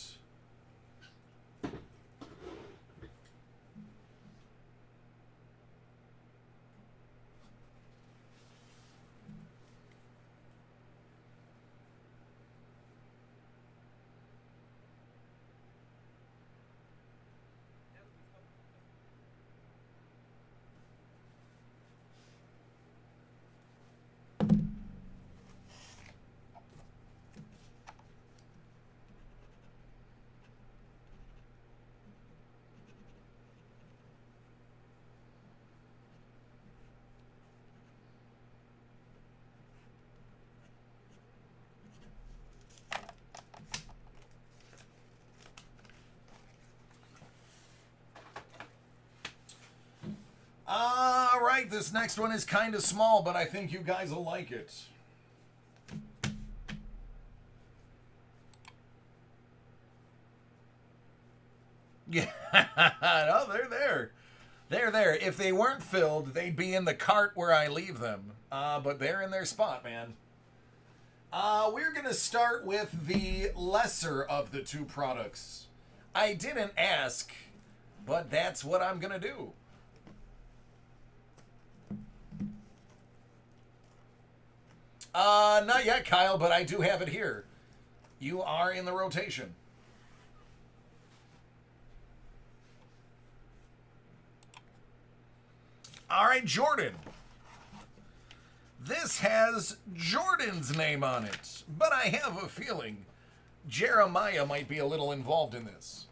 this next one is kind of small, but I think you guys will like it. Yeah, no, they're there. They're there. If they weren't filled, they'd be in the cart where I leave them. But they're in their spot, man. We're going to start with the lesser of the two products. I didn't ask, but that's what I'm going to do. Not yet, Kyle, but I do have it here. You are in the rotation. All right, Jordan. This has Jordan's name on it, but I have a feeling Jeremiah might be a little involved in this.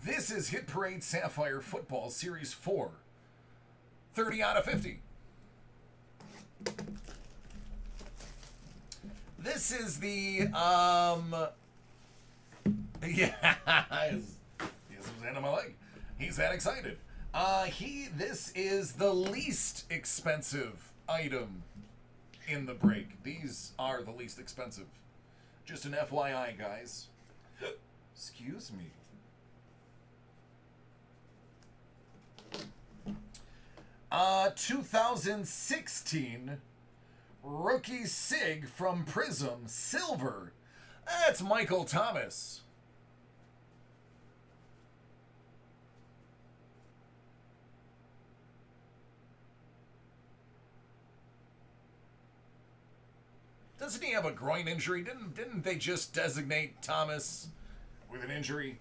This is Hit Parade Sapphire Football Series 4. 30 out of 50. This is the, yeah, he's under my leg. He's that excited. This is the least expensive item in the break. These are the least expensive. Just an FYI, guys. Excuse me. Uh, 2016 Rookie Sig from Prism Silver. That's Michael Thomas. Doesn't he have a groin injury? Didn't they just designate Thomas with an injury?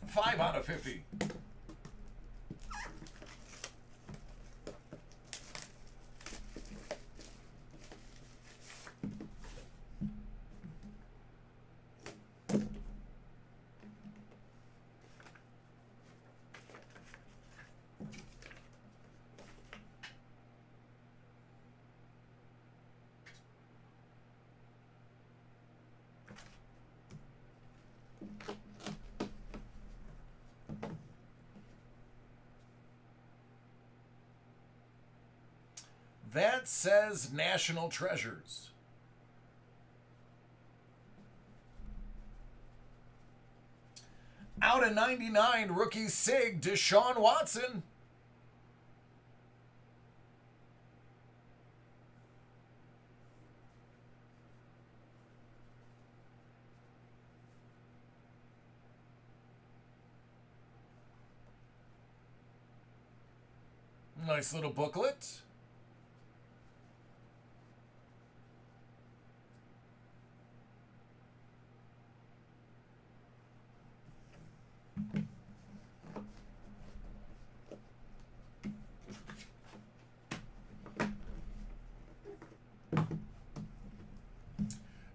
Five out of 50. That says National Treasures. Out of 99, Rookie Sig, Deshaun Watson. Nice little booklet.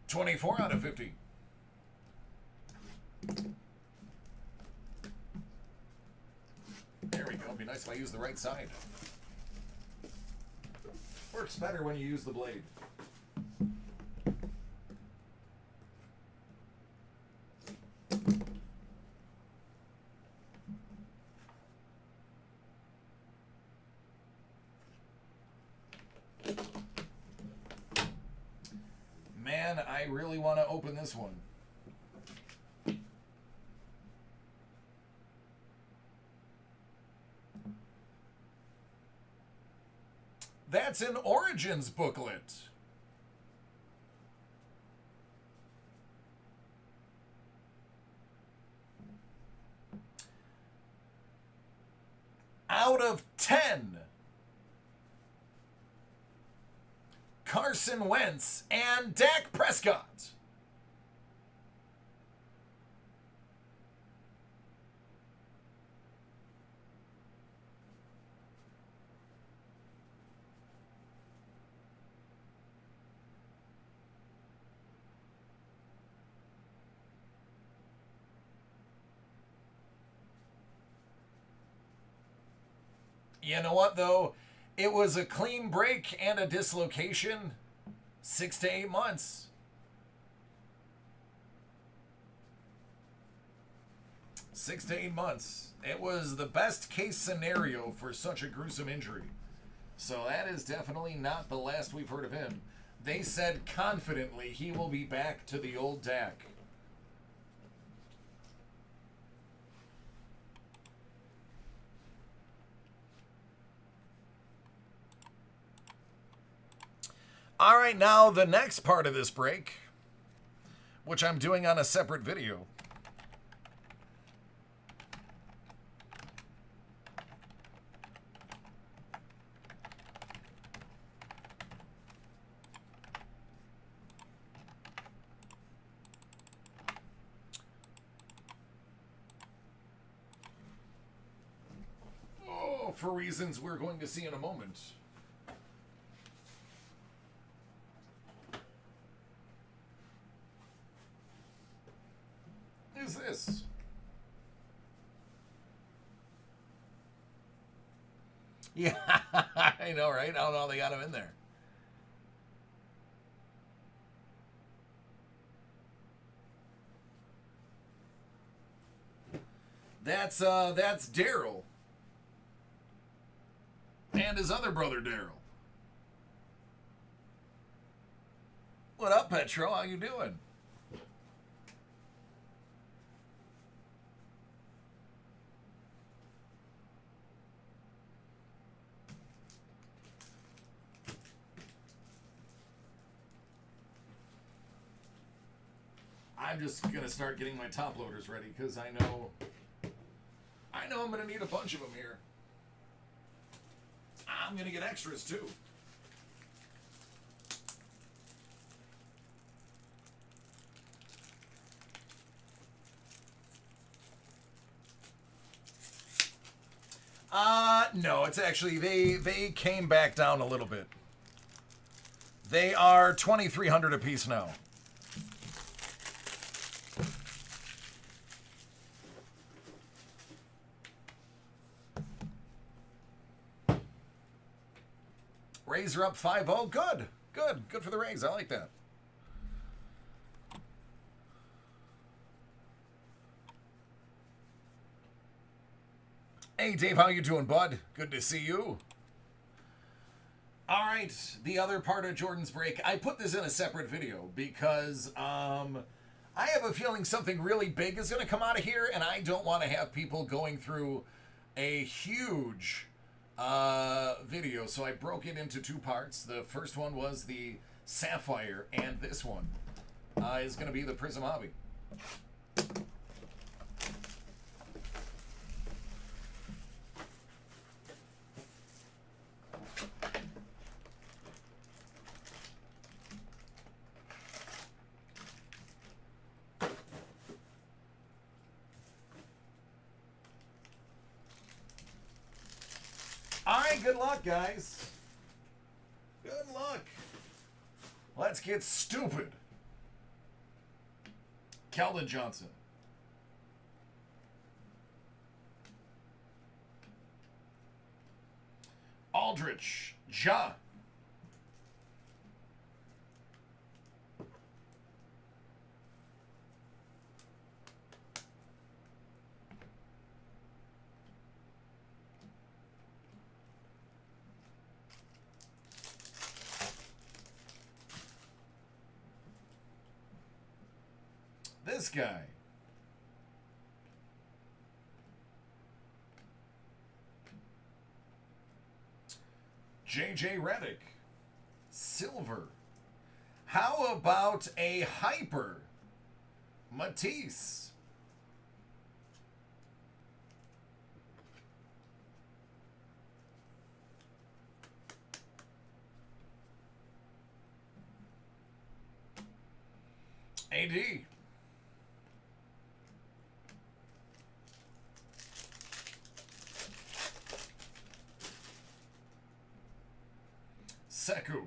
$24 out of 50. There we go. It'd be nice if I use the right side. Works better when you use the blade. Man, I really want to open this one. That's an Origins booklet. Out of 10. Carson Wentz and Dak Prescott. You know what, though? It was a clean break and a dislocation. 6 to 8 months. 6 to 8 months. It was the best case scenario for such a gruesome injury. So that is definitely not the last we've heard of him. They said confidently he will be back to the old DAC. All right, now the next part of this break, which I'm doing on a separate video. Oh, for reasons we're going to see in a moment. Is this? Yeah, I know, right? I don't know how they got him in there. That's Daryl. And his other brother, Daryl. What up, Petro? How you doing? I'm just gonna start getting my top loaders ready because I know I'm gonna need a bunch of them here. I'm gonna get extras too. No, it's actually they came back down a little bit. They are 2,300 a piece now. Rays are up 5-0. Good. Good for the Rays. I like that. Hey, Dave, how you doing, bud? Good to see you. All right, the other part of Jordan's break. I put this in a separate video because I have a feeling something really big is going to come out of here, and I don't want to have people going through a huge video. So I broke it into 2 parts. The first one was the Sapphire, and this one is going to be the Prism Hobby. All right, good luck, guys. Good luck. Let's get stupid. Keldon Johnson. Aldrich. Ja. This guy. J.J. Redick. Silver. How about a hyper? Matisse. AD. Sekou.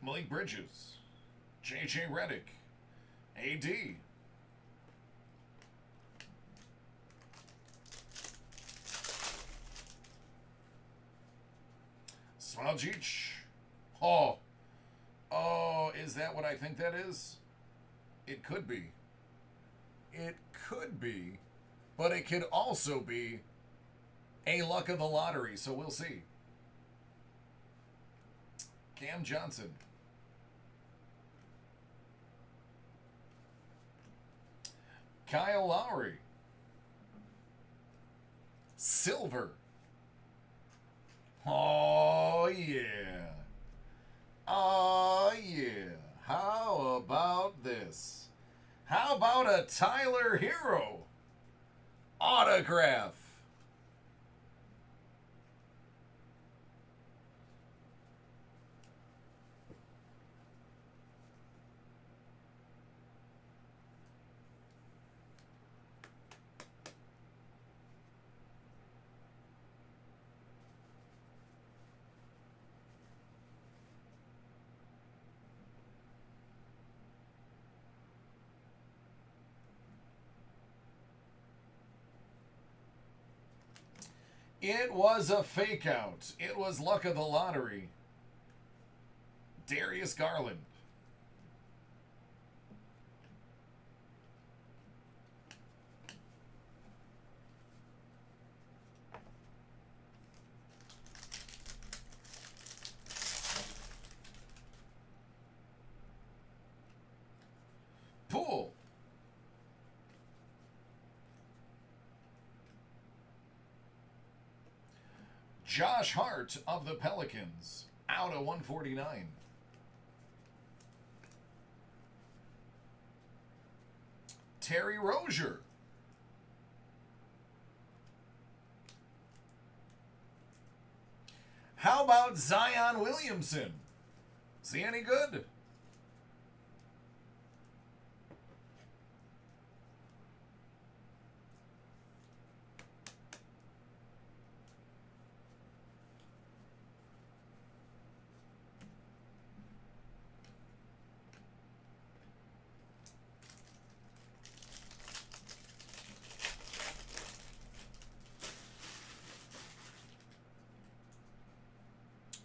Malik Bridges. J.J. Redick. AD. Smaljic. Oh. Oh, is that what I think that is? It could be. It could be. But it could also be a luck of the lottery, so we'll see. Cam Johnson. Kyle Lowry. Silver. Oh, yeah. Oh, yeah. How about this? How about a Tyler Hero autograph? It was a fake out. It was luck of the lottery. Darius Garland. Poole. Josh Hart of the Pelicans, out of 149. Terry Rozier. How about Zion Williamson? Is he any good?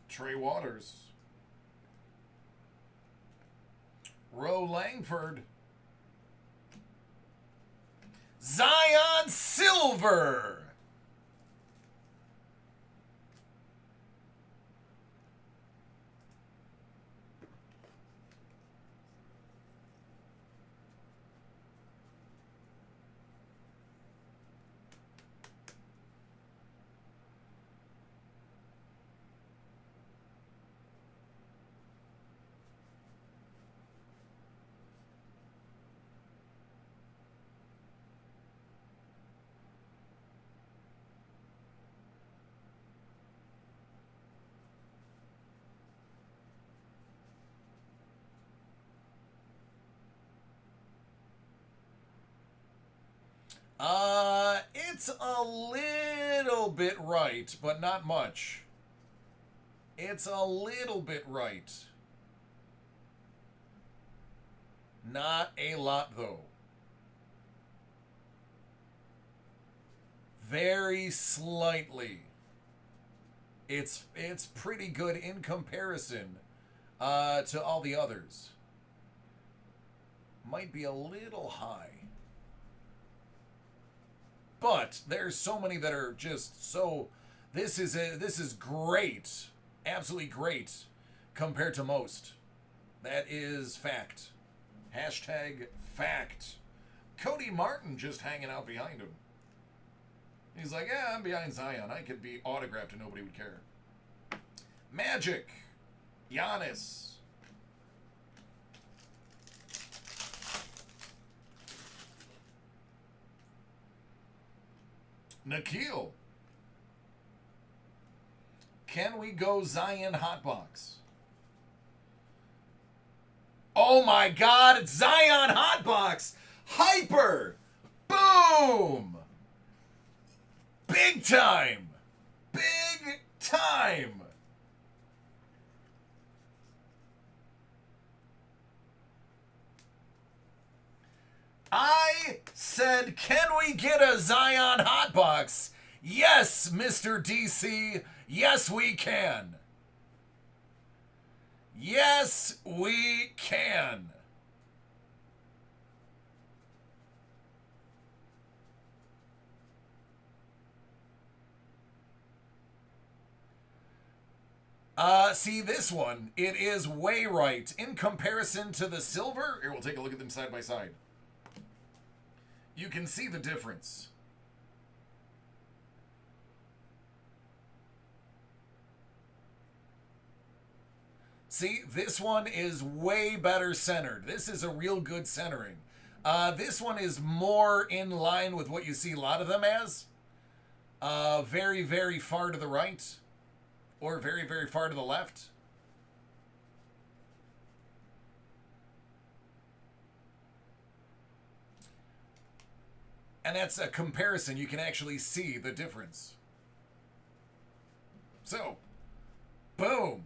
Trey Waters. Roe Langford. Zion Silver. It's a little bit right, but not much. It's a little bit right. Not a lot, though. Very slightly. It's pretty good in comparison to all the others. Might be a little high. But there's so many that are just so. This is great, absolutely great, compared to most. That is fact. Hashtag fact. Cody Martin just hanging out behind him. He's like, yeah, I'm behind Zion. I could be autographed and nobody would care. Magic. Giannis. Nikhil. Can we go Zion Hotbox? Oh my God, it's Zion Hotbox! Hyper! Boom! Big time! Big time! I said, can we get a Zion hotbox? Yes, Mr. DC. Yes, we can. Yes, we can. See this one. It is way right. In comparison to the silver, here, we'll take a look at them side by side. You can see the difference. See, this one is way better centered. This is a real good centering. This one is more in line with what you see a lot of them as. Very, very far to the right. Or very, very far to the left. And that's a comparison. You can actually see the difference. So, boom.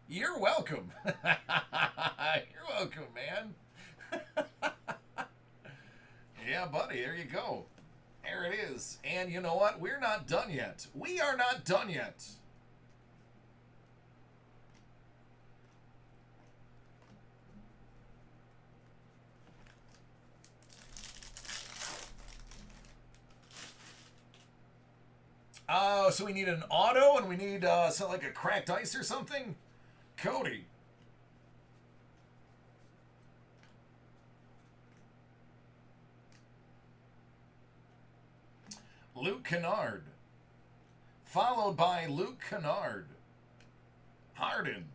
You're welcome. You're welcome, man. Yeah, buddy, there you go. There it is. And you know what? We're not done yet. We are not done yet. Oh, so we need an auto and we need something like a cracked ice or something? Cody. Luke Kennard. Followed by Luke Kennard. Harden.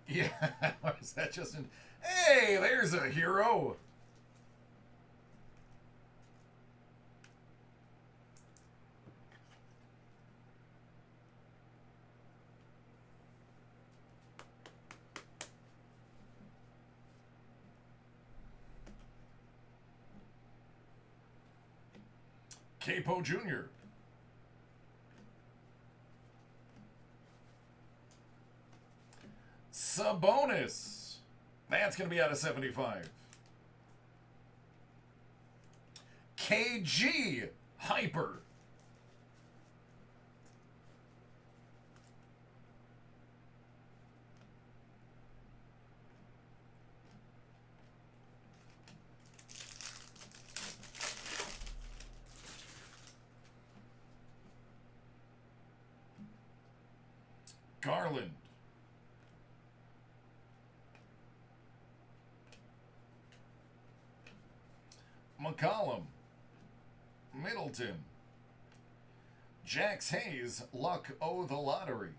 Yeah, or is that just an... Hey, there's a hero. Capo Jr. Sabonis. That's going to be out of 75. KG Hyper. Garland. McCollum. Middleton. Jax Hayes, Luck O the Lottery.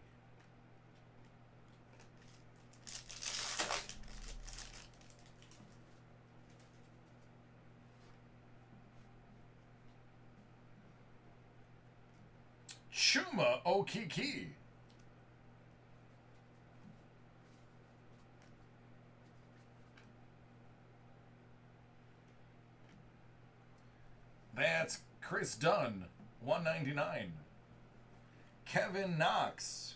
Chuma Okiki. That's Chris Dunn, 199. Kevin Knox.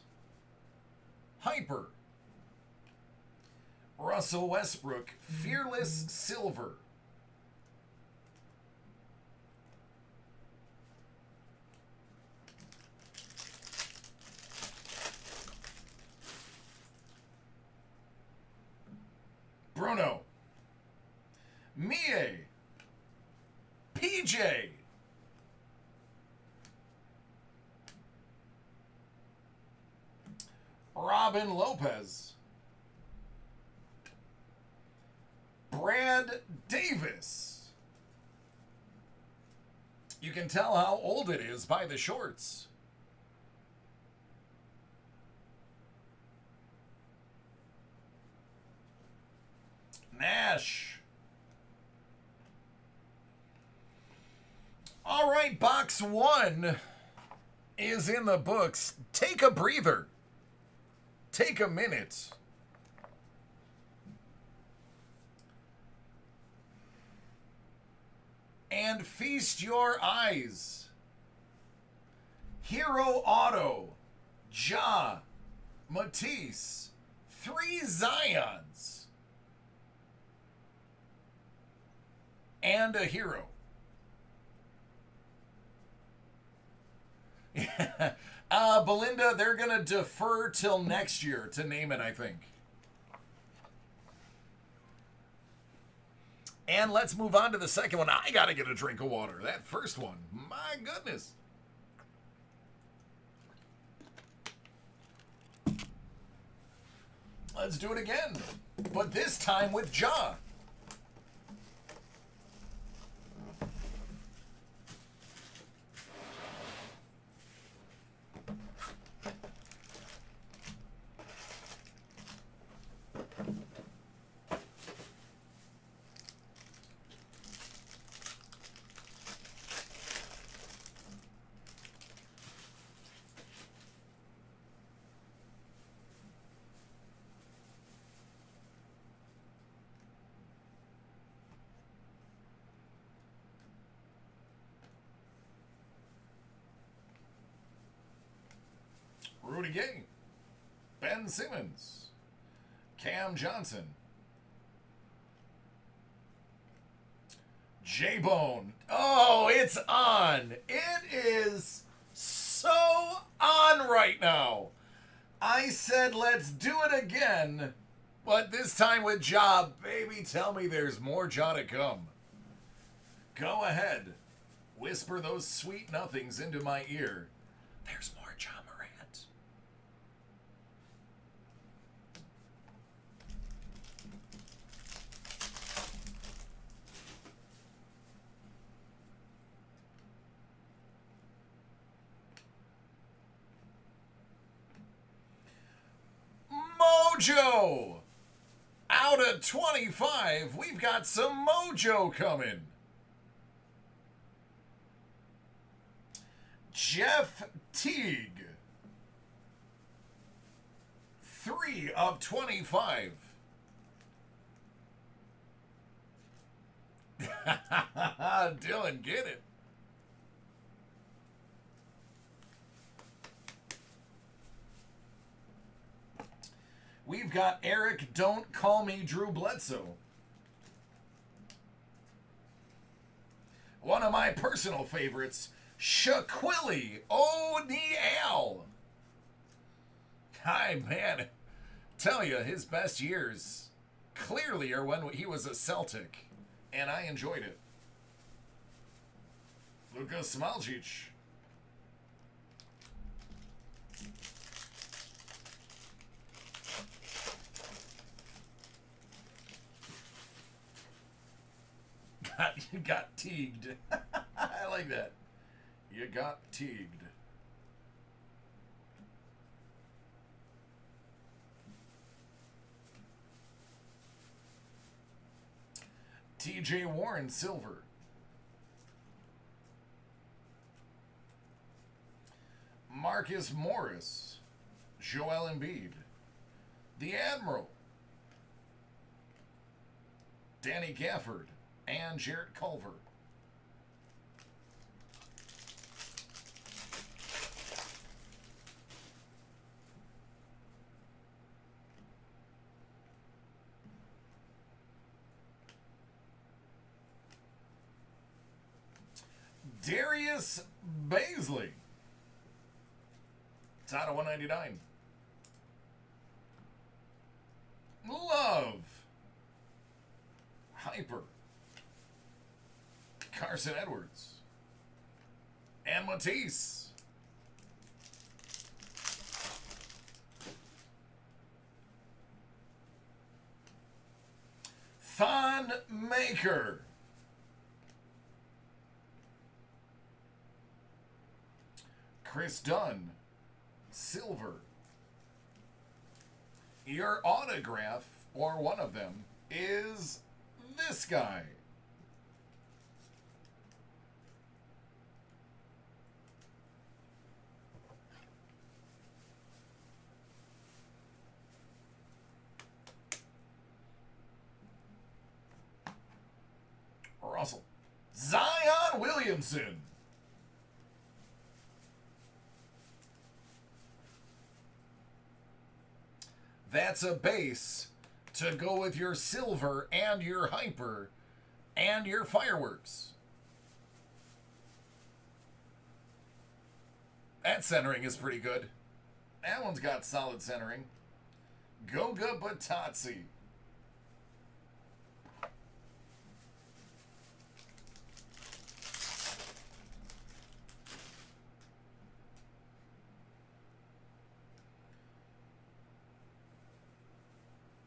Hyper. Russell Westbrook, Fearless Silver. Bruno. Mie. PJ. Robin Lopez. Brad Davis. You can tell how old it is by the shorts. Nash. All right, box one is in the books. Take a breather. Take a minute. And feast your eyes. Hero Auto, Ja, Matisse, 3 Zions, and a hero. Belinda, they're going to defer till next year to name it, I think. And let's move on to the second one. I got to get a drink of water. That first one, my goodness. Let's do it again, but this time with Ja. Rudy Gay, Ben Simmons, Cam Johnson, J-Bone. Oh, it's on. It is so on right now. I said let's do it again, but this time with Ja. Baby, tell me there's more Ja to come. Go ahead. Whisper those sweet nothings into my ear. There's more Ja Morant. Mojo! Out of 25, we've got some mojo coming. Jeff Teague. 3 of 25. Dylan, get it. We've got Eric, Don't Call Me Drew Bledsoe. One of my personal favorites, Shaquille O'Neal. Hi, man. Tell you, his best years clearly are when he was a Celtic, and I enjoyed it. Luka Smolcic. You got teagued. I like that. You got teagued. TJ Warren, silver. Marcus Morris, Joel Embiid, the Admiral, Danny Gafford, and Jarrett Culver. Darius Baisley. It's out of 199. Love. Hyper. Carson Edwards. And Matisse. Thon Maker. Chris Dunn, silver. Your autograph, or one of them, is this guy. Russell. Zion Williamson. That's a base to go with your silver and your hyper and your fireworks. That centering is pretty good. That one's got solid centering. Goga Batazzi.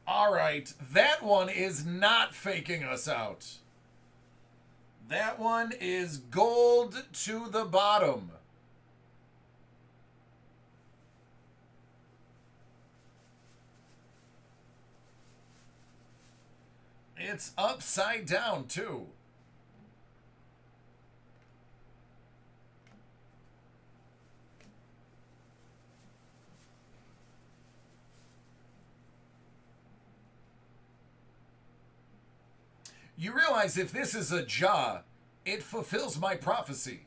All right, that one is not faking us out. That one is gold to the bottom. It's upside down, too. You realize if this is a jaw, it fulfills my prophecy.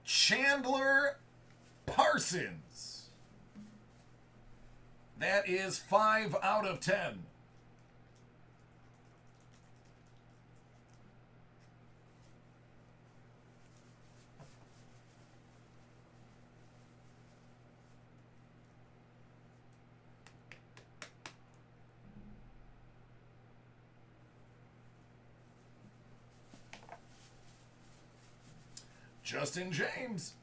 Chandler Parsons. That is 5 out of 10. Justin James.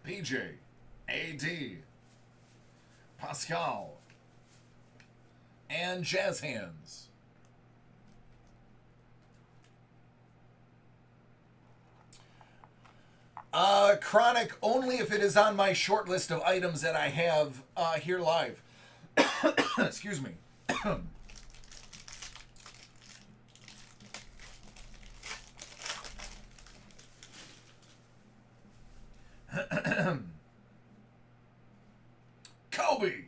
PJ. AD. Pascal. And Jazz Hands. Chronic only if it is on my short list of items that I have here live. Excuse me. Kobe.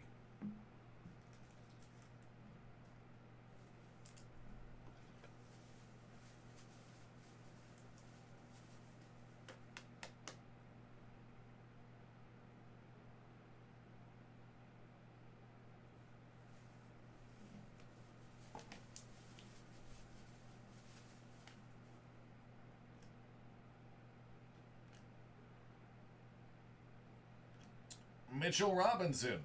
Mitchell Robinson.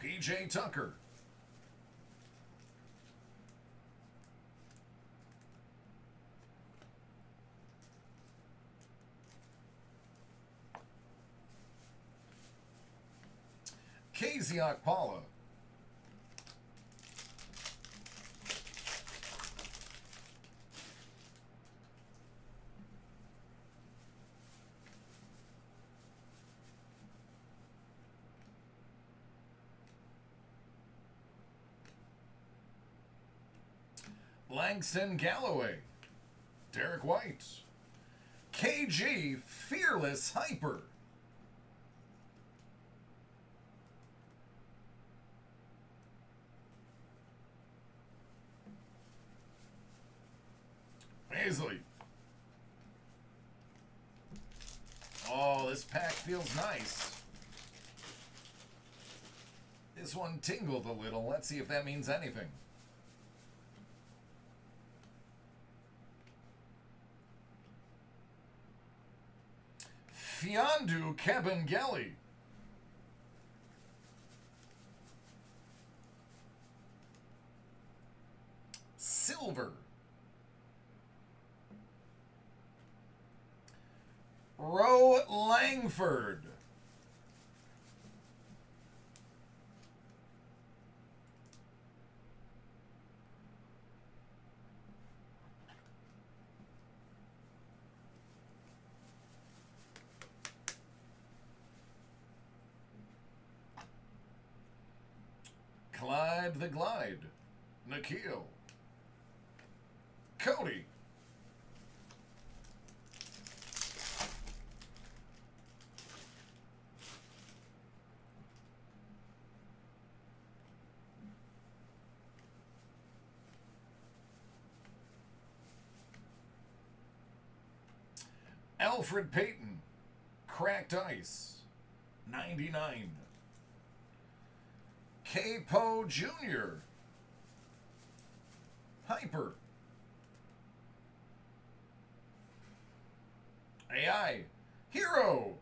PJ Tucker. Kaziak Paula. Langston Galloway. Derek White. KG Fearless Hyper. Paisley. Oh, this pack feels nice. This one tingled a little. Let's see if that means anything. Fiondu Kabengele. Silver. Roe Langford. Clyde the Glide. Nikhil. Cody. Alfred Payton, Cracked Ice, 99. Capo Jr., Hyper. AI, Hero.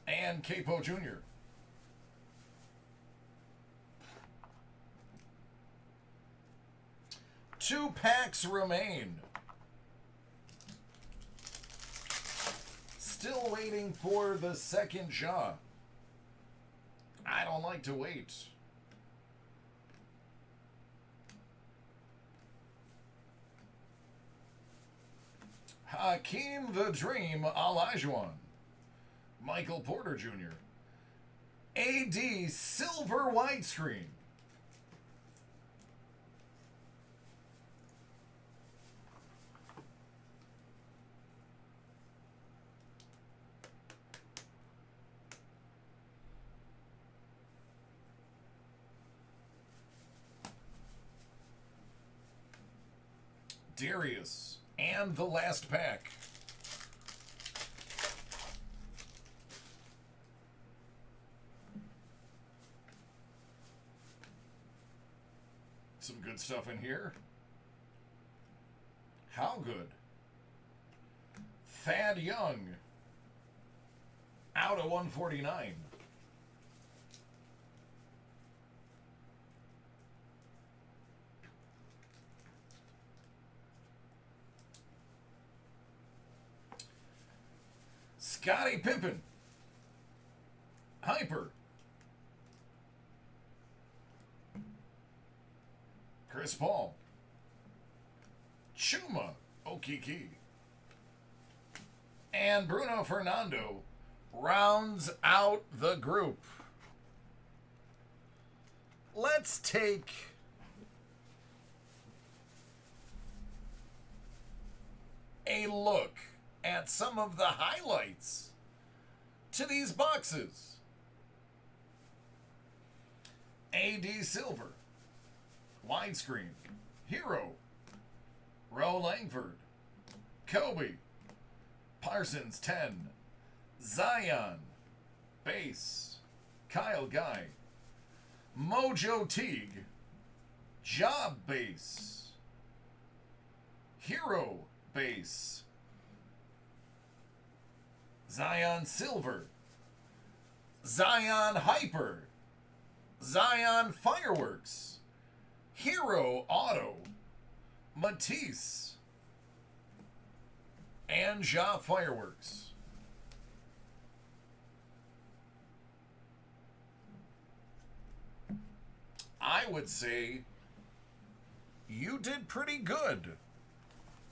And Capo Jr. Two packs remain. Still waiting for the second jaw. I don't like to wait. Hakeem the Dream Olajuwon. Michael Porter Jr. AD Silver Widescreen. Darius, and the last pack. Some good stuff in here. How good? Thad Young, out of 149. Scottie Pippen, Hyper. Chris Paul, Chuma Okiki. And Bruno Fernando rounds out the group. Let's take a look at some of the highlights to these boxes. AD Silver, Widescreen, Hero, Roe Langford, Kobe, Parsons 10, Zion, Base, Kyle Guy, Mojo Teague, Job Base, Hero Base, Zion Silver, Zion Hyper, Zion Fireworks, Hero Auto, Matisse, and Ja Fireworks. I would say you did pretty good,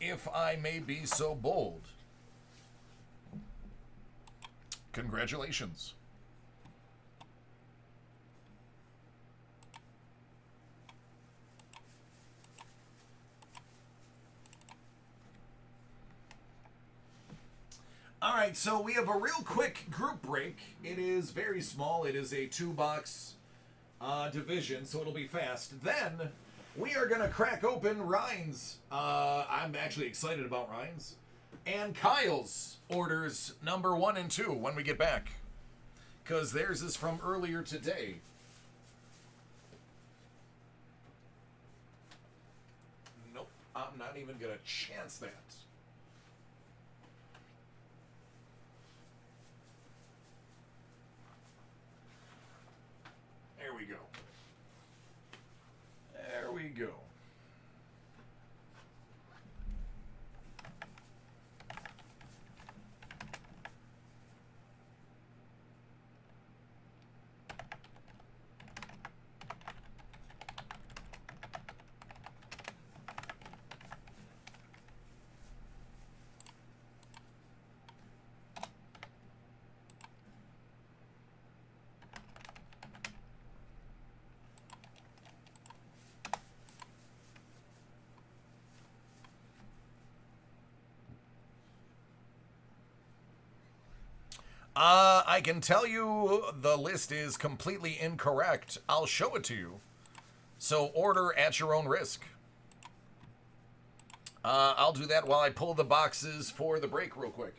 if I may be so bold. Congratulations. All right, so we have a real quick group break. It is very small. It is a 2-box division, so it'll be fast. Then we are going to crack open Ryan's. I'm actually excited about Ryan's. And Kyle's orders number 1 and 2 when we get back, because theirs is from earlier today. Nope, I'm not even going to chance that. There we go. There we go. I can tell you the list is completely incorrect. I'll show it to you. So order at your own risk. I'll do that while I pull the boxes for the break real quick.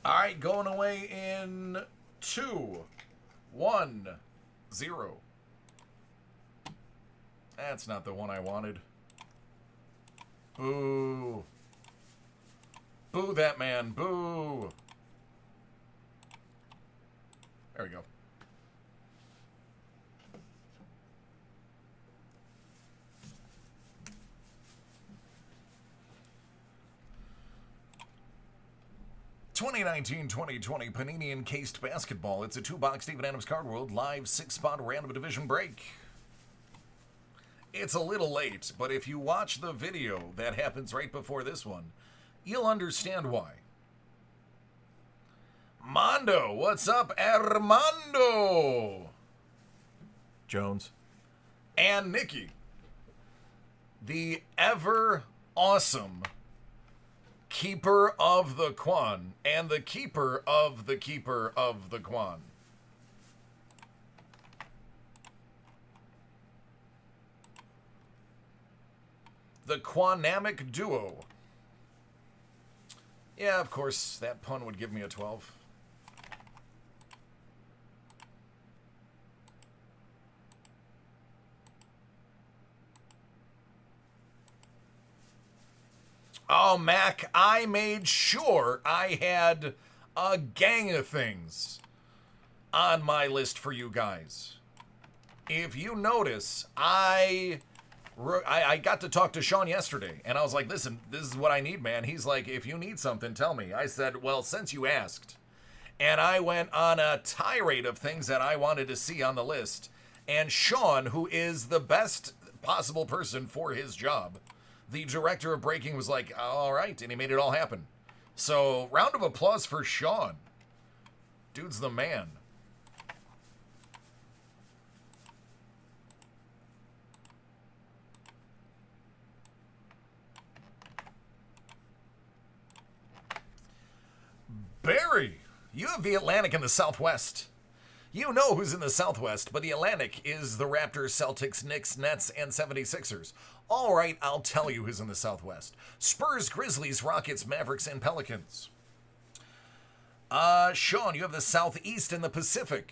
All right, going away in 2, 1, 0. That's not the one I wanted. Boo. Boo that man. Boo. There we go. (2019-2020) Panini Encased Basketball. It's a 2-box Steven Adams Card World live 6-spot random division break. It's a little late, but if you watch the video that happens right before this one, you'll understand why. Mondo, what's up, Armando? Jones. And Nikki. The ever awesome keeper of the Quan and the keeper of the keeper of the Quan. The Quanamic Duo. Yeah, of course, that pun would give me a 12. Oh, Mac, I made sure I had a gang of things on my list for you guys. If you notice, I got to talk to Sean yesterday, and I was like, listen, this is what I need, man. He's like, if you need something, tell me. I said, well, since you asked. And I went on a tirade of things that I wanted to see on the list. And Sean, who is the best possible person for his job, the director of breaking, was like, all right, and he made it all happen. So, round of applause for Sean. Dude's the man. Barry, you have the Atlantic in the Southwest. You know who's in the Southwest, but the Atlantic is the Raptors, Celtics, Knicks, Nets, and 76ers. All right, I'll tell you who's in the Southwest. Spurs, Grizzlies, Rockets, Mavericks, and Pelicans. Sean, you have the Southeast and the Pacific.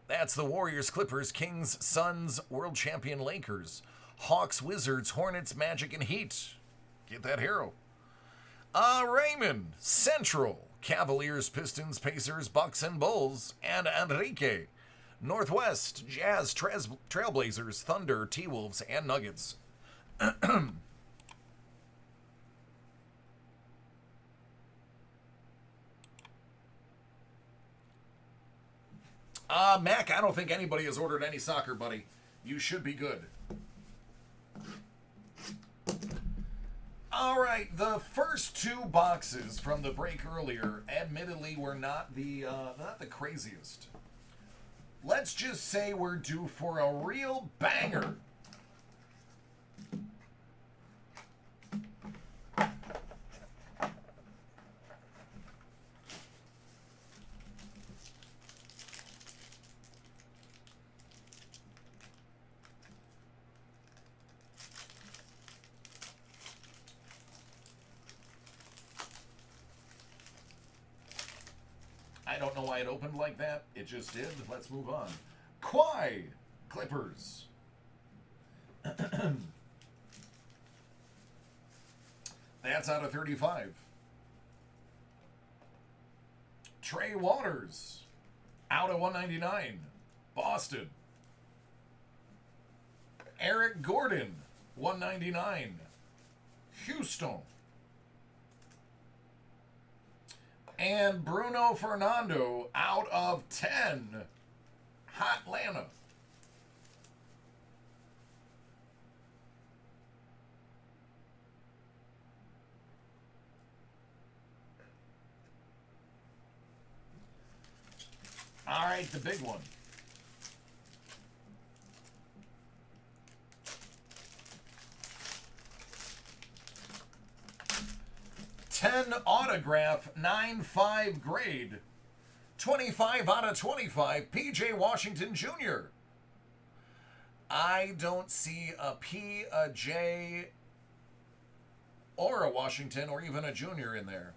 That's the Warriors, Clippers, Kings, Suns, World Champion Lakers, Hawks, Wizards, Hornets, Magic, and Heat. Get that hero. Raymond, Central, Cavaliers, Pistons, Pacers, Bucks, and Bulls, and Enrique. Northwest, Jazz, Trailblazers, Thunder, T-Wolves, and Nuggets. Mac, I don't think anybody has ordered any soccer, buddy. You should be good. All right, the first 2 boxes from the break earlier, admittedly, were not the craziest. Let's just say we're due for a real banger. I don't know why it opened like that. It just did. Let's move on. Kawhi Clippers. That's out of 35. Trey Waters. Out of 199. Boston. Eric Gordon. 199. Houston. And Bruno Fernando out of 10. Hot Atlanta. All right, the big one. Ten autograph, 9.5 grade. 25 out of 25, P.J. Washington Jr. I don't see a P, a J, or a Washington, or even a Junior in there.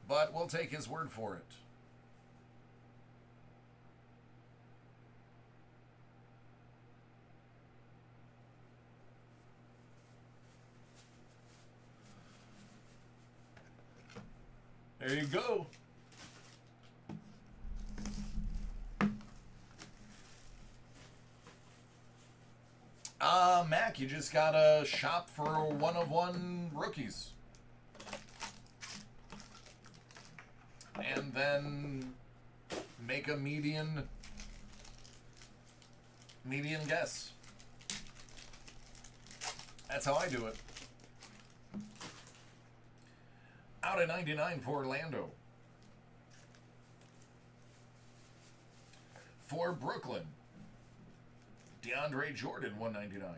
But we'll take his word for it. There you go. Mac, you just gotta shop for one-of-one rookies. And then make a median guess. That's how I do it. Out of 99 for Orlando. For Brooklyn, DeAndre Jordan, 199.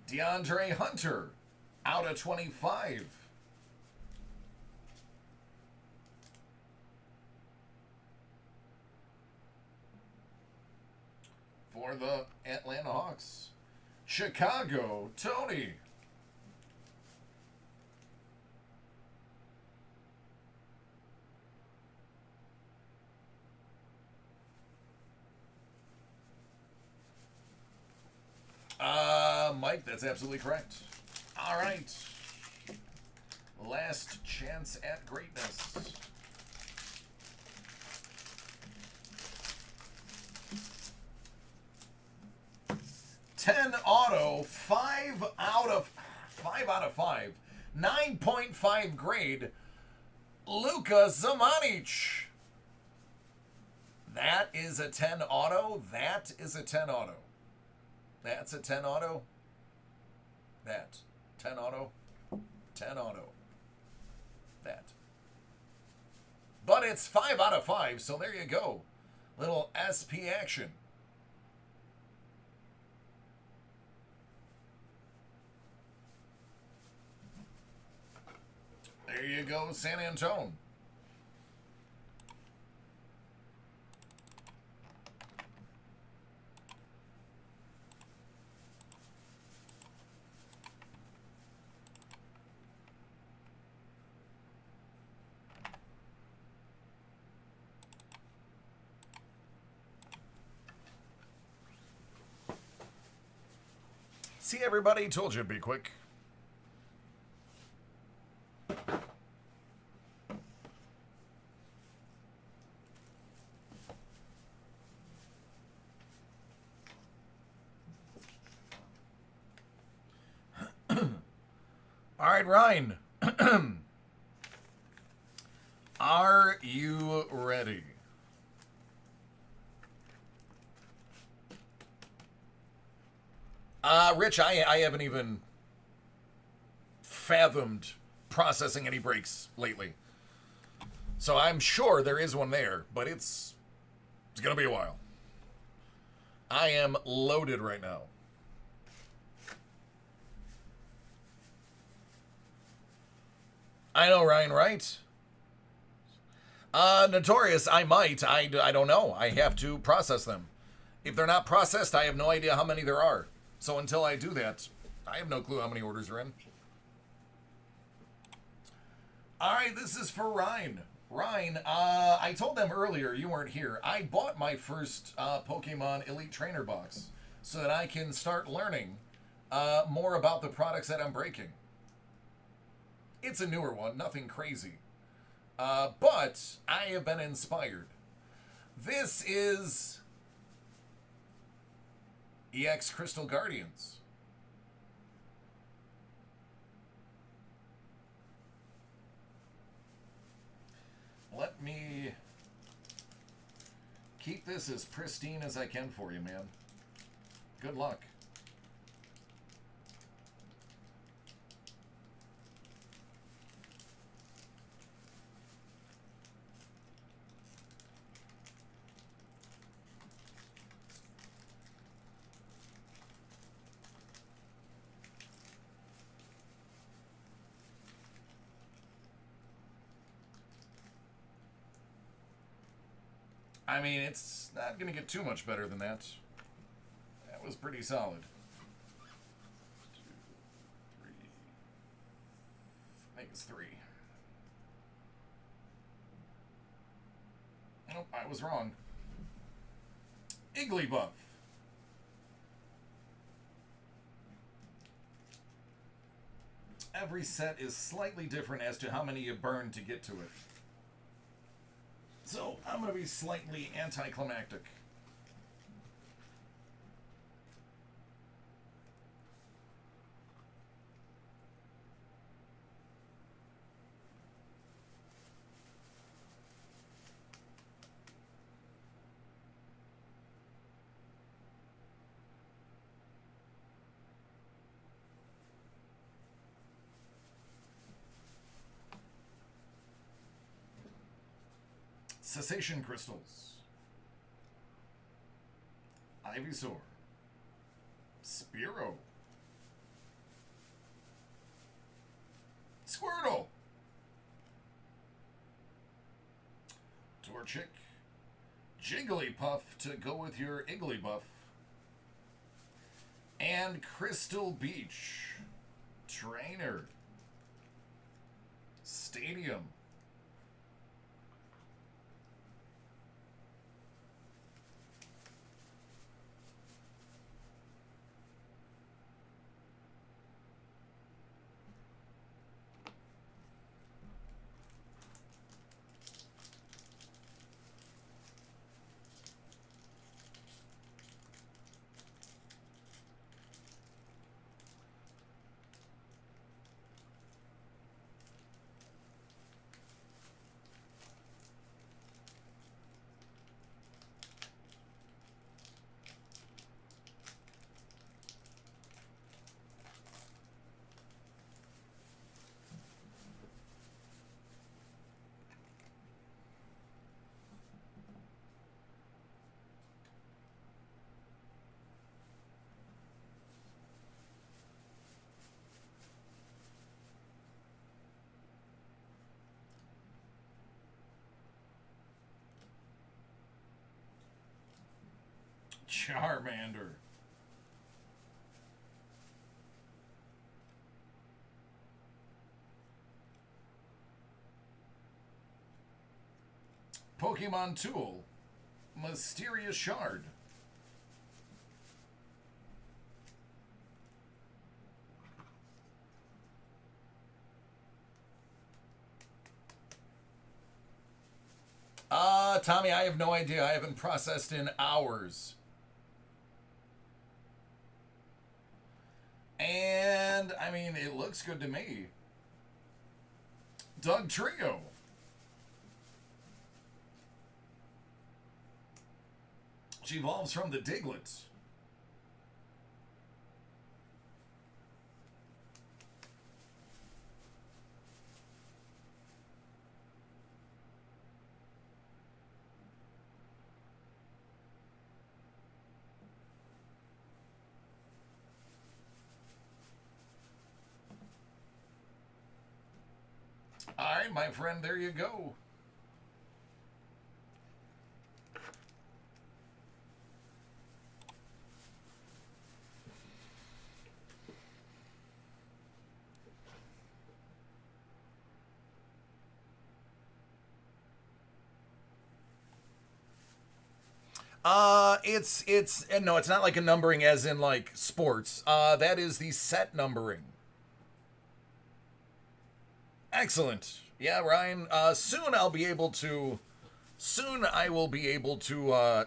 DeAndre Hunter, out of 25. For the Atlanta Hawks. Chicago, Tony. Mike, that's absolutely correct. All right. Last chance at greatness. Ten auto, 5 out of 5. 9.5 grade. Luka Zamanic. That is a 10 auto. That is a 10 auto. That's a 10 auto. That. 10 auto. 10 auto. That. But it's 5 out of 5, so there you go. Little SP action. There you go, San Antonio. See, everybody, told you it'd be quick. All right, Ryan. Are you ready? Rich, I haven't even fathomed processing any breaks lately. So I'm sure there is one there, but it's going to be a while. I am loaded right now. I know, Ryan, right? Notorious, I might. I don't know. I have to process them. If they're not processed, I have no idea how many there are. So until I do that, I have no clue how many orders are in. All right, this is for Ryan. Ryan, I told them earlier, you weren't here. I bought my first Pokemon Elite Trainer box so that I can start learning more about the products that I'm breaking. It's a newer one, nothing crazy. But I have been inspired. This is EX Crystal Guardians. Let me keep this as pristine as I can for you, man. Good luck. I mean, it's not going to get too much better than that. That was pretty solid. 2, 3. I think it's 3. Nope, I was wrong. Igglybuff. Every set is slightly different as to how many you burn to get to it. So, I'm going to be slightly anticlimactic. Cessation Crystals. Ivysaur. Spearow. Squirtle. Torchic. Jigglypuff to go with your Igglybuff. And Crystal Beach. Trainer. Stadium. Charmander. Pokemon Tool. Mysterious Shard. Tommy, I have no idea. I haven't processed in hours. And, I mean, it looks good to me. Doug Trio. She evolves from the Diglett. All right, my friend, there you go. No, it's not like a numbering as in like sports. That is the set numbering. Excellent. Yeah, Ryan. Soon I will be able to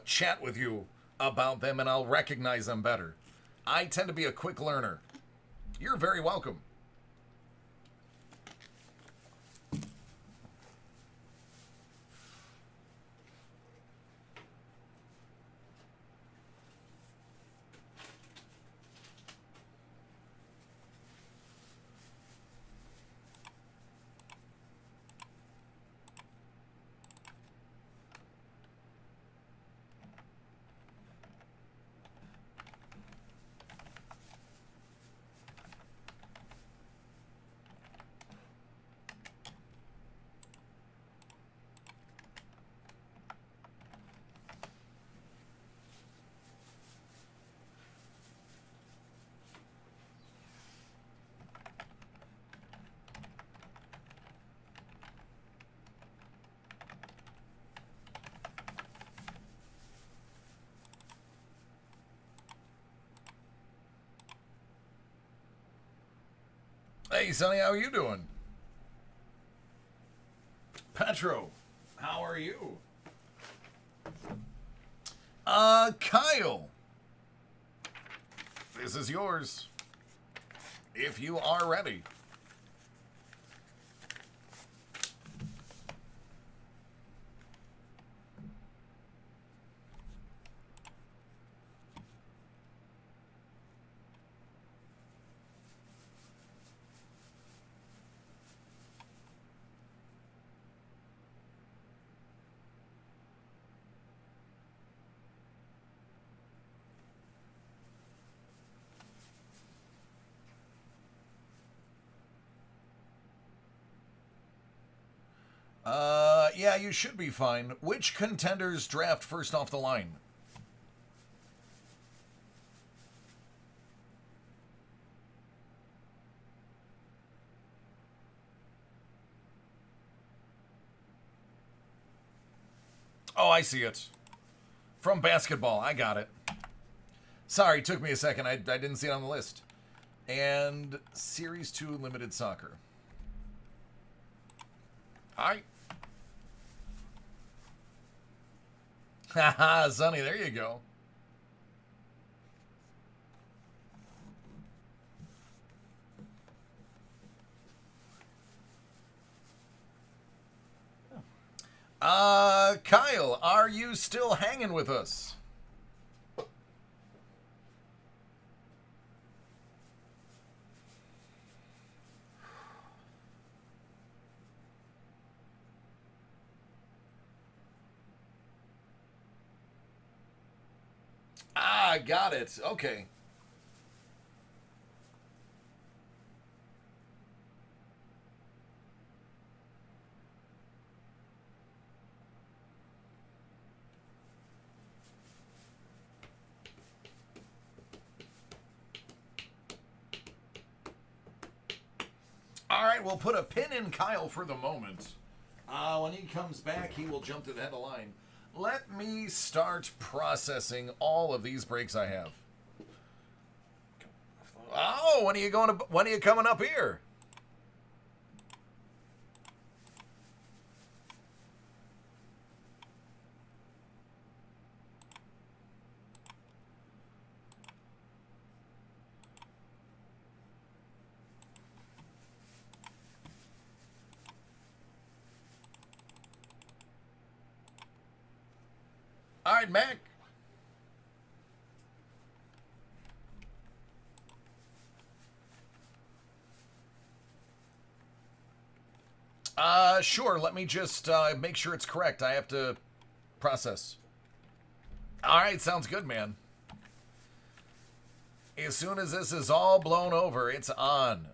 chat with you about them, and I'll recognize them better. I tend to be a quick learner. You're very welcome. Hey, Sonny, how are you doing? Petro, how are you? Kyle, this is yours. If you are ready. Yeah, you should be fine. Which contenders draft first off the line? Oh, I see it. From basketball. I got it. Sorry, took me a second. I didn't see it on the list. And Series 2 Limited Soccer. Hi. Haha, Sonny, there you go. Kyle, are you still hanging with us? Ah, got it. Okay. All right, we'll put a pin in Kyle for the moment. When he comes back, he will jump to the head of the line. Let me start processing all of these breaks I have. Oh, when are you going to? When are you coming up here? All right, Mac. Sure. Let me just make sure it's correct. I have to process. All right, sounds good, man. As soon as this is all blown over, it's on.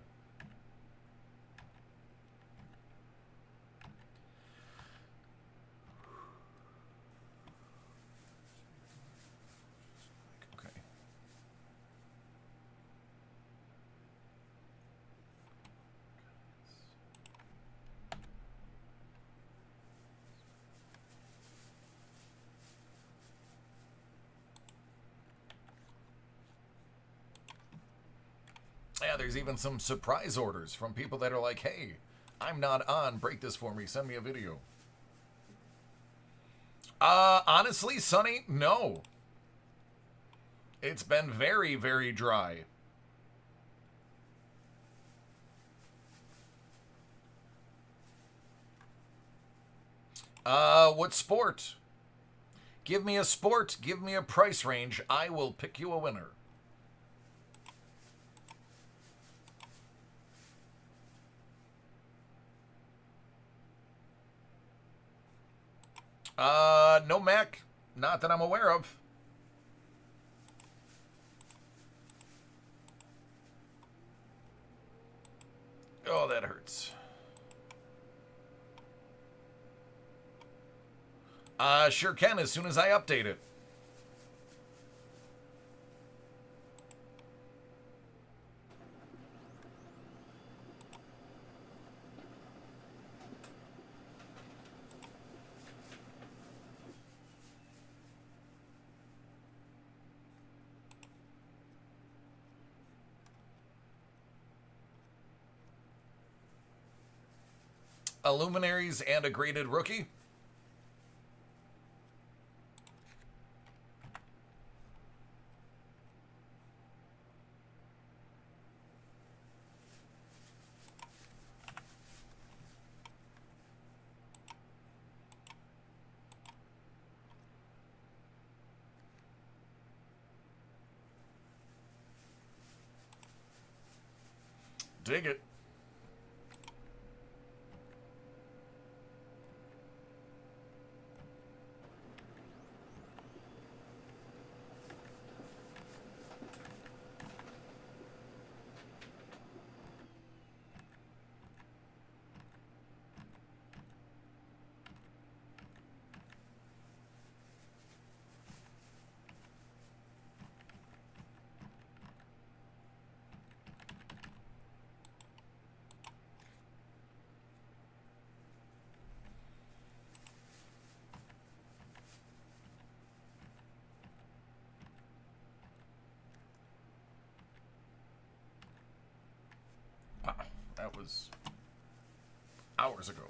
Okay. Yeah, there's even some surprise orders from people that are like, hey, I'm not on. Break this for me. Send me a video. Honestly, Sonny, no. It's been very, very dry. What sport? Give me a sport, give me a price range. I will pick you a winner. No Mac. Not that I'm aware of. Oh, that hurts. Sure can as soon as I update it. a Luminaries and a graded rookie. Dig it. Wow, that was hours ago.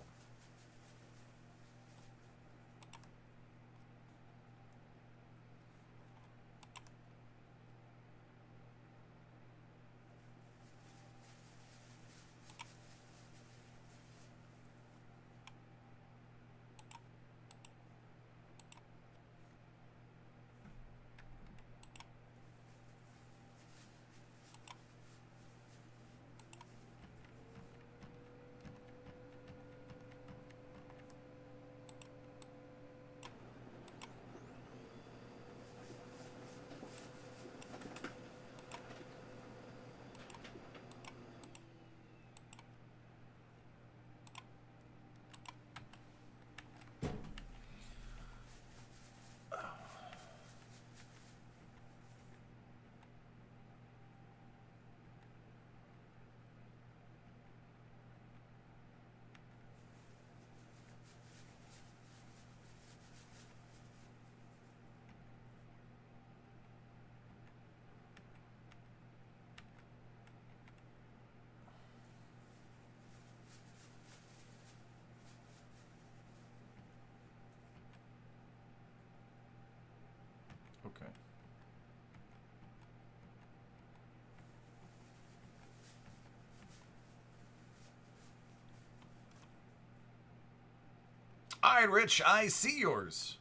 Okay. All right, Rich, I see yours.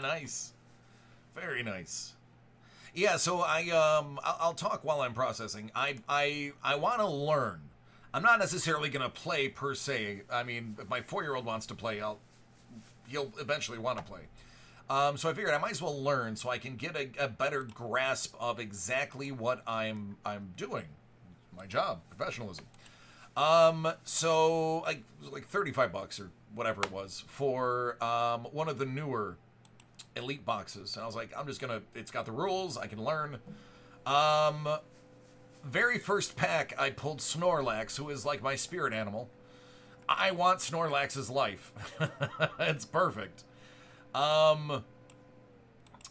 Nice. Very nice. Yeah, so I'll talk while I'm processing. I want to learn. I'm not necessarily going to play per se. I mean, if my 4-year-old wants to play, he'll eventually want to play. So I figured I might as well learn so I can get a better grasp of exactly what I'm doing. My job, professionalism. So like $35 or whatever it was for one of the newer elite boxes, and I was like, I'm just gonna. It's got the rules. I can learn. Very first pack, I pulled Snorlax, who is like my spirit animal. I want Snorlax's life. It's perfect. And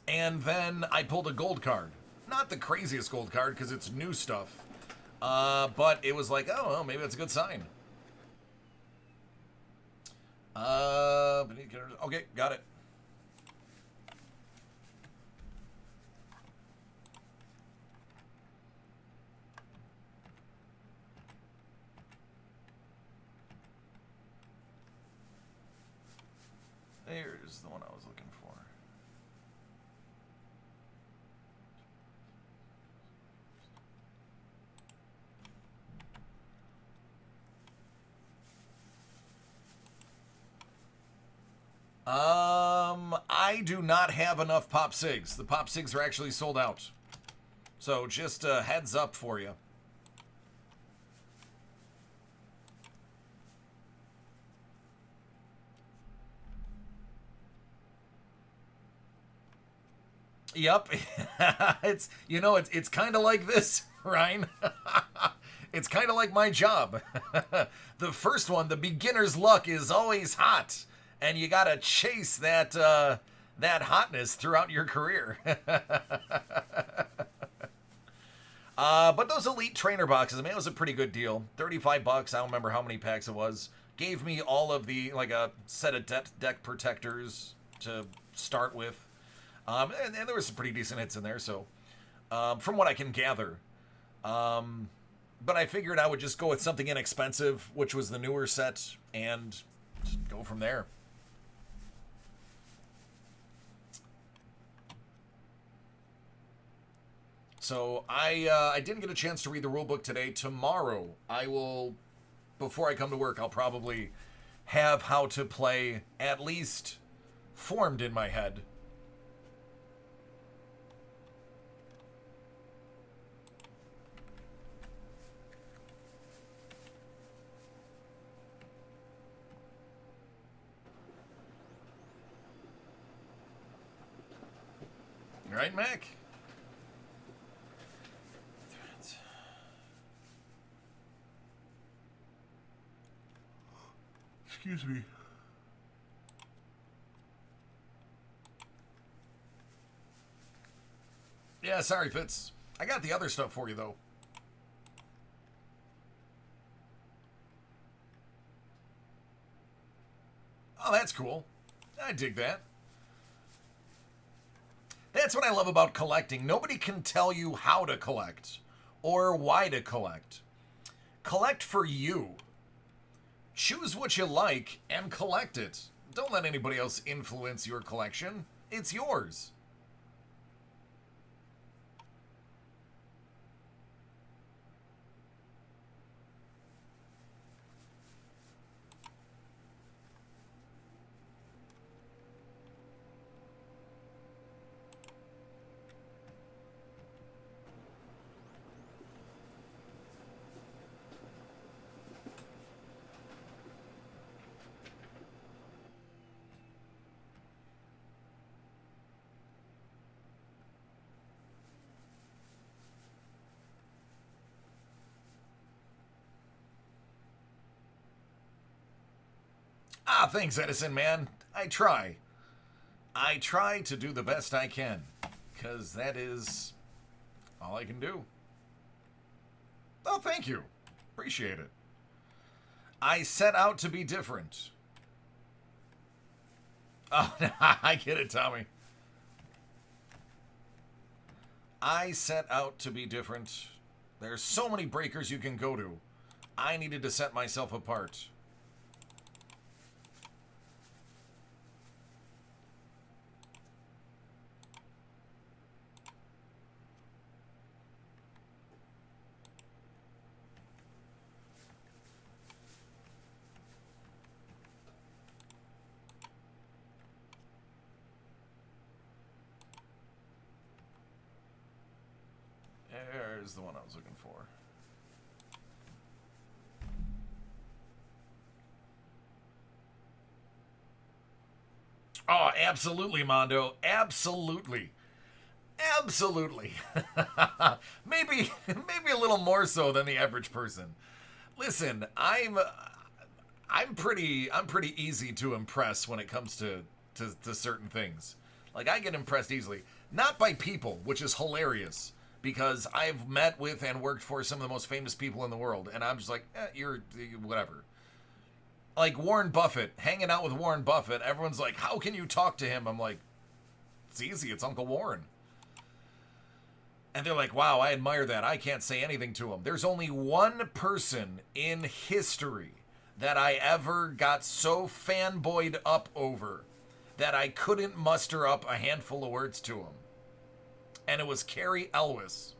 then I pulled a gold card. Not the craziest gold card because it's new stuff. But it was like, oh, well, maybe that's a good sign. Okay, got it. There's the one I was looking for. I do not have enough Pop Sigs. The Pop Sigs are actually sold out. So just a heads up for you. Yep. It's kind of like this, Ryan. It's kind of like my job. The first one, the beginner's luck, is always hot, and you gotta chase that hotness throughout your career. But those elite trainer boxes, I mean, it was a pretty good deal. $35. I don't remember how many packs it was. Gave me all of the, like, a set of deck protectors to start with. And there was some pretty decent hits in there, so from what I can gather. But I figured I would just go with something inexpensive, which was the newer set, and just go from there. So I didn't get a chance to read the rulebook today. Tomorrow I will, before I come to work, I'll probably have how to play at least formed in my head. All right, Mac? Excuse me. Yeah, sorry, Fitz. I got the other stuff for you, though. Oh, that's cool. I dig that. That's what I love about collecting. Nobody can tell you how to collect or why to collect. Collect for you. Choose what you like and collect it. Don't let anybody else influence your collection. It's yours. Ah, thanks, Edison, man. I try. I try to do the best I can, because that is all I can do. Oh, thank you. Appreciate it. I set out to be different. Oh, I get it, Tommy. I set out to be different. There's so many breakers you can go to. I needed to set myself apart. There's the one I was looking for. Oh, absolutely, Mondo. Absolutely. Absolutely. maybe a little more so than the average person. Listen, I'm pretty easy to impress when it comes to certain things. Like, I get impressed easily. Not by people, which is hilarious, because I've met with and worked for some of the most famous people in the world, and I'm just like, you're whatever. Like Warren Buffett, hanging out with Warren Buffett, everyone's like, how can you talk to him? I'm like, it's easy, it's Uncle Warren. And they're like, wow, I admire that. I can't say anything to him. There's only one person in history that I ever got so fanboyed up over that I couldn't muster up a handful of words to him. And it was Carrie Elwes.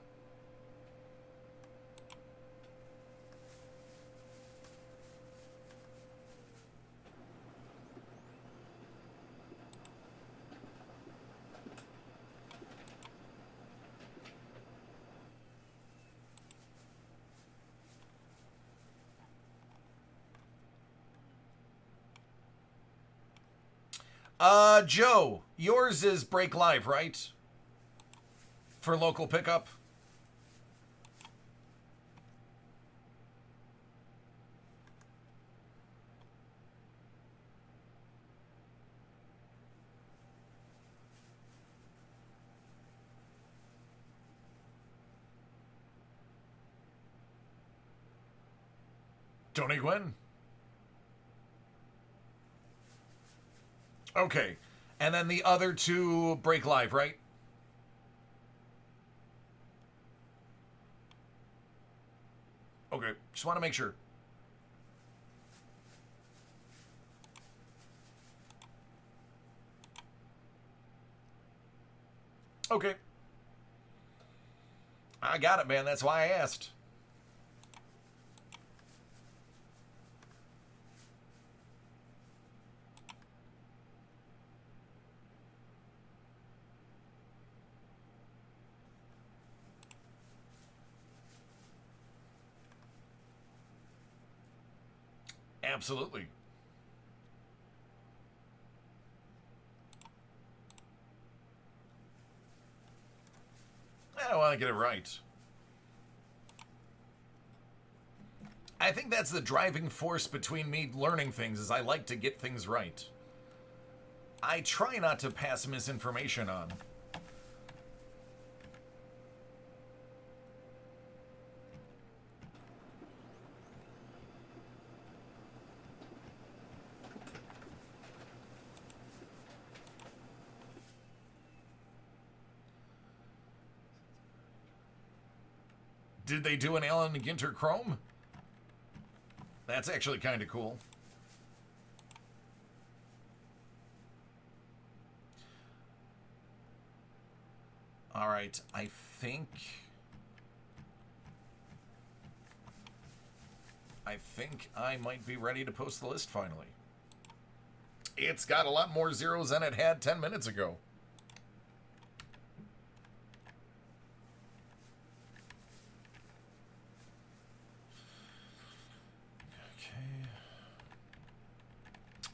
Joe, yours is Break Live, right? For local pickup? Tony Gwynn. Okay. And then the other two break live, right? Okay. Just want to make sure. Okay. I got it, man. That's why I asked. Absolutely. I want to get it right. I think that's the driving force between me learning things is I like to get things right. I try not to pass misinformation on. Did they do an Alan Ginter Chrome? That's actually kind of cool. All right, I think I might be ready to post the list finally. It's got a lot more zeros than it had 10 minutes ago.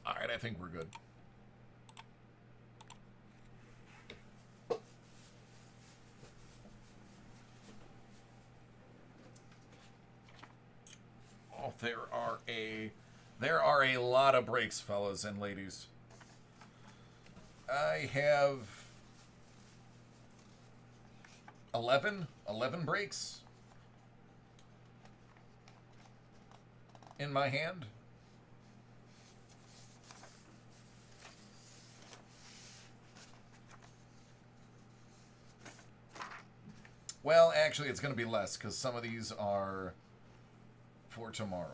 Alright, I think we're good. Oh, there are a lot of breaks, fellas and ladies. I have 11 breaks in my hand. Well, actually, it's going to be less because some of these are for tomorrow.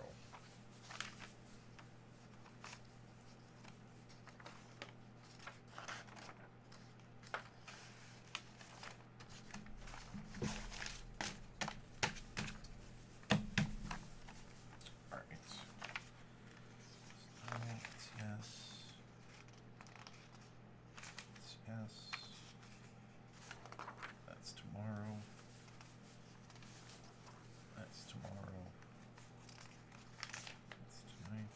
All right. Yes. Yes. That's tomorrow. That's tomorrow. That's tonight.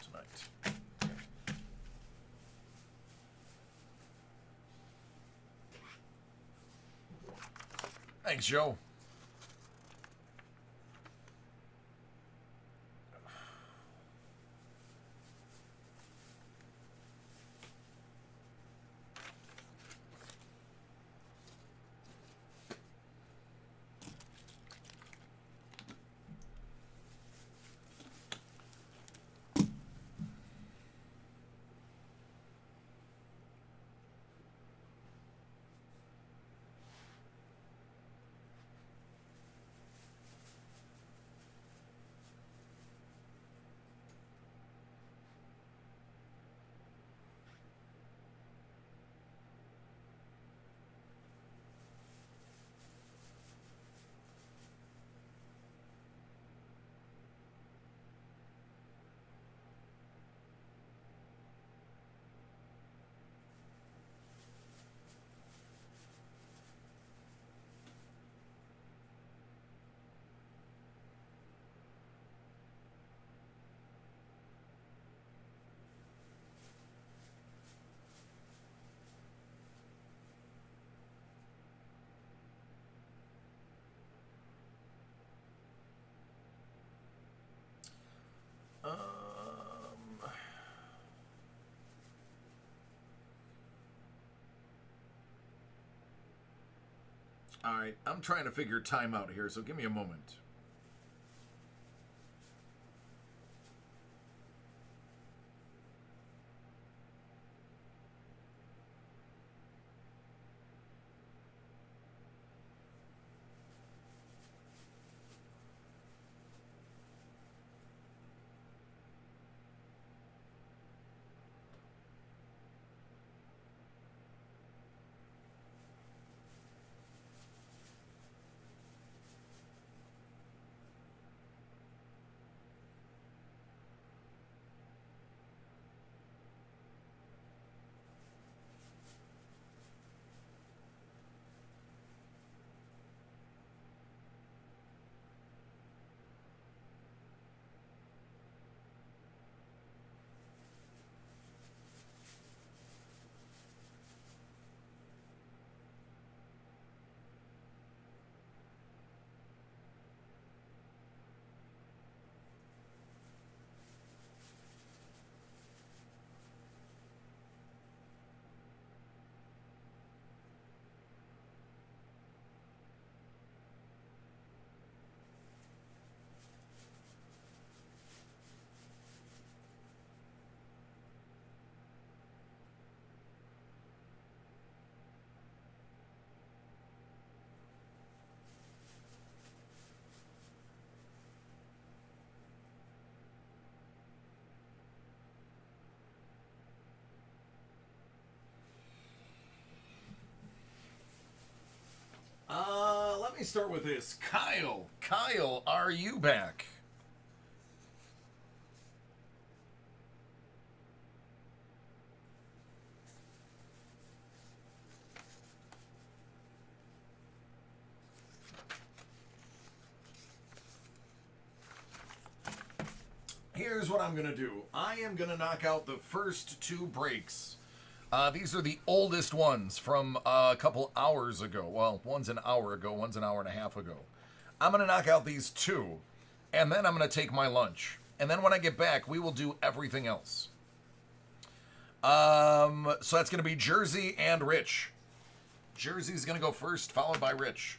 Tonight. Thanks, Joe. All right, I'm trying to figure time out here, so give me a moment. Let me start with this. Kyle. Kyle, are you back? Here's what I'm going to do. I am going to knock out the first two breaks. These are the oldest ones from a couple hours ago. Well, one's an hour ago, one's an hour and a half ago. I'm going to knock out these two, and then I'm going to take my lunch. And then when I get back, we will do everything else. So that's going to be Jersey and Rich. Jersey's going to go first, followed by Rich.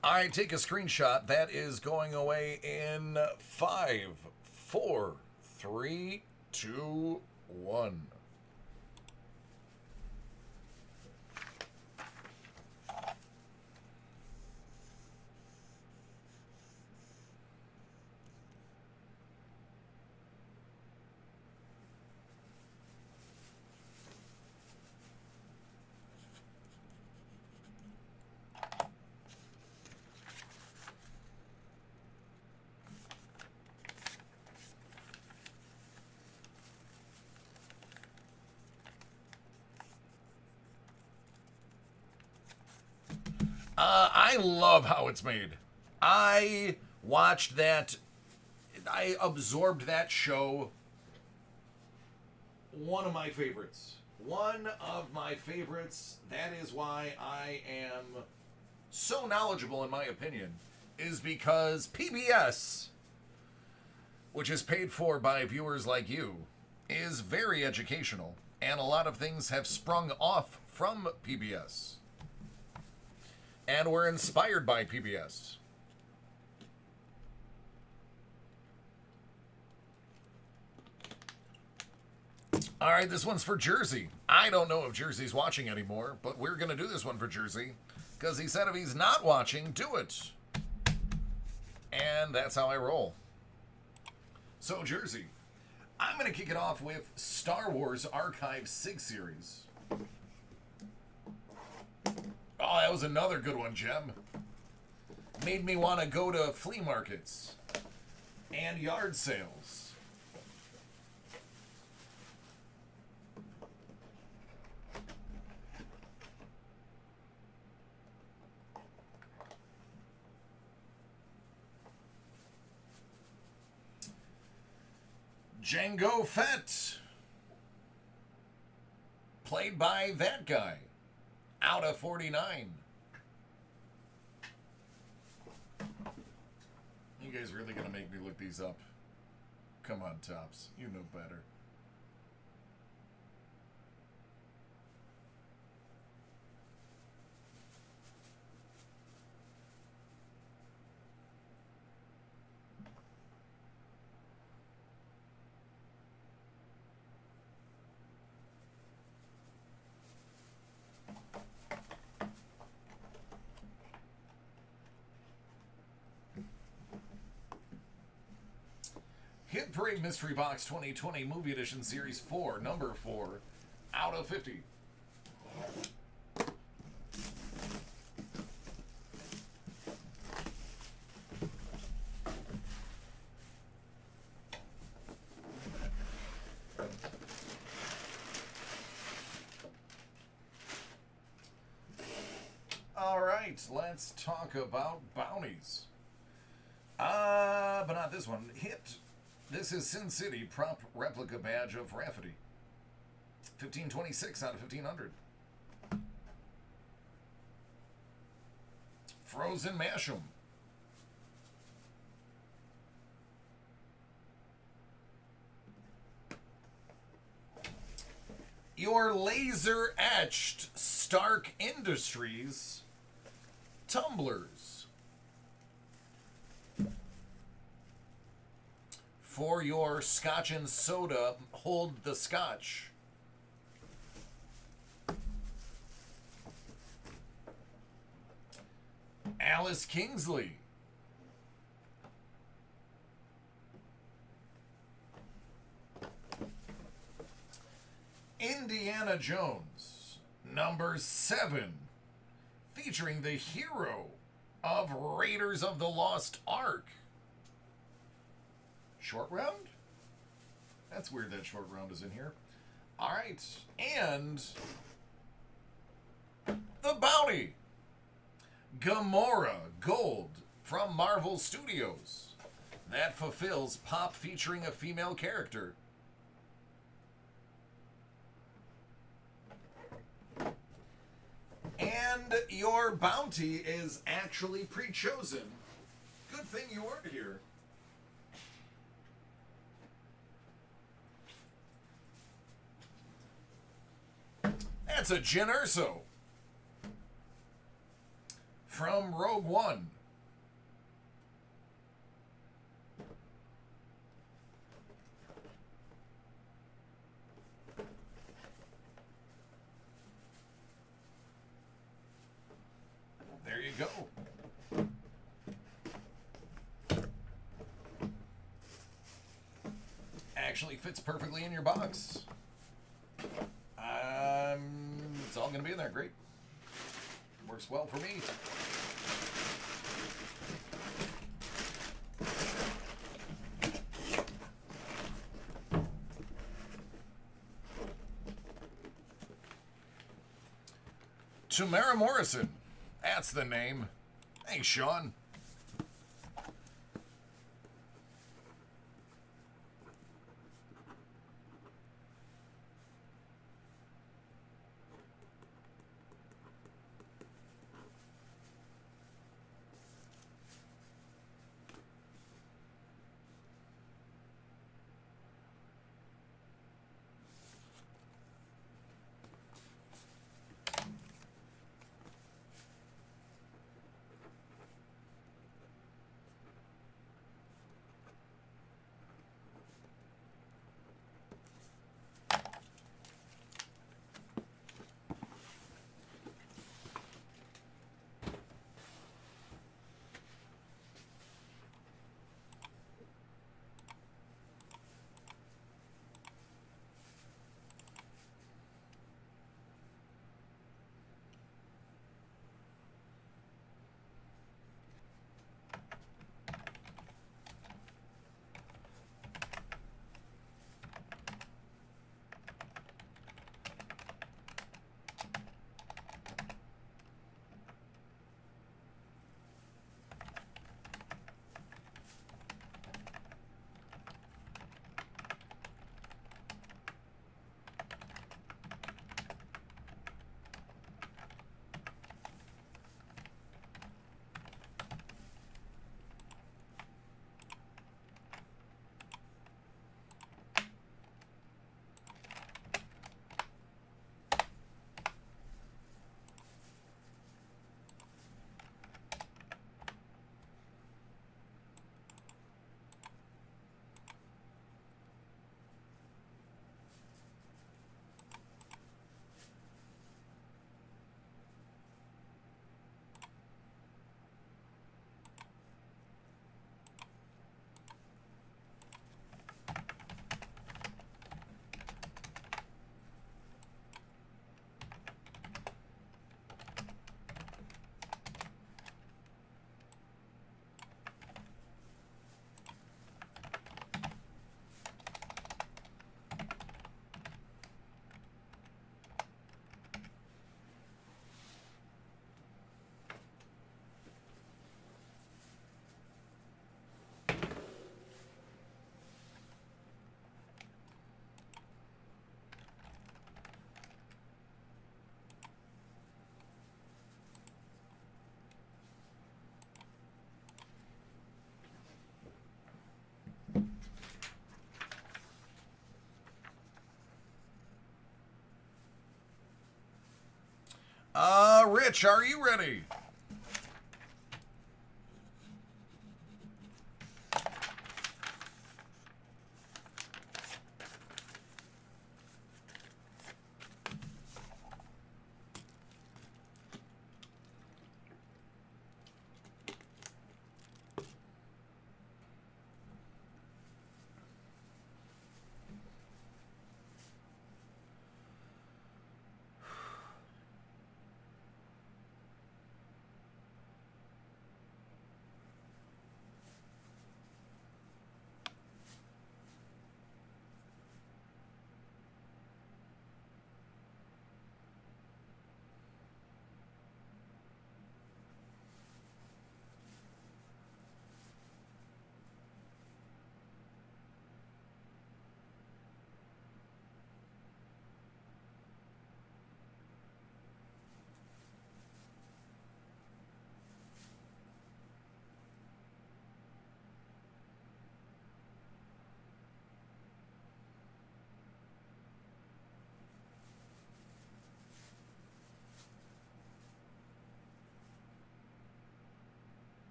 I take a screenshot. That is going away in 5, 4, 3, 2, 1. I love how it's made. I watched that. I absorbed that show. One of my favorites. One of my favorites. That is why I am so knowledgeable, in my opinion, is because PBS, which is paid for by viewers like you, is very educational. And a lot of things have sprung off from PBS. And were inspired by PBS. All right, this one's for Jersey. I don't know if Jersey's watching anymore, but we're going to do this one for Jersey because he said if he's not watching, do it. And that's how I roll. So, Jersey, I'm going to kick it off with Star Wars Archive 6 series. Oh, that was another good one, Jem. Made me want to go to flea markets and yard sales. Jango Fett, played by that guy, out of 49. You guys really gonna make me look these up? Come on, Tops, you know better. Hit Parade Mystery Box 2020 Movie Edition Series 4, number 4, out of 50. All right, let's talk about bounties. But not this one. Hit. This is Sin City Prop Replica Badge of Rafferty. 1526 out of 1500. Frozen Mash'em. Your laser etched Stark Industries tumblers. For your scotch and soda, hold the scotch. Alice Kingsley. Indiana Jones, number 7, featuring the hero of Raiders of the Lost Ark. Short round? That's weird that short round is in here. All right. And the bounty. Gamora Gold from Marvel Studios. That fulfills pop featuring a female character. And your bounty is actually pre-chosen. Good thing you weren't here. That's a Jyn Erso from Rogue One. There you go. Actually fits perfectly in your box. It's all going to be in there. Great. Works well for me. Tamara Morrison. That's the name. Hey, Sean. Rich, are you ready?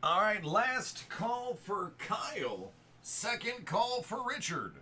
All right, last call for Kyle. Second call for Richard.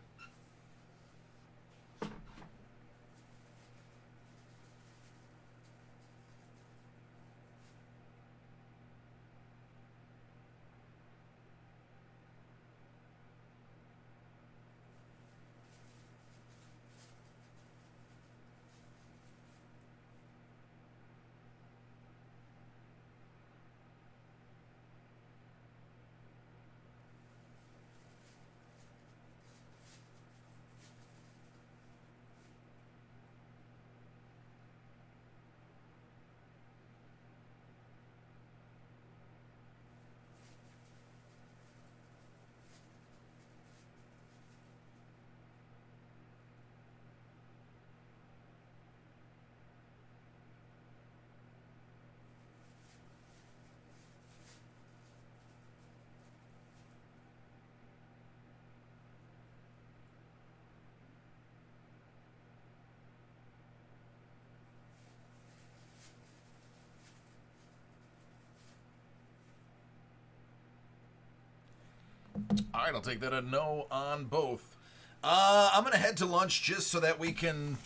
All right, I'll take that a no on both. I'm going to head to lunch just so that we can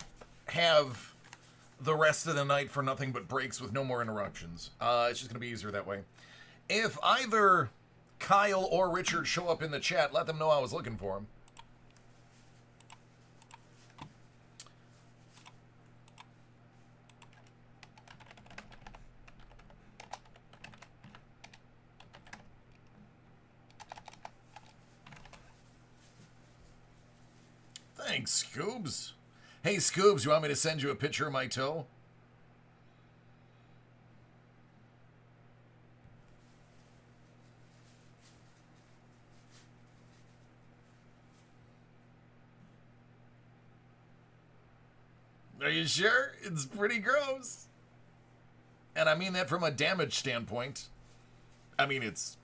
have the rest of the night for nothing but breaks with no more interruptions. It's just going to be easier that way. If either Kyle or Richard show up in the chat, let them know I was looking for them. Thanks, Scoobs. Hey, Scoobs, you want me to send you a picture of my toe? Are you sure? It's pretty gross. And I mean that from a damage standpoint. I mean, it's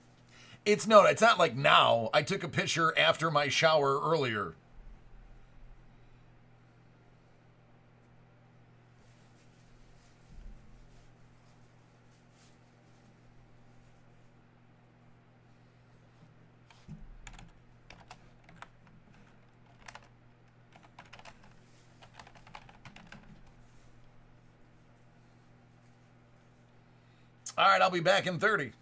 not like now. I took a picture after my shower earlier. All right, I'll be back in 30.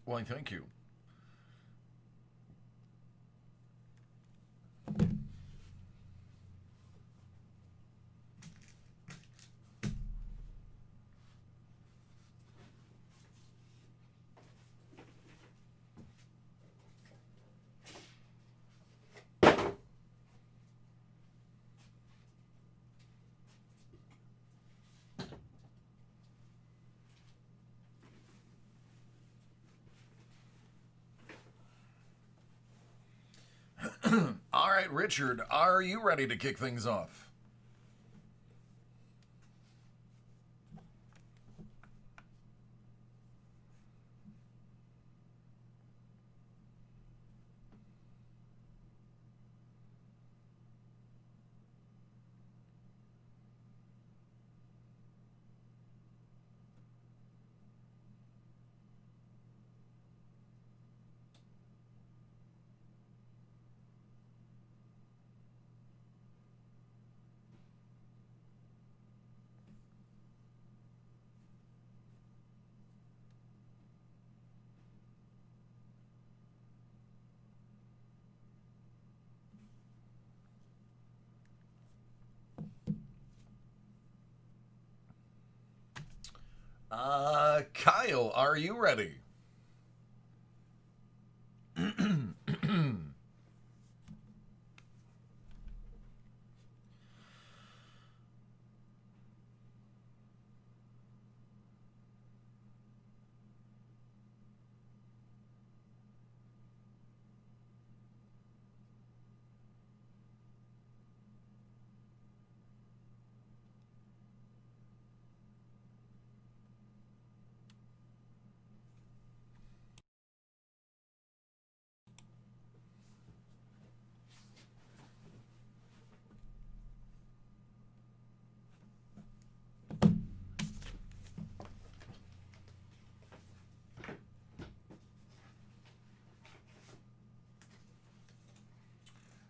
Well, thank you. All right, Richard, are you ready to kick things off? Kyle, are you ready?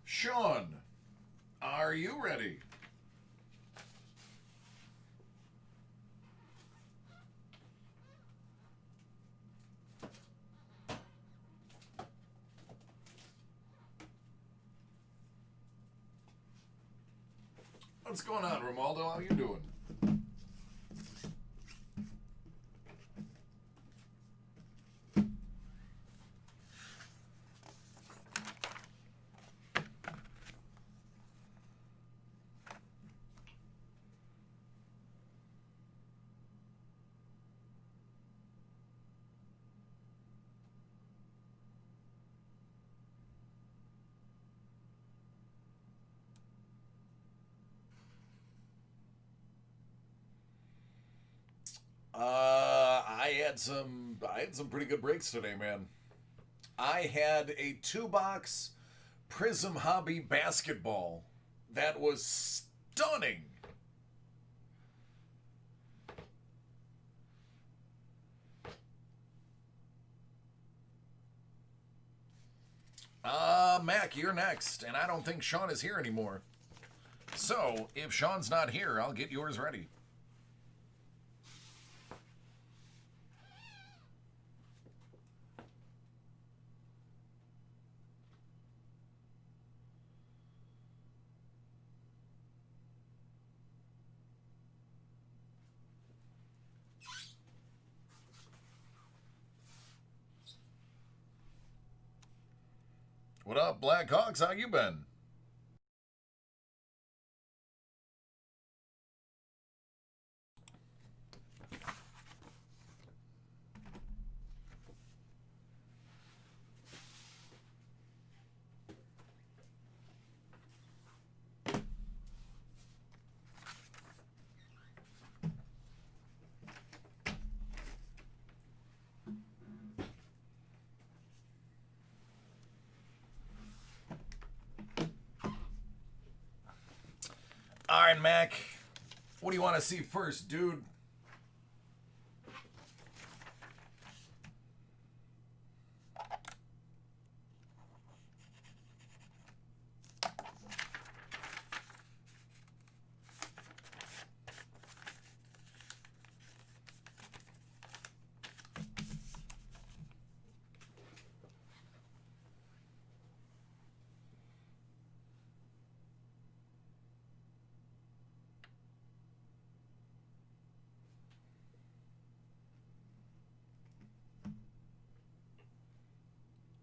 Sean, are you ready? What's going on, Romaldo? How you doing? I had some pretty good breaks today, man. I had a 2-box Prism Hobby basketball that was stunning. Mac, you're next, and I don't think Sean is here anymore. So, if Sean's not here, I'll get yours ready. What up, Blackhawks? How you been? All right, Mac. What do you want to see first, dude?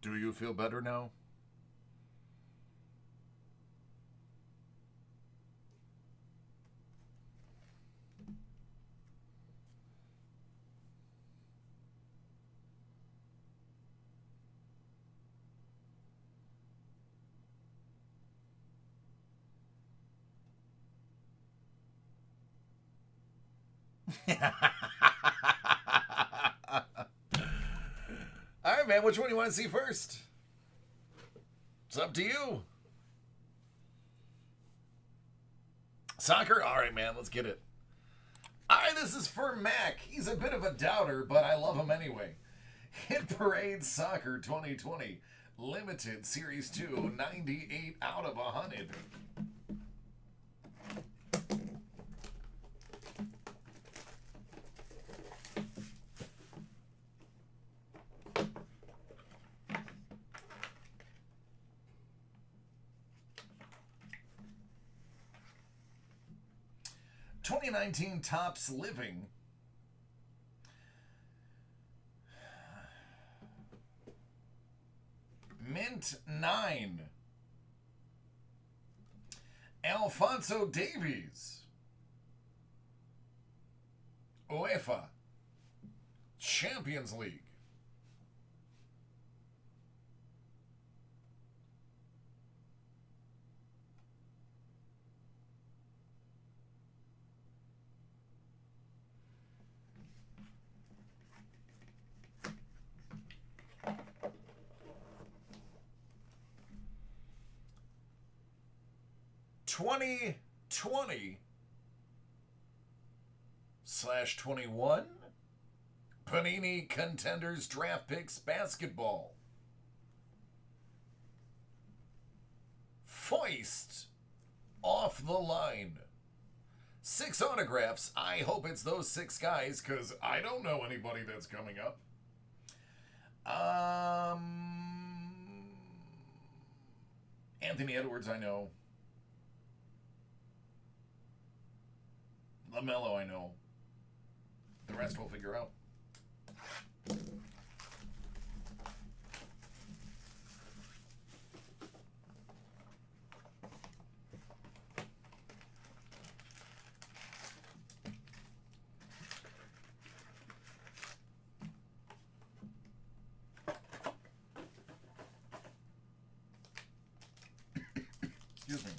Do you feel better now? All right, man. Which one do you want to see first? It's up to you. Soccer? All right, man. Let's get it. All right, this is for Mac. He's a bit of a doubter, but I love him anyway. Hit Parade Soccer 2020. Limited Series 2, 98 out of 100. '19 Topps Living. Mint 9. Alphonso Davies. UEFA Champions League. /21 Panini Contenders Draft Picks Basketball. Foist off the line. 6 autographs. I hope it's those 6 guys because I don't know anybody that's coming up. Anthony Edwards, I know. LaMelo, I know. The rest we'll figure out. Excuse me.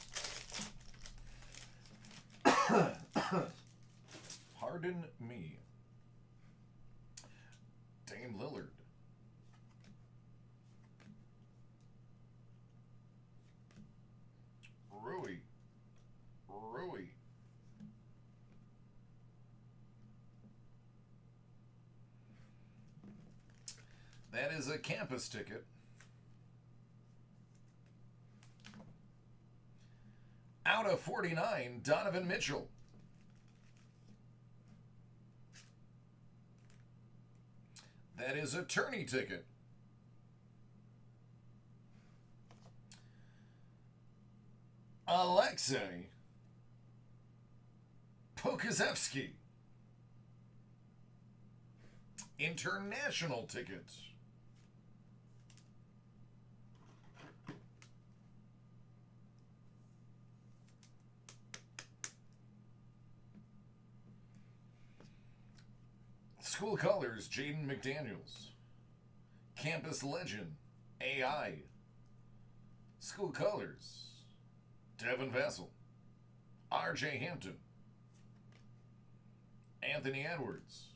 Pardon me. Dame Lillard. Rui. That is a campus ticket. Out of 49, Donovan Mitchell. That is a tourney ticket. Alexei Pokazevsky. International tickets. School colors, Jaden McDaniels. Campus legend, AI. School colors, Devin Vassell. RJ Hampton. Anthony Edwards.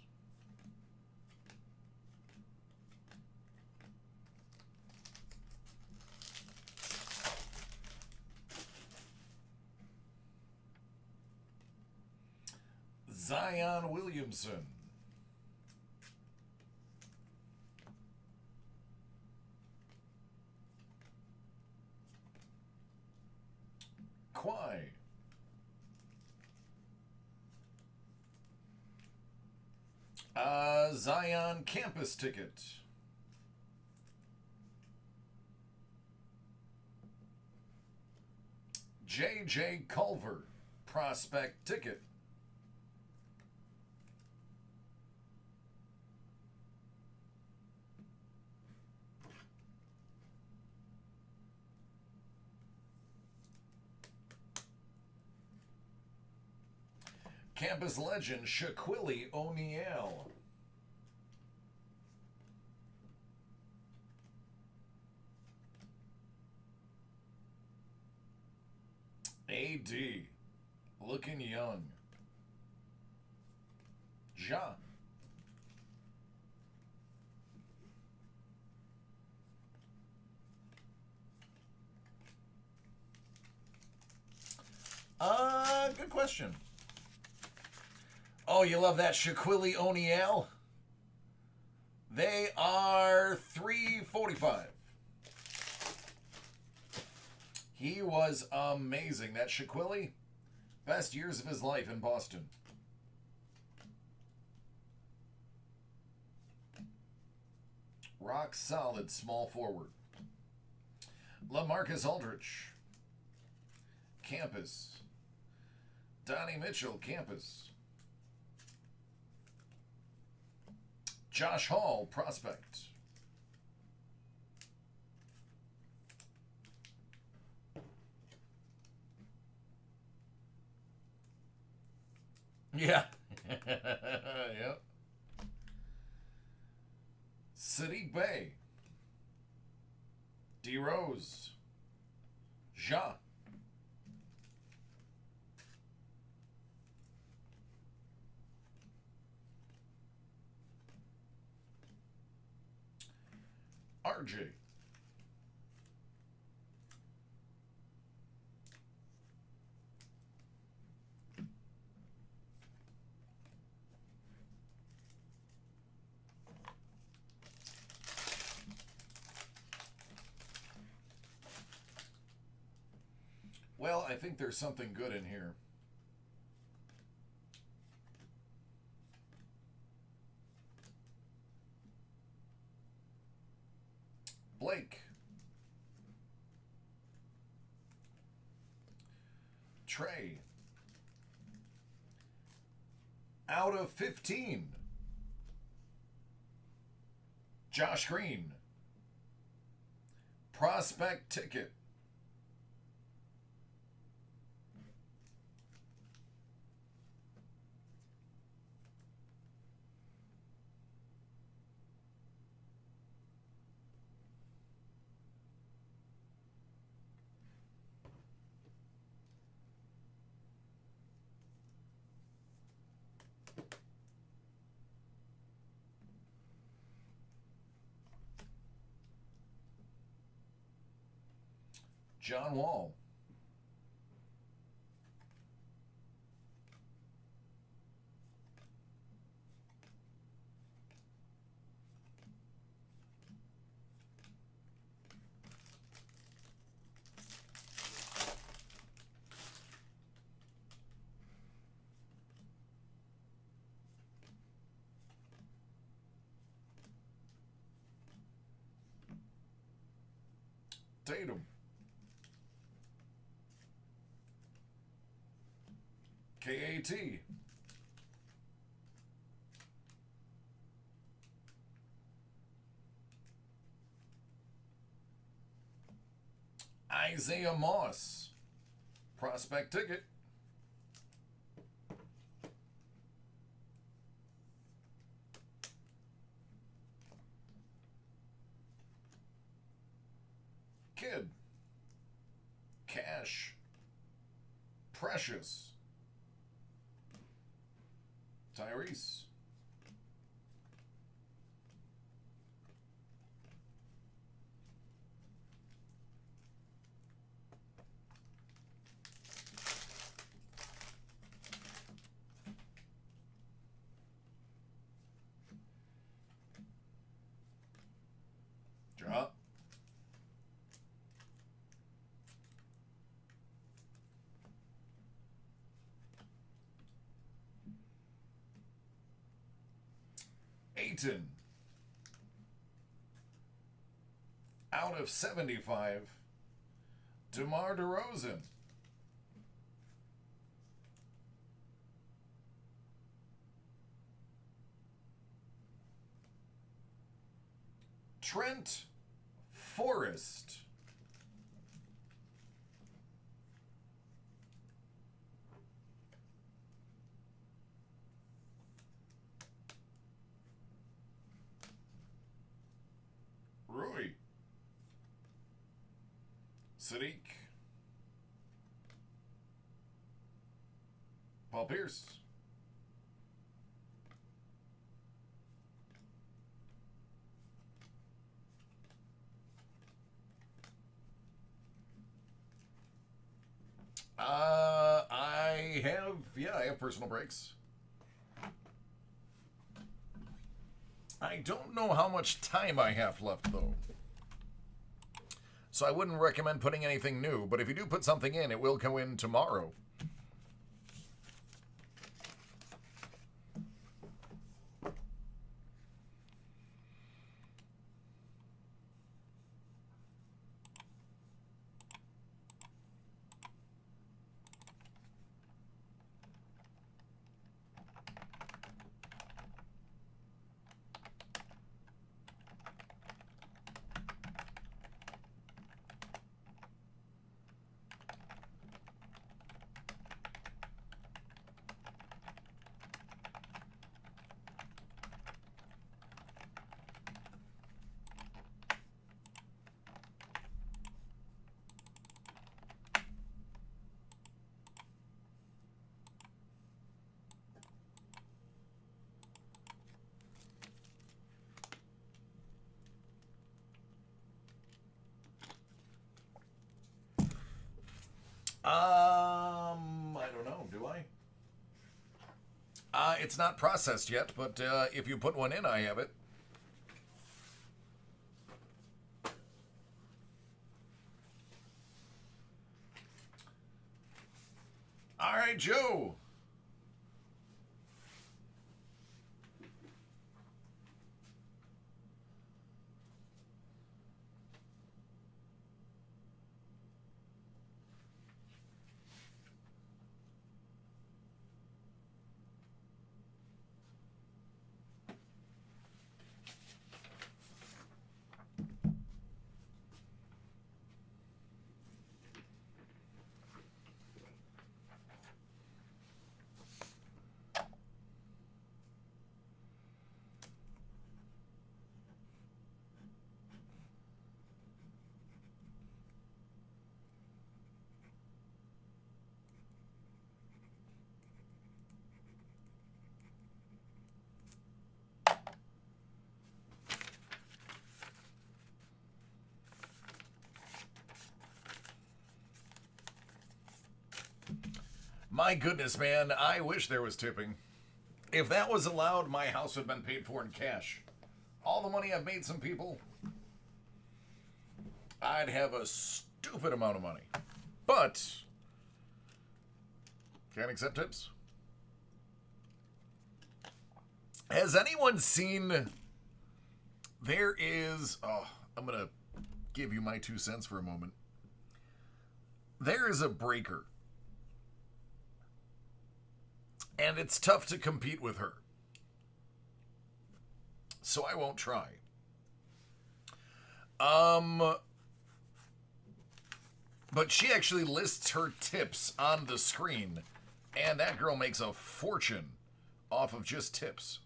Zion Williamson. Kawhi. Zion campus ticket. J.J. Culver prospect ticket. Campus legend Shaquille O'Neal. AD, looking young. Ja. Good question. Oh, you love that Shaquille O'Neal? They are $3.45. He was amazing. That Shaquille, best years of his life in Boston. Rock solid small forward. LaMarcus Aldridge. Campus. Donnie Mitchell, campus. Josh Hall, prospect. Yeah. Yep. Sadiq Bey. D. Rose. Ja. RJ. Well, I think there's something good in here. Blake. Trey. Out of 15. Josh Green. Prospect ticket. John Wall. Tatum. KAT. Isaiah Moss. Prospect ticket. Kid. Cash. Precious. Tyrese. Drop. Ayton. Out of 75. DeMar DeRozan. Trent Forrest. Sadiq. Paul Pierce. I have personal breaks. I don't know how much time I have left, though. So I wouldn't recommend putting anything new, but if you do put something in, it will go in tomorrow. I don't know. Do I? It's not processed yet, but if you put one in, I have it. All right, Joe. My goodness, man, I wish there was tipping. If that was allowed, my house would have been paid for in cash. All the money I've made some people, I'd have a stupid amount of money. But, can't accept tips. Has anyone seen, there is, I'm going to give you my 2 cents for a moment. There is a breaker. And it's tough to compete with her. So I won't try. But she actually lists her tips on the screen. And that girl makes a fortune off of just tips.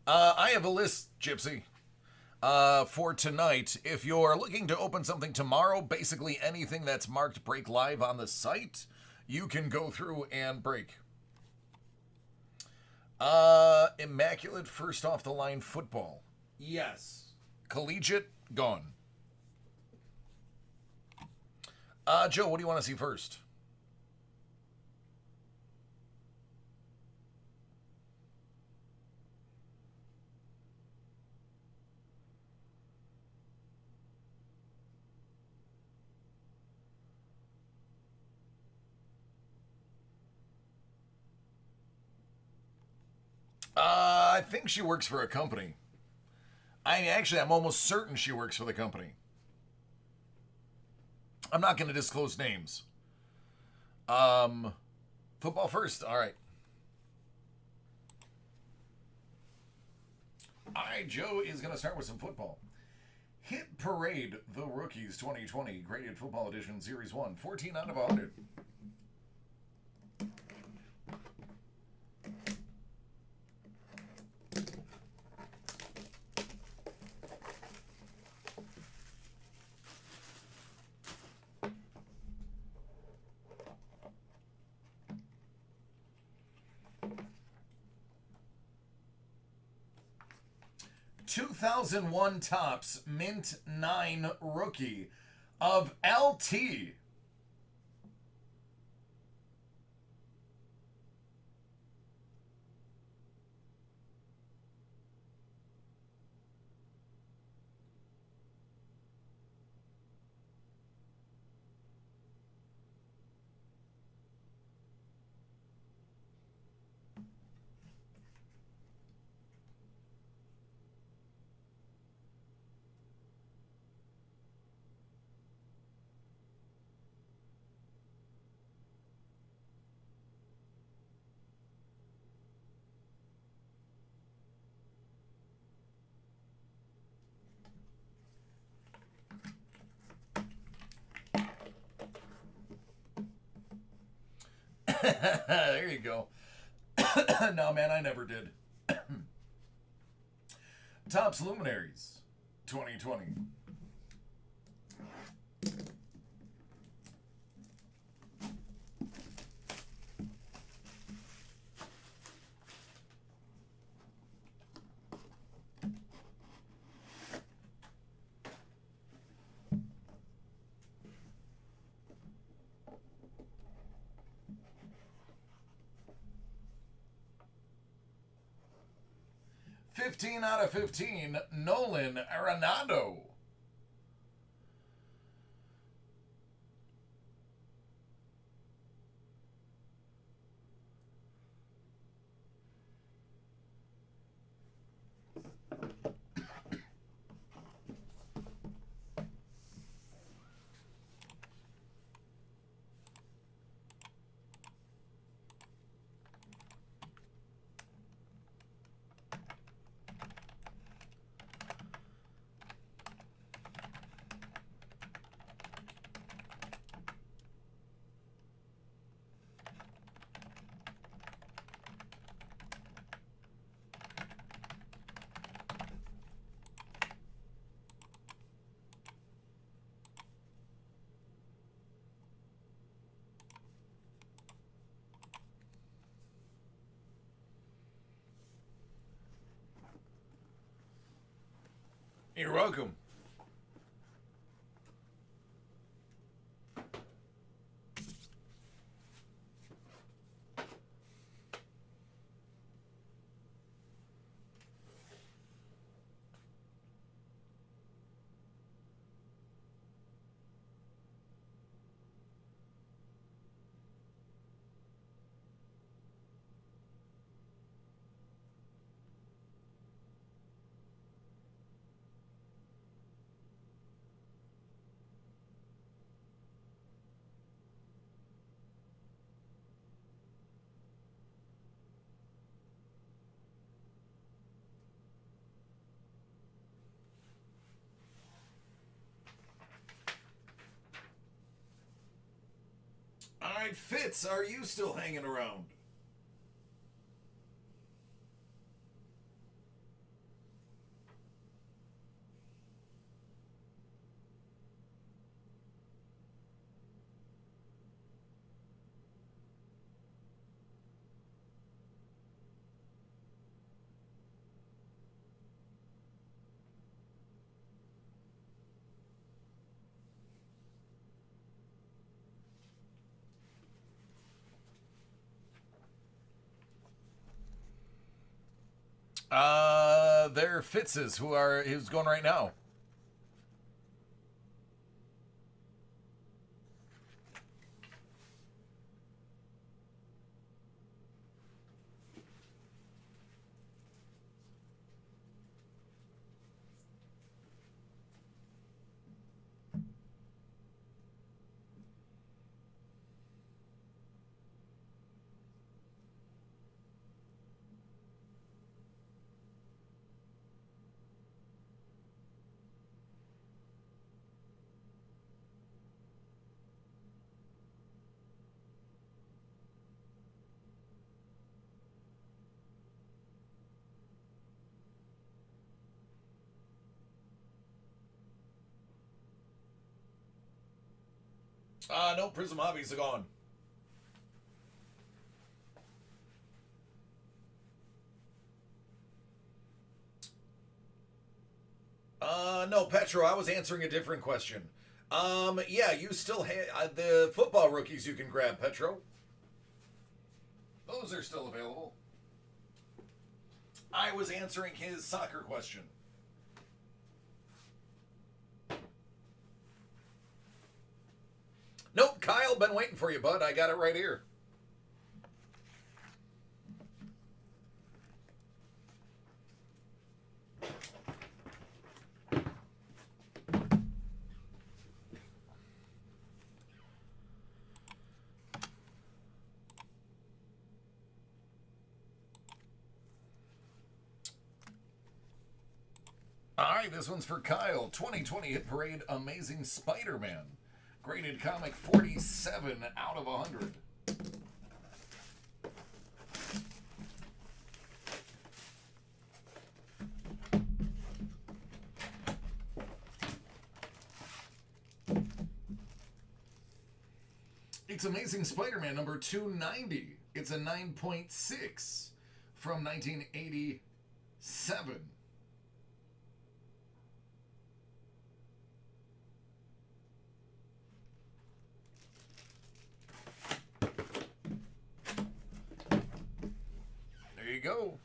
I have a list, Gypsy. For tonight, if you're looking to open something tomorrow, basically anything that's marked break live on the site, you can go through and break. Immaculate first off the line football. Yes. Collegiate, gone. Joe, what do you want to see first? I think she works for a company. I'm almost certain she works for the company. I'm not going to disclose names. Football first. All right. All right, Joe is going to start with some football. Hit Parade, The Rookies 2020, Graded Football Edition, Series 1, 14 out of 100. 2001 Topps Mint 9 rookie of LT. There you go. No, man, I never did. Topps Luminaries 2020. Fifteen out of 15, Nolan Arenado. You're welcome. All right, Fitz, are you still hanging around? They're Fitz's who's going right now. No, Prism Hobbies are gone. No, Petro, I was answering a different question. Yeah, you still have the football rookies you can grab, Petro. Those are still available. I was answering his soccer question. Nope, Kyle, been waiting for you, bud. I got it right here. All right, this one's for Kyle. 2020 Hit Parade Amazing Spider-Man. Graded comic 47 out of 100. It's Amazing Spider-Man number 290. It's a 9.6 from 1987. There you go.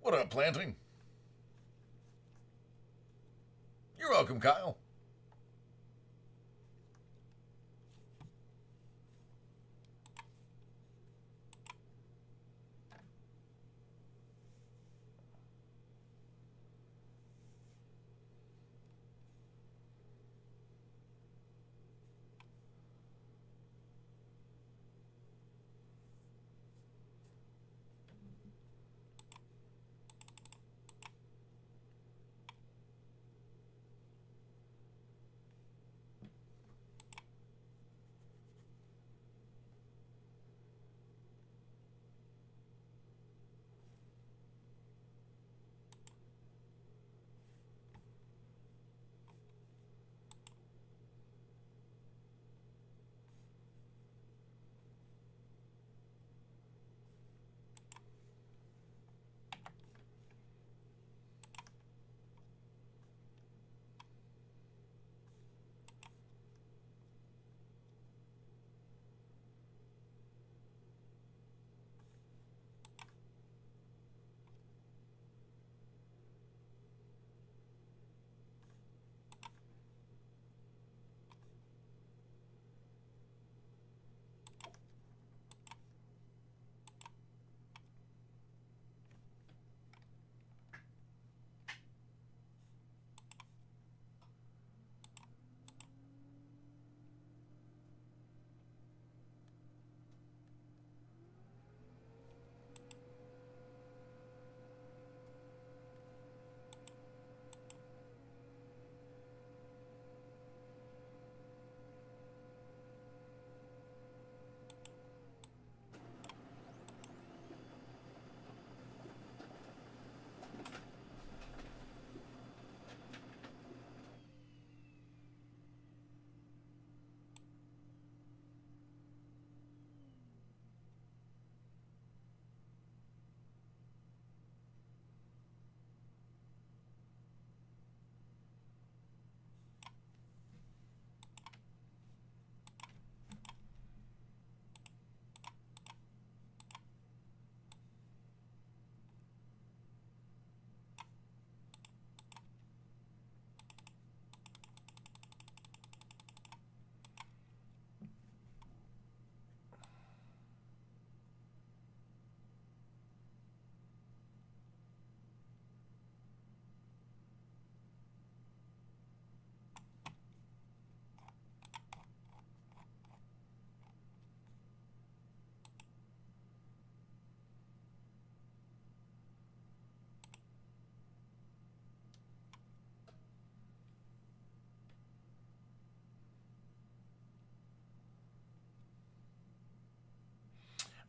What up, Planting? You're welcome, Kyle.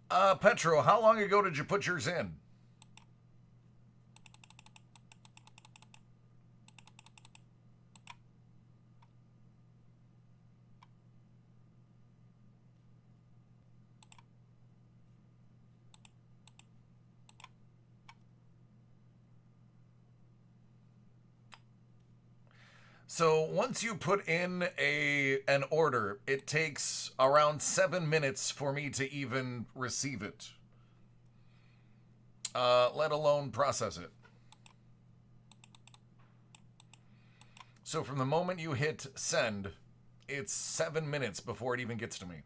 Petro, how long ago did you put yours in? So once you put in an order, it takes around 7 minutes for me to even receive it, let alone process it. So from the moment you hit send, it's 7 minutes before it even gets to me.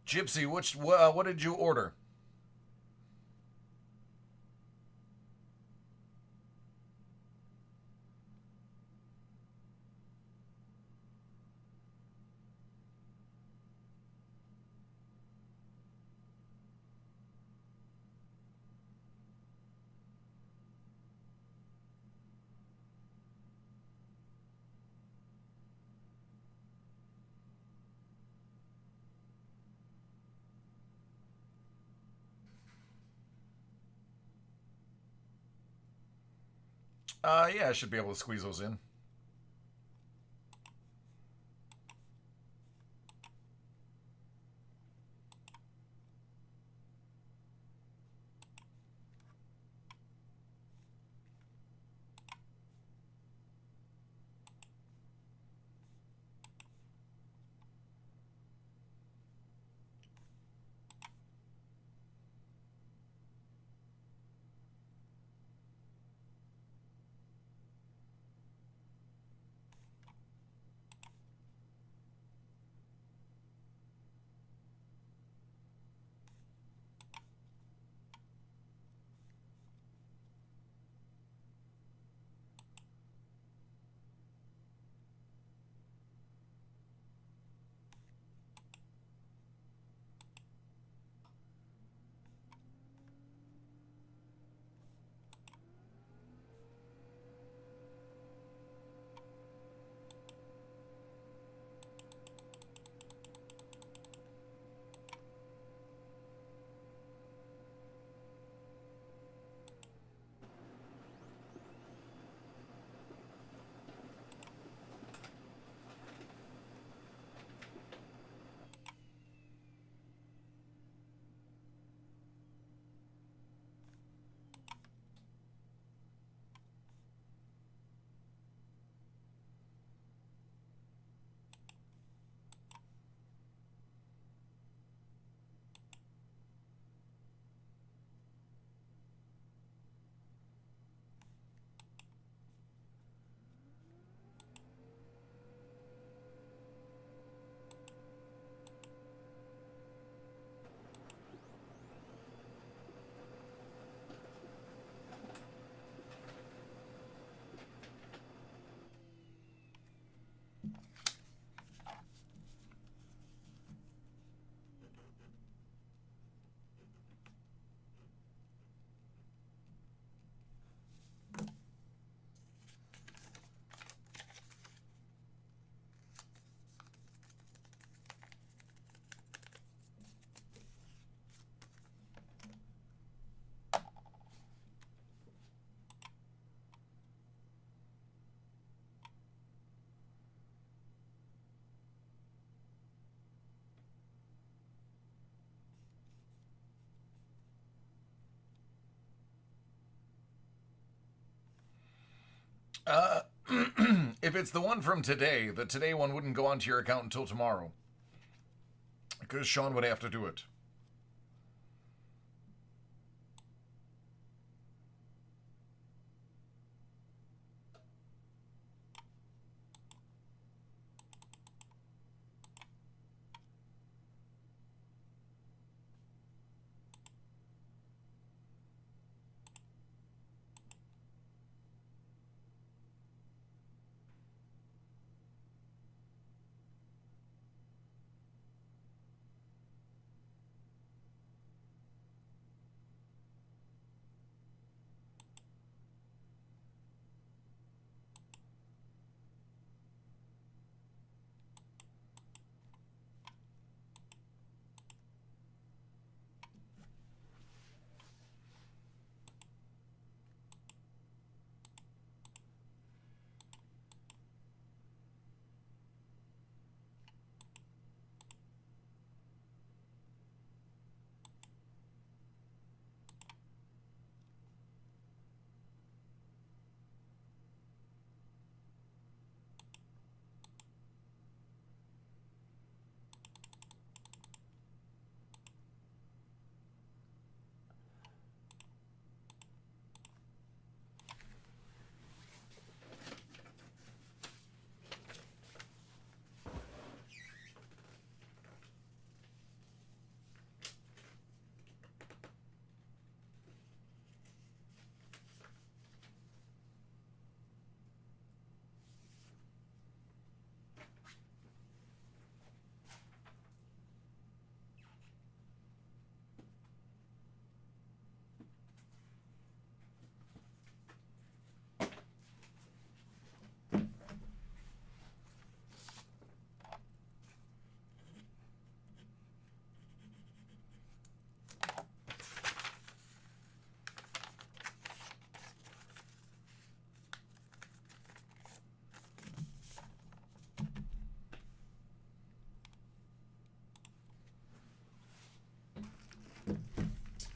Gypsy, what did you order? Yeah, I should be able to squeeze those in. Uh, if it's the one from today, the today one wouldn't go onto your account until tomorrow. Because Sean would have to do it.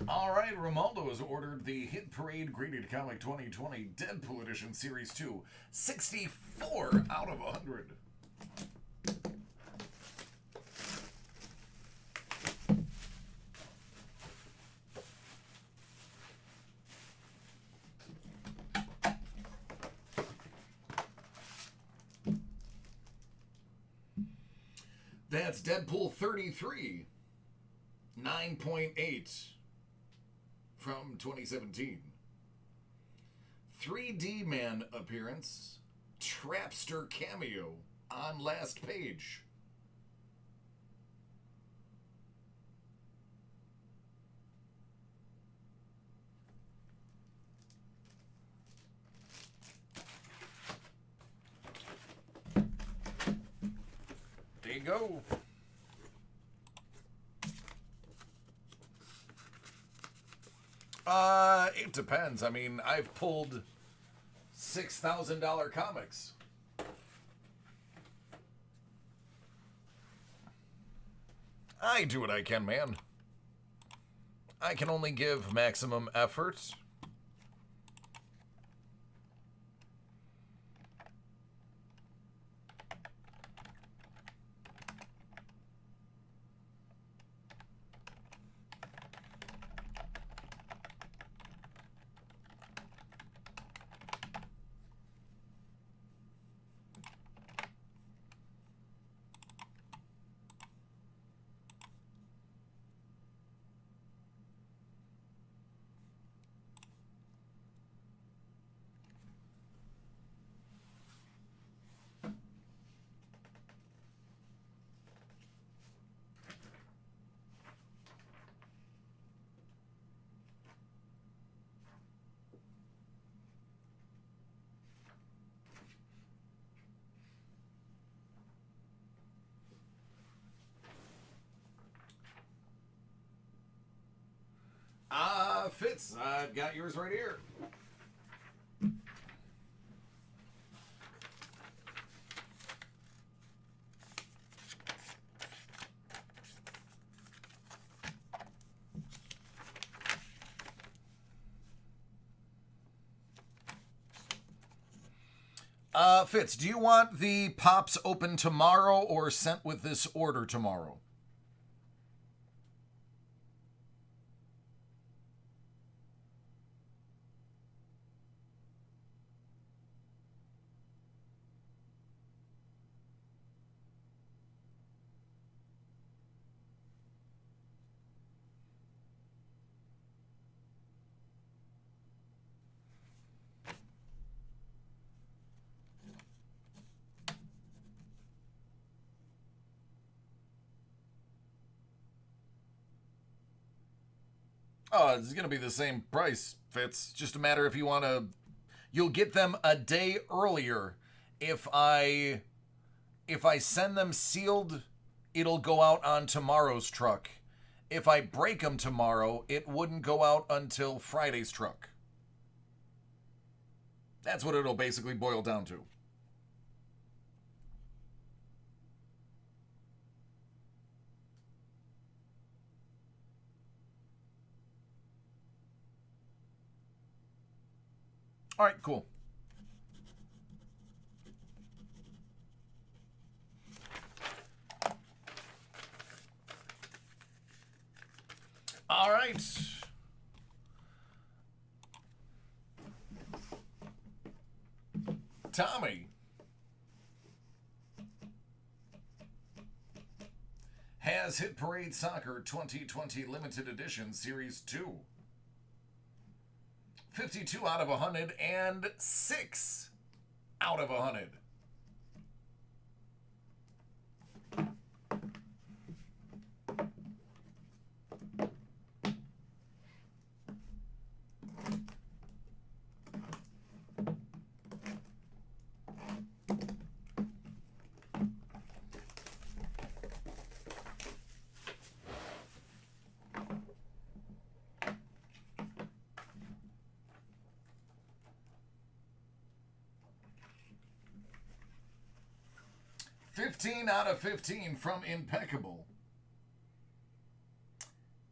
All right, Romaldo has ordered the Hit Parade Graded Comic 2020 Deadpool Edition Series 2, 64 out of 100. That's Deadpool 33, 9.8 from 2017. 3D Man appearance, Trapster cameo on last page. There you go. It depends. I mean, I've pulled $6,000 comics. I do what I can, man. I can only give maximum effort. Fitz, I've got yours right here. Fitz, do you want the pops open tomorrow or sent with this order tomorrow? Oh, it's going to be the same price, Fitz. Just a matter if you want to. You'll get them a day earlier. If I send them sealed, it'll go out on tomorrow's truck. If I break them tomorrow, it wouldn't go out until Friday's truck. That's what it'll basically boil down to. All right, cool. All right. Tommy has Hit Parade Soccer 2020 Limited Edition Series 2. 52 out of 100 and 6 out of 100. $15 out of 15 from Impeccable.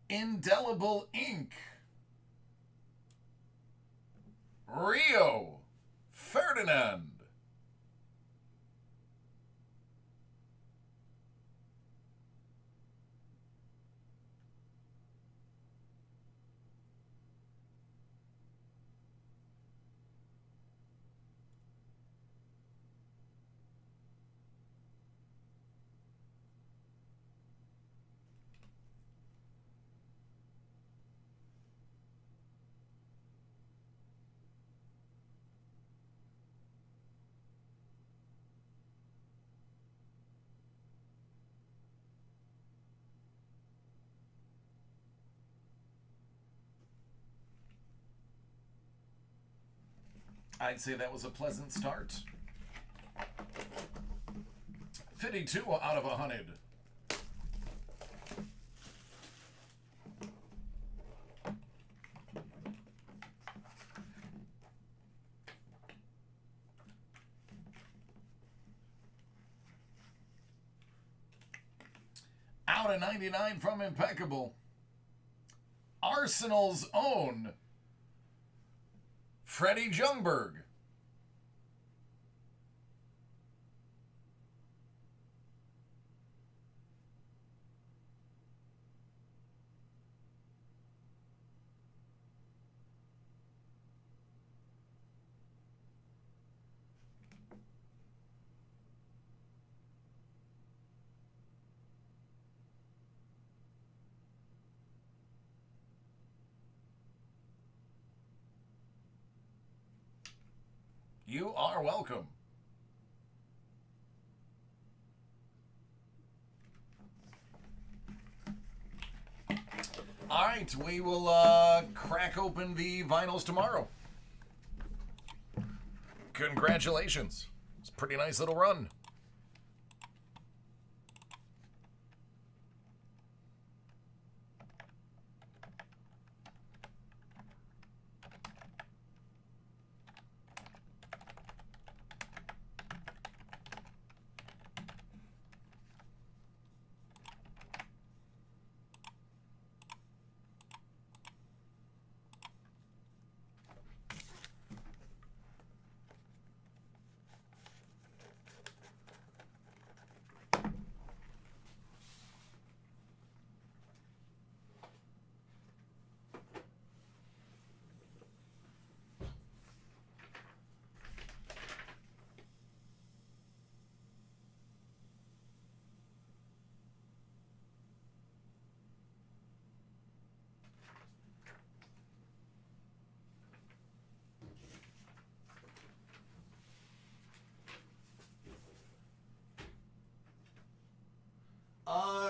Indelible Ink. Rio Ferdinand. I'd say that was a pleasant start. 52 out of 100. Out of 99 from Impeccable. Arsenal's own Freddie Ljungberg. You are welcome. All right, we will crack open the vinyls tomorrow. Congratulations. It's a pretty nice little run.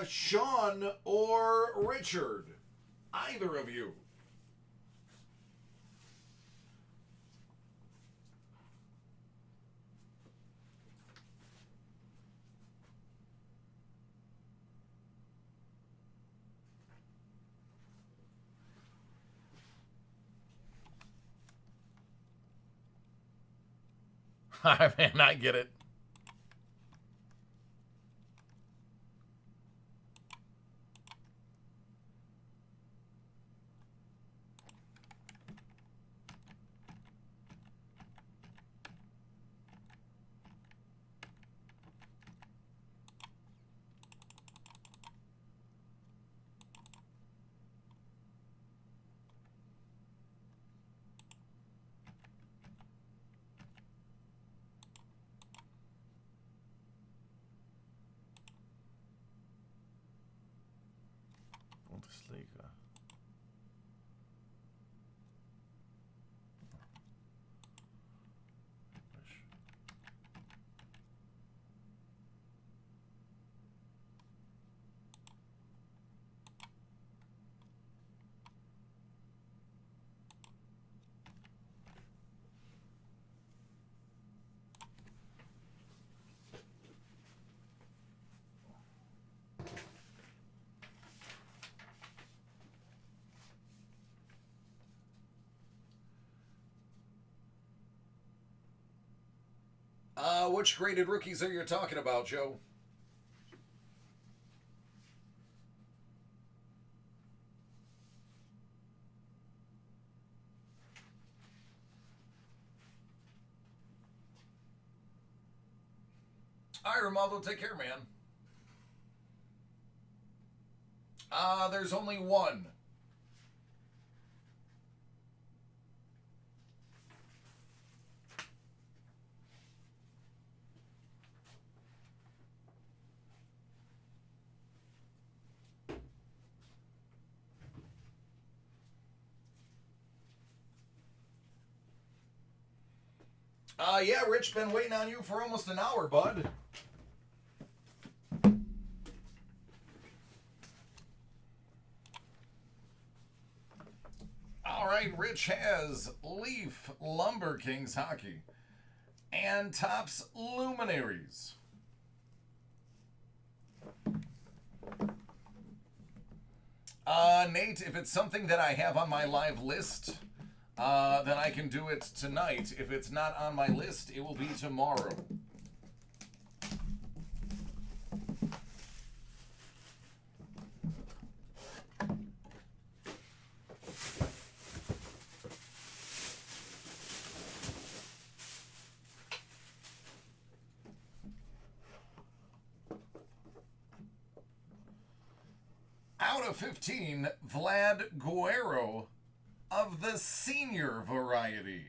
Sean or Richard? Either of you. Man, I get it. Bundesliga. Which graded rookies are you talking about, Joe? All right, Romaldo, take care, man. There's only one. Yeah, Rich, been waiting on you for almost an hour, bud. All right, Rich has Leaf Lumber Kings hockey and Topps Luminaries. Nate, if it's something that I have on my live list, then I can do it tonight. If it's not on my list, it will be tomorrow. Out of 15, Vlad Guerrero of the senior variety.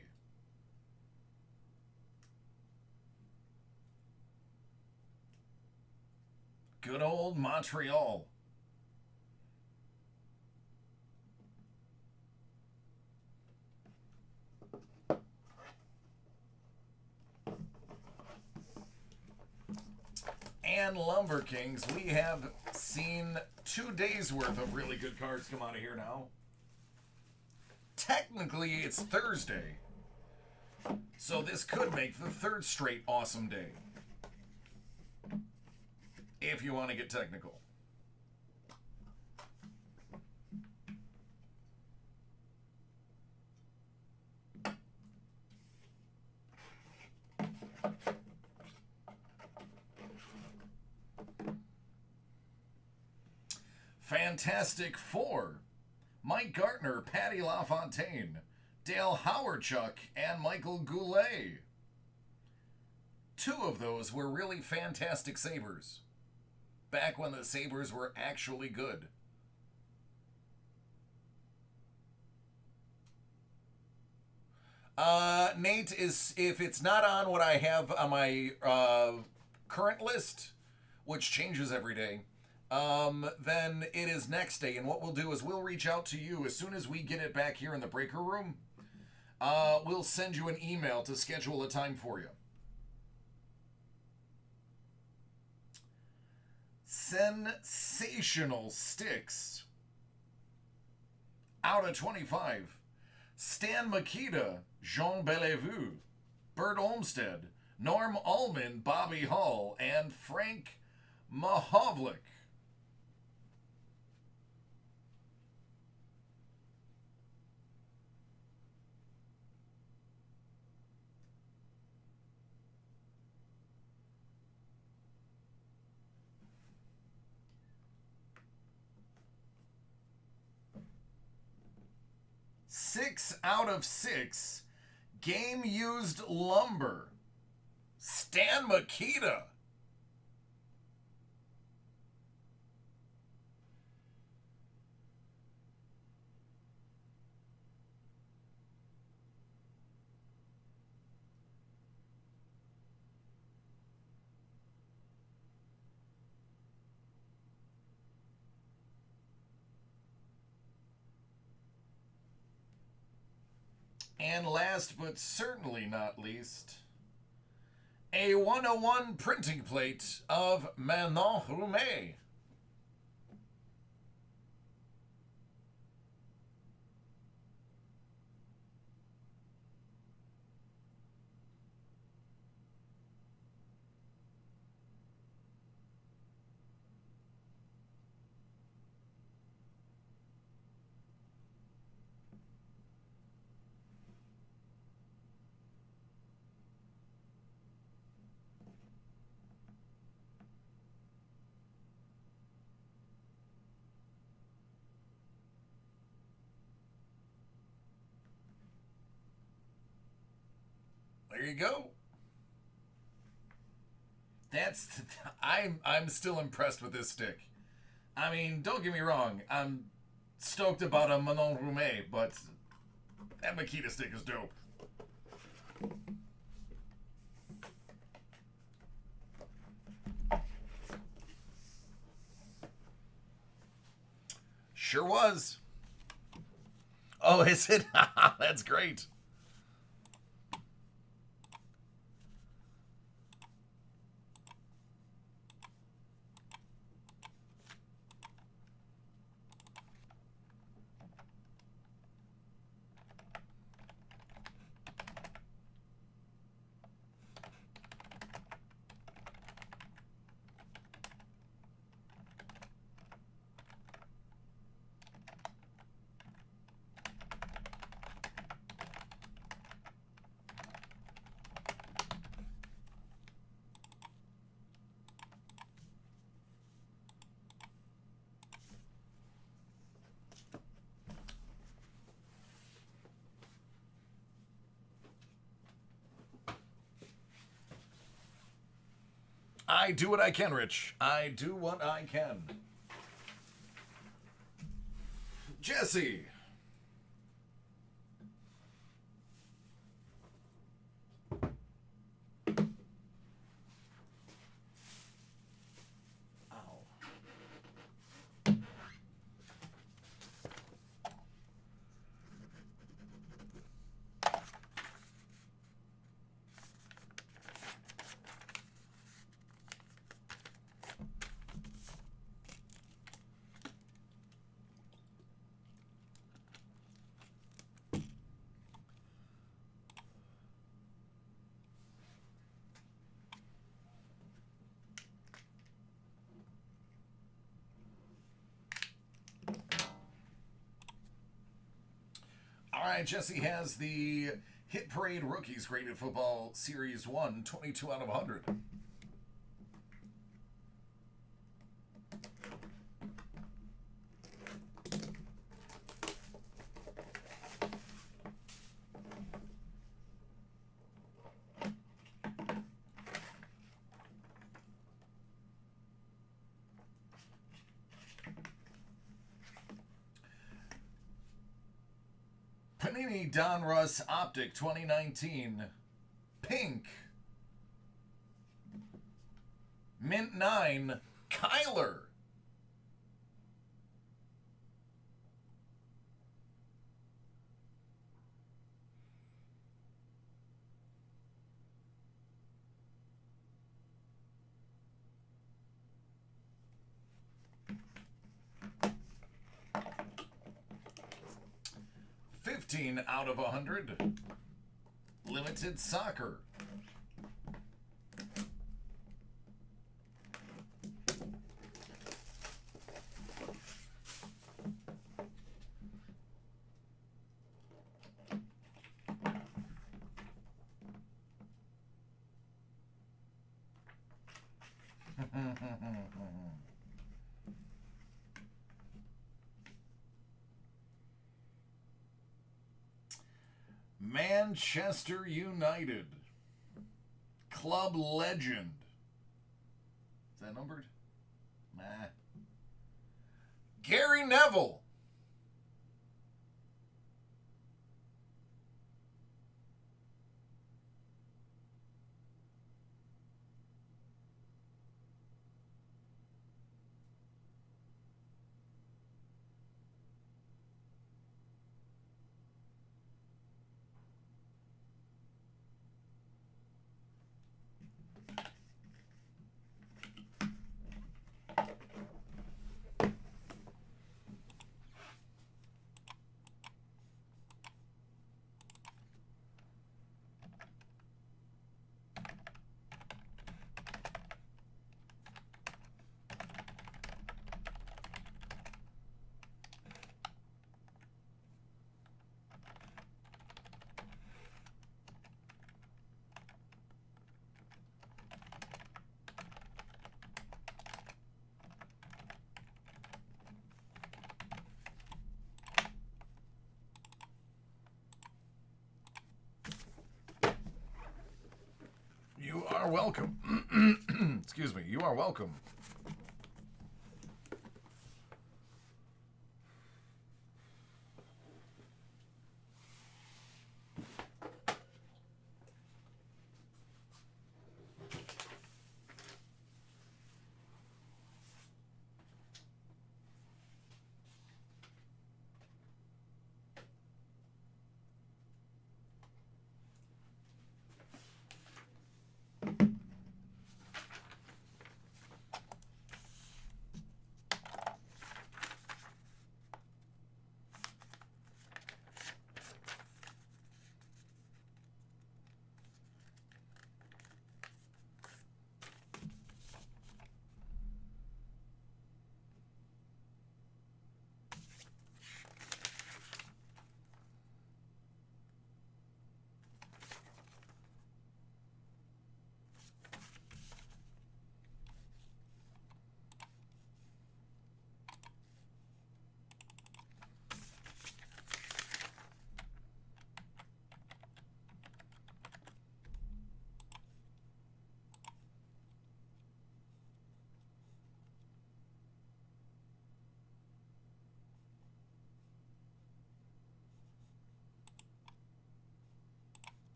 Good old Montreal. And Lumber Kings, we have seen 2 days worth of really good cards come out of here now. Technically, it's Thursday, so this could make the third straight awesome day, if you want to get technical. Fantastic Four. Mike Gartner, Patty LaFontaine, Dale Howardchuk, and Michael Goulet. 2 of those were really fantastic Sabres. Back when the Sabres were actually good. Nate, if it's not on what I have on my current list, which changes every day, then it is next day. And what we'll do is we'll reach out to you as soon as we get it back here in the breaker room. We'll send you an email to schedule a time for you. Sensational Sticks. Out of 25. Stan Mikita, Jean Bellevue, Bert Olmsted, Norm Allman, Bobby Hall, and Frank Mahovlik. Six out of 6. Game used lumber. Stan Mikita. And last but certainly not least, a 101 printing plate of Manon Roumet. There you go. I'm still impressed with this stick. I mean, don't get me wrong. I'm stoked about a Manon Roumet, but that Makita stick is dope. Sure was. Oh, is it? That's great. I do what I can, Rich. I do what I can. Jesse. All right, Jesse has the Hit Parade Rookies Graded Football Series 1, 22 out of 100. Panini Donruss Optic 2019. Pink. Mint 9. Kyler. 15 out of 100. Limited Soccer. Manchester United. Club legend. Is that numbered? Nah. Gary Neville. You are welcome. Excuse me. You are welcome.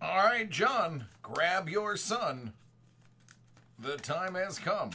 All right, John, grab your son. The time has come.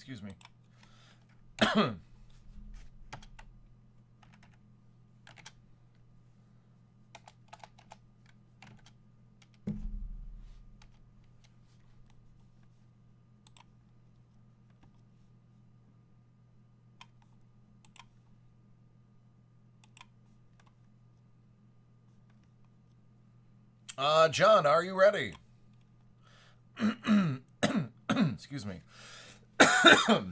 Excuse me. John, are you ready? Excuse me. All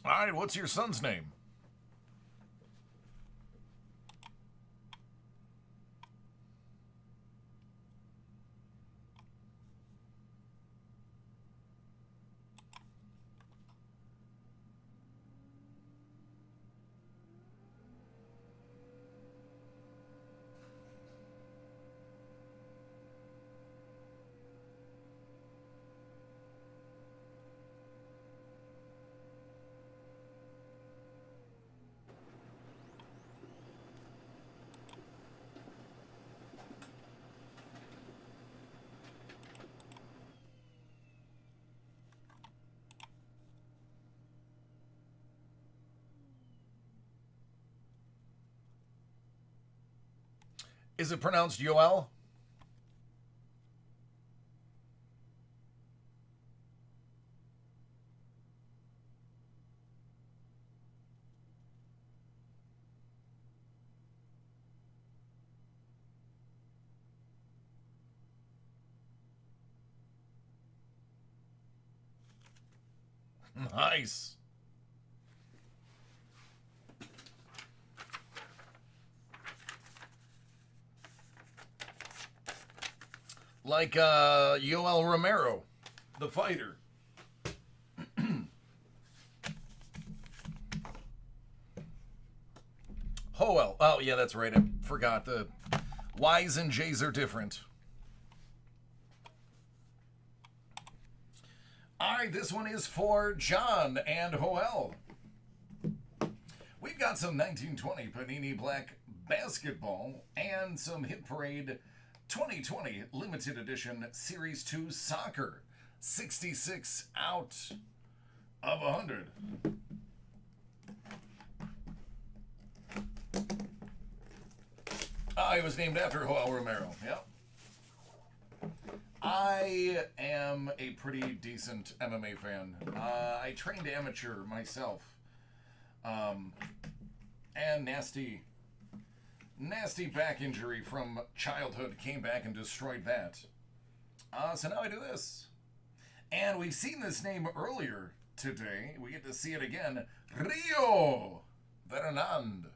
right, what's your son's name? Is it pronounced Yoel? Nice. Like Yoel Romero, the fighter. Hoel. Oh, yeah, that's right. I forgot. The Y's and J's are different. All right, this one is for John and Hoel. We've got some 1920 Panini Black basketball and some Hit Parade 2020 limited edition Series 2 soccer. 66 out of 100. It was named after Joel Romero. Yep. I am a pretty decent MMA fan. I trained amateur myself. And nasty back injury from childhood came back and destroyed that. So now I do this. And we've seen this name earlier today. We get to see it again. Rio Ferdinand.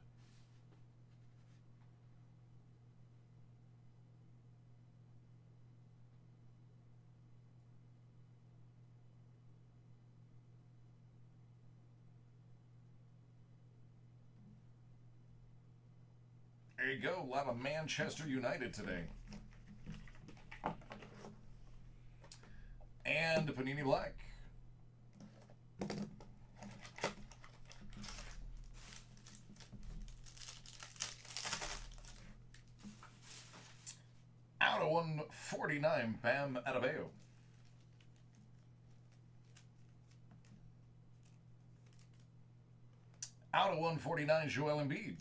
There you go. A lot of Manchester United today. And Panini Black. Out of 149, Bam Adebayo. Out of 149, Joel Embiid.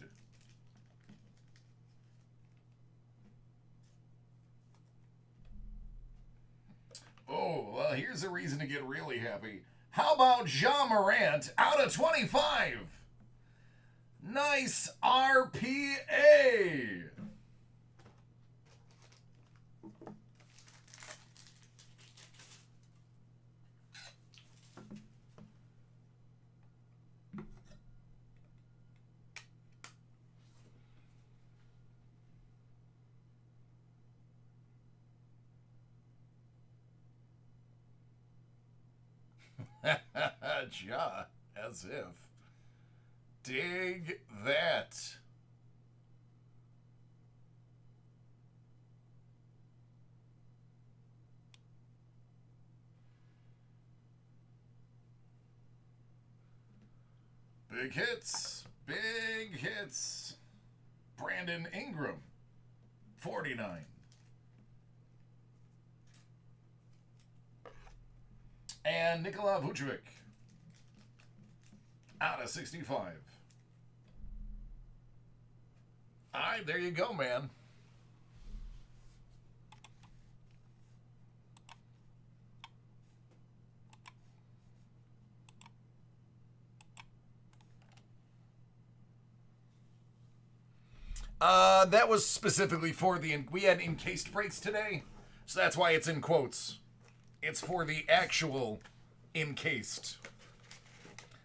Oh, well, here's a reason to get really happy. How about Ja Morant out of 25? Nice RPA. Ja, as if. Dig that. Big hits. Big hits. Brandon Ingram, 49. And Nikola Vucevic, out of 65. All right, there you go, man. That was specifically for we had encased breaks today, so that's why it's in quotes. It's for the actual encased,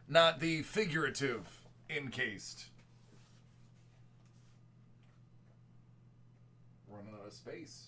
not the figurative encased. Running out of space.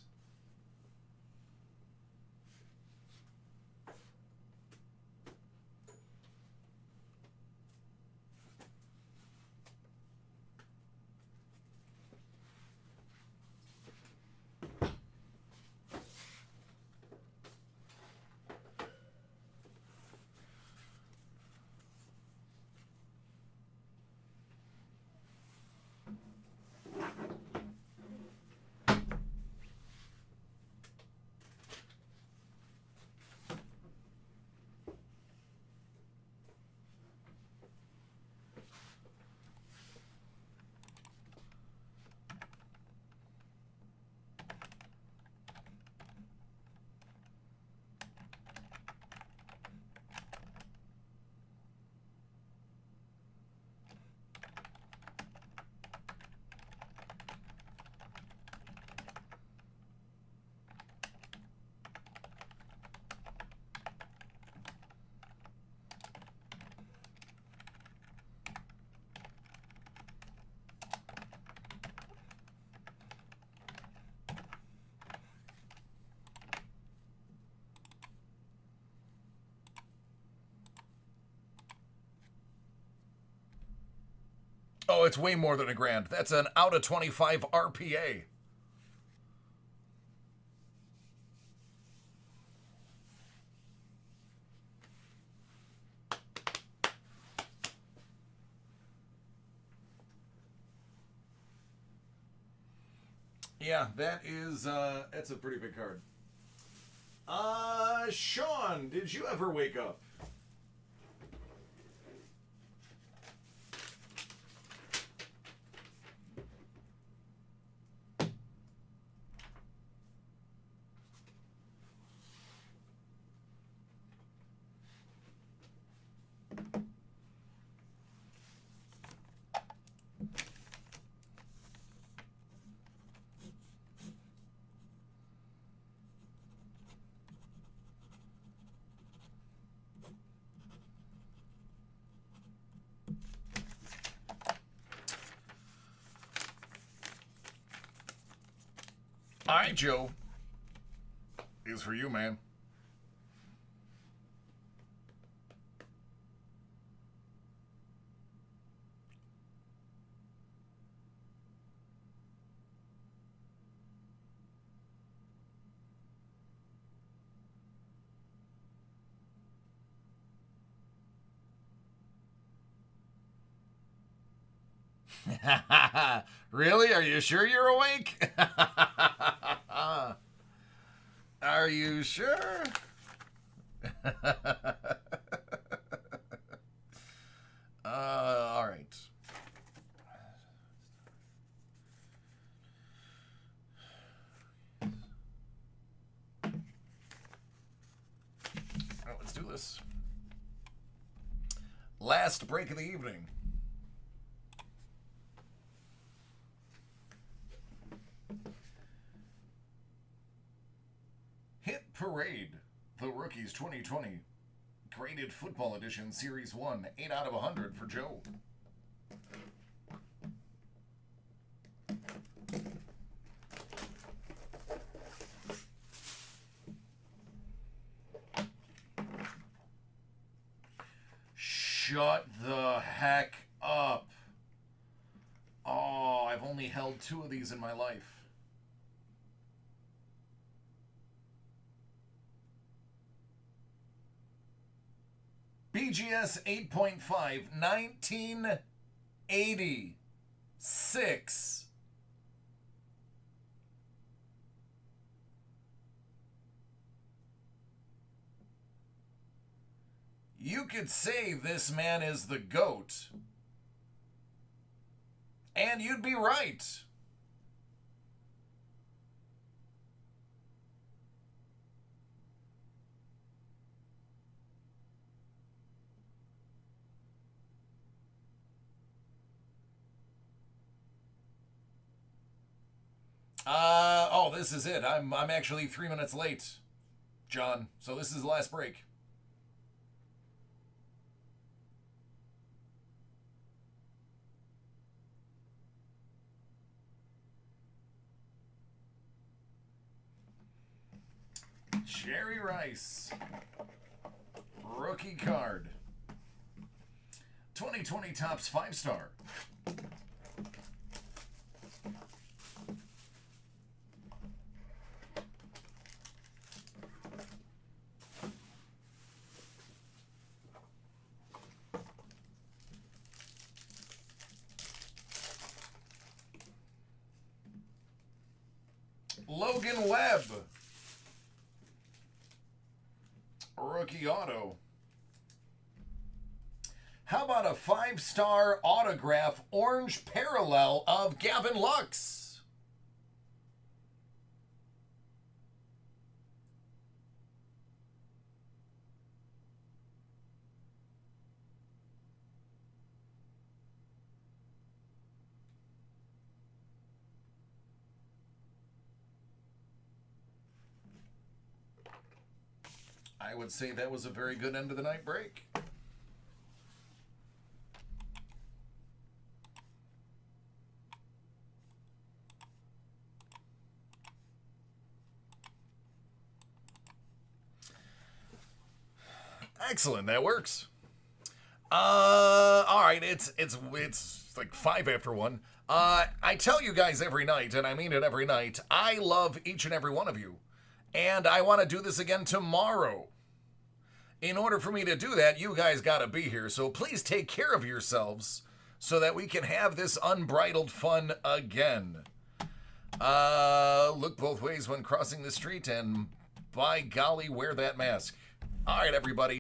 Oh, it's way more than a grand. That's an out of 25 RPA. Yeah, that's a pretty big card. Sean, did you ever wake up? All right, Joe. Is for you, man. Really? Are you sure you're awake? Are you sure? All right. All right, let's do this. Last break of the evening. Hit Parade, the Rookies 2020, Graded Football Edition, Series 1, 8 out of 100 for Joe. Shut the heck up. Oh, I've only held 2 of these in my life. BGS 8.5, 1986. You could say this man is the GOAT. And you'd be right. Oh, this is it. I'm actually 3 minutes late, John. So this is the last break. Jerry Rice. Rookie card. 2020 Topps 5-star. Logan Webb. Rookie auto. How about a 5-star autograph orange parallel of Gavin Lux? I would say that was a very good end of the night break. Excellent, that works. All right, it's like 5 after 1. I tell you guys every night, and I mean it every night, I love each and every one of you. And I want to do this again tomorrow. In order for me to do that, you guys got to be here. So please take care of yourselves so that we can have this unbridled fun again. Look both ways when crossing the street, and by golly, wear that mask. All right, everybody.